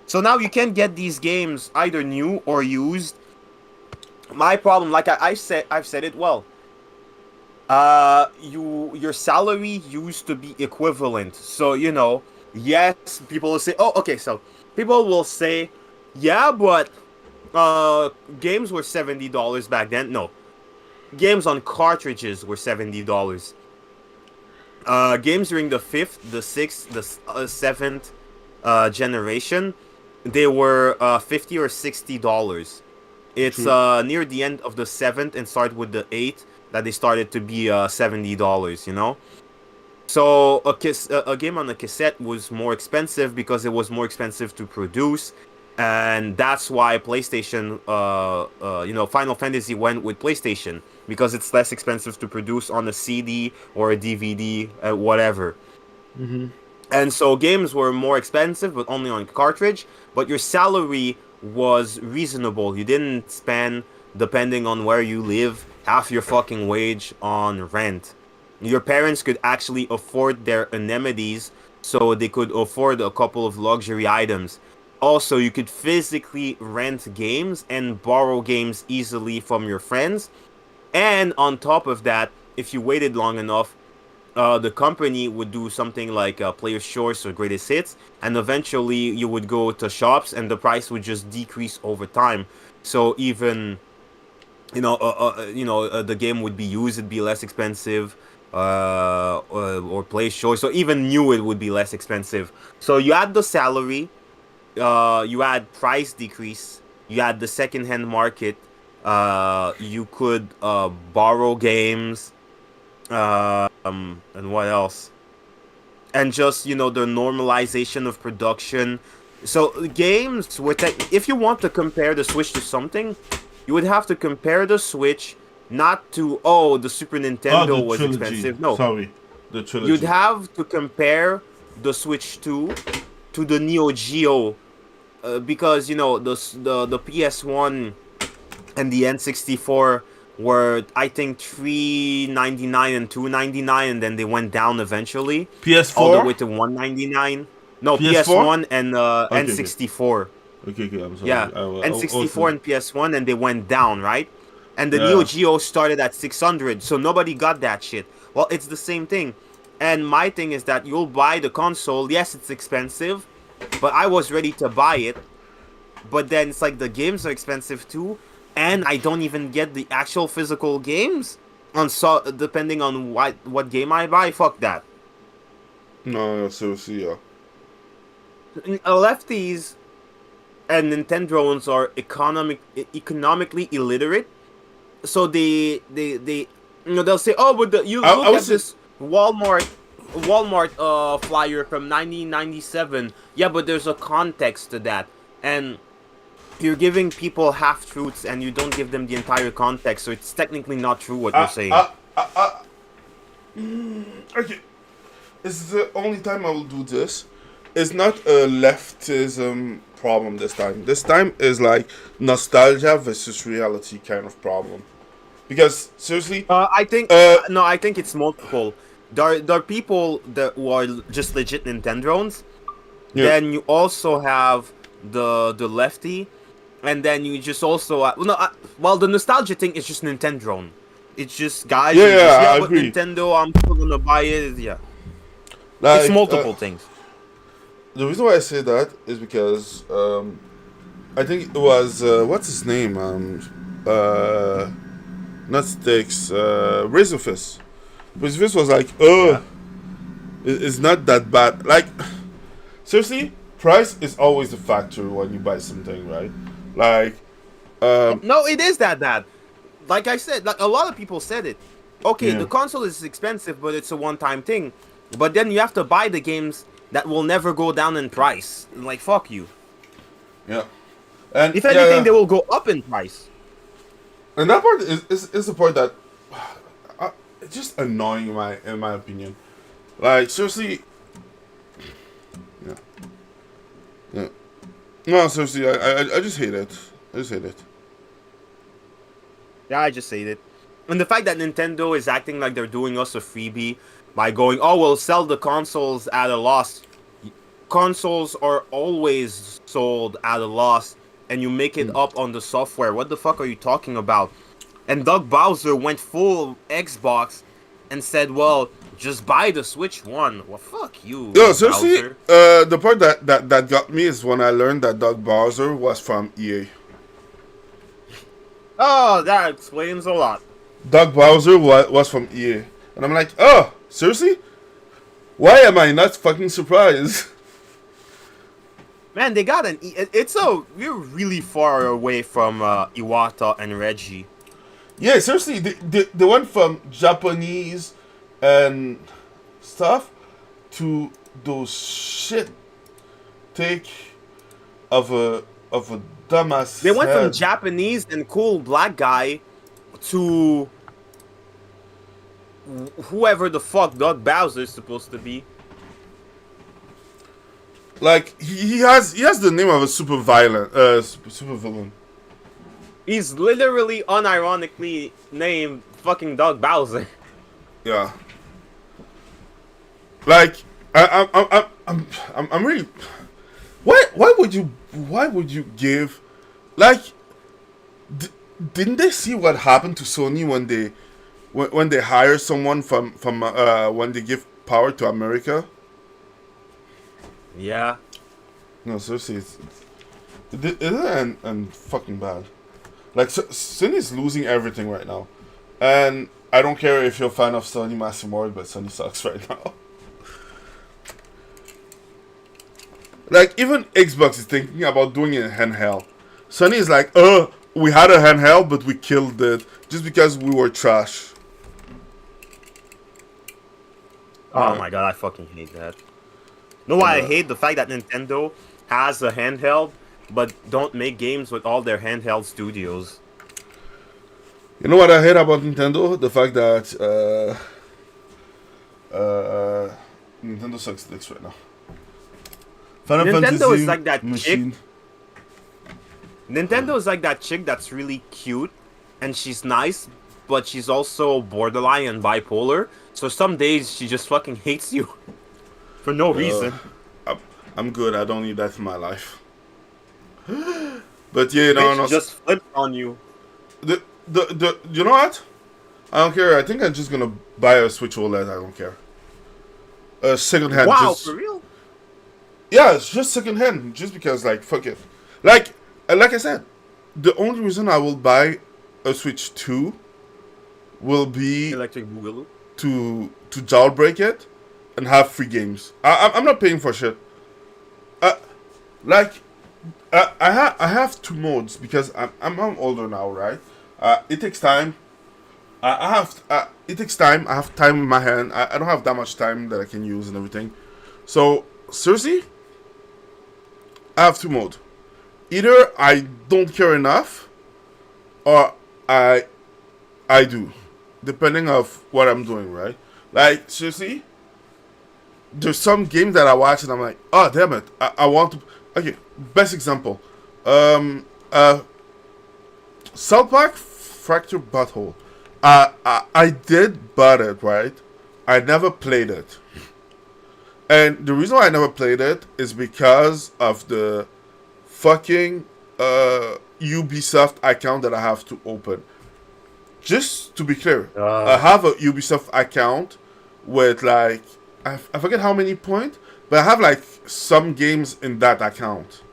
So now you can get these games either new or used. My problem, like I've said it well. Your salary used to be equivalent. So, yes, people will say, oh, okay, so people will say, yeah, but games were $70 back then. No. Games on cartridges were $70. Games during the 5th, the 6th, the 7th generation, they were $50 or $60. It's near the end of the 7th and start with the 8th that they started to be $70, So a game on a cassette was more expensive because it was more expensive to produce. And that's why PlayStation, Final Fantasy went with PlayStation. Because it's less expensive to produce on a CD or a DVD, whatever. Mm-hmm. And so games were more expensive, but only on cartridge. But your salary was reasonable. You didn't spend, depending on where you live, half your fucking wage on rent. Your parents could actually afford their amenities, so they could afford a couple of luxury items. Also, you could physically rent games and borrow games easily from your friends. And on top of that, if you waited long enough, the company would do something like Player's Choice or Greatest Hits, and eventually you would go to shops and the price would just decrease over time. So even the game would be used, it'd be less expensive, or place choice, or even new, it would be less expensive. So you add the salary, you add price decrease, you add the second-hand market, you could borrow games, and what else? And just, the normalization of production. So games with if you want to compare the Switch to something, you would have to compare the Switch not to the Super Nintendo was trilogy. expensive. No, Sorry, the trilogy. you'd have to compare the Switch 2 to the Neo Geo, because the PS1 and the N64 were, I think, $3.99 and $2.99, and then they went down eventually. PS4 all the way to $1.99. No, PS1 and N64. Okay, I'm sorry. Yeah, N64 and PS1, and they went down, right? And the Neo Geo started at 600, so nobody got that shit. Well, it's the same thing. And my thing is that you'll buy the console. Yes, it's expensive, but I was ready to buy it. But then it's like the games are expensive too, and I don't even get the actual physical games. Depending on what game I buy, fuck that. No, seriously, yeah. Lefties and Nintendrones are economically illiterate, so they'll say, "Oh, but look at this Walmart flyer from 1997." Yeah, but there's a context to that, and you're giving people half truths, and you don't give them the entire context, so it's technically not true what you're saying. Okay, this is the only time I will do this. It's not a leftism problem this time. This time is like nostalgia versus reality kind of problem. Because seriously, I think it's multiple. There are people who are just legit Nintendrones. Yeah. Then you also have the lefty, and then you just also the nostalgia thing is just Nintendrone. It's just guys. I agree. Nintendo, I'm still gonna buy it. Yeah, like, it's multiple things. The reason why I say that is because I think it was what's his name? Not Sticks, Razorfist. Razorfist was like, it's not that bad. Like, seriously, price is always a factor when you buy something, right? Like, no, it is that bad. Like I said, like a lot of people said it. Okay, the console is expensive, but it's a one-time thing. But then you have to buy the games that will never go down in price. Like, fuck you. Yeah. And if anything, they will go up in price. And that part is the part that it's just annoying in my opinion. Like, seriously. Yeah. No, seriously, I just hate it. I just hate it. Yeah, I just hate it. And the fact that Nintendo is acting like they're doing us a freebie by going, oh, we'll sell the consoles at a loss. Consoles are always sold at a loss, and you make it up on the software. What the fuck are you talking about? And Doug Bowser went full Xbox and said, well, just buy the Switch One. Well, fuck you, Yo, seriously, the part that got me is when I learned that Doug Bowser was from EA. Oh, that explains a lot. Doug Bowser was from EA. And I'm like, oh, seriously? Why am I not fucking surprised? Man, they got an... We're really far away from Iwata and Reggie. Yeah, seriously, they went from Japanese and stuff to those shit take of a dumbass. They went from Japanese and cool black guy to whoever the fuck Doug Bowser is supposed to be. Like he has the name of a super villain. He's literally unironically named fucking Doug Bowser. Yeah. Like I'm really. Why would you give, like, didn't they see what happened to Sony when they hire someone from when they give power to America? Yeah. No, seriously, it's and fucking bad. Like, Sony's losing everything right now. And I don't care if you're a fan of Sony Massimo, but Sony sucks right now. Like, even Xbox is thinking about doing it in handheld. Sony is like, we had a handheld, but we killed it just because we were trash. Oh my god, I fucking hate that. No, why I hate the fact that Nintendo has a handheld, but don't make games with all their handheld studios. You know what I hate about Nintendo? The fact that Nintendo sucks dicks right now. Final Nintendo Fantasy is like that machine. chick. Nintendo is like that chick that's really cute, and she's nice, but she's also borderline and bipolar. So some days she just fucking hates you for no reason. I'm good. I don't need that in my life. But yeah, no. Just flips on you. You know what? I don't care. I think I'm just gonna buy a Switch OLED. I don't care. Second hand. Wow, for real? Yeah, it's just second hand. Just because, like, fuck it. Like I said, the only reason I will buy a Switch 2 will be Electric Boogaloo. to jailbreak it and have free games. I'm not paying for shit. I have two modes because I'm older now, right? It takes time. It takes time. I have time in my hand. I don't have that much time that I can use and everything. So seriously, I have two modes. Either I don't care enough, or I do, depending of what I'm doing, right? Like, seriously, there's some games that I watch and I'm like, oh damn it, I want to. Okay, best example, South Park Fractured Butthole. I did buy it, right? I never played it, and the reason why I never played it is because of the fucking Ubisoft account that I have to open. Just to be clear, I have a Ubisoft account with, like, I forget how many points, but I have like some games in that account.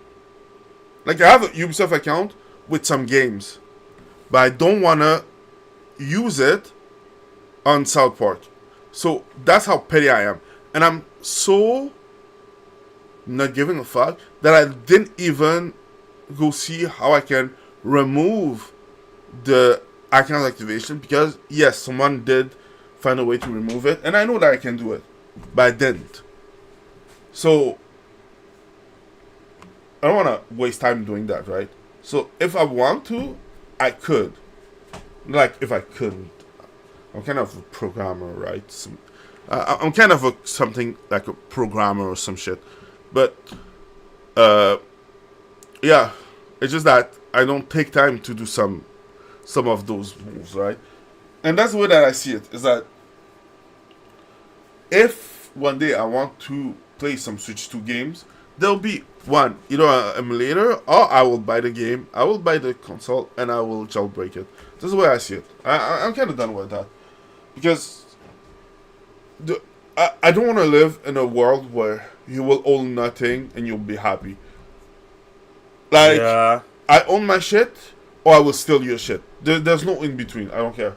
Like, I have a Ubisoft account with some games, but I don't wanna use it on South Park. So that's how petty I am, and I'm so not giving a fuck that I didn't even go see how I can remove the account activation, because yes, someone did find a way to remove it, and I know that I can do it, but I didn't. So I don't want to waste time doing that, right? So if I want to, I could. Like, if I couldn't, I'm kind of a programmer, right? I'm kind of something like a programmer or some shit. But yeah, it's just that I don't take time to do some of those moves, right? And that's the way that I see it, is that if one day I want to play some Switch 2 games, there'll be one, either an emulator, or I will buy the game, I will buy the console, and I will jailbreak it. This is the way I see it. I'm kind of done with that, because I don't want to live in a world where you will own nothing and you'll be happy. Like, Yeah. I own my shit, or I will steal your shit. There's no in between. I don't care.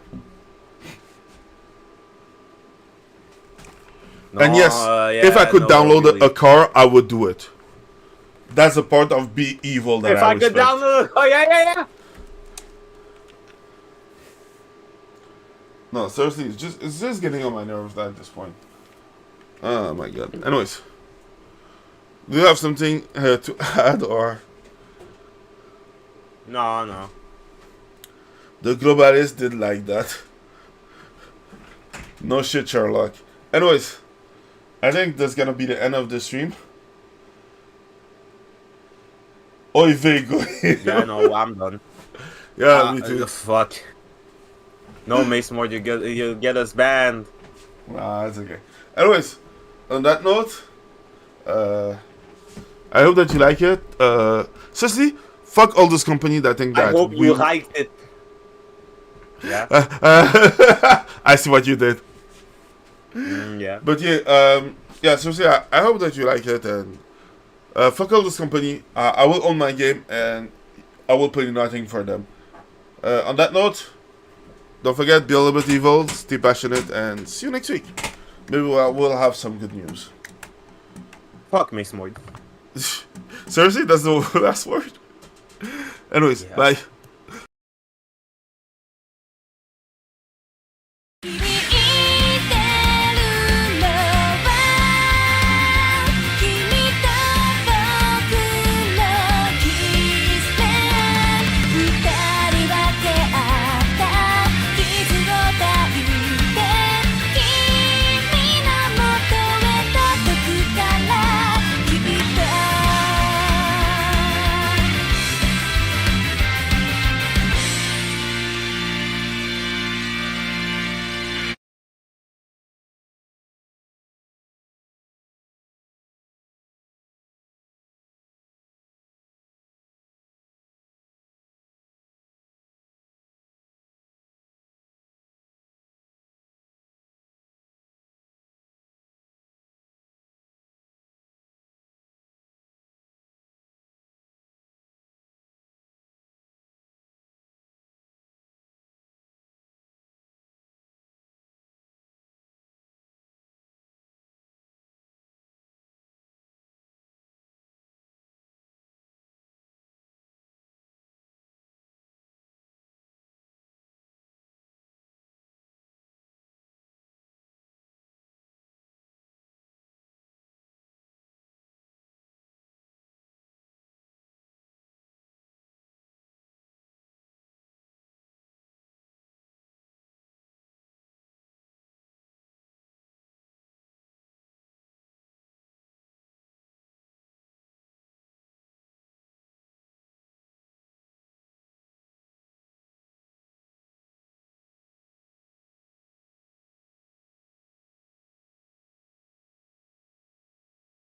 No, And yes, if I could download really. a car, I would do it. That's a part of be evil that If I could respect. download, oh yeah. No, seriously, it's just getting on my nerves at this point. Oh my god. Anyways, do you have something to add, or No. the globalists did like that? No shit, Sherlock. Anyways, I think that's gonna be the end of the stream. Oy vey, go. Yeah, no, I'm done. Yeah, me too. Fuck. No, Mace Mord, you get us banned. Nah, it's okay. Anyways, on that note, I hope that you like it. Seriously, fuck all those companies that think that. I hope you liked it. Yeah. I see what you did. Yeah. But yeah, seriously, I hope that you like it, and fuck all this company. I will own my game, and I will pay nothing for them. On that note, don't forget, be a little bit evil, stay passionate, and see you next week. Maybe we'll have some good news. Fuck Mace Moid. Seriously, that's the last word? Anyways, bye.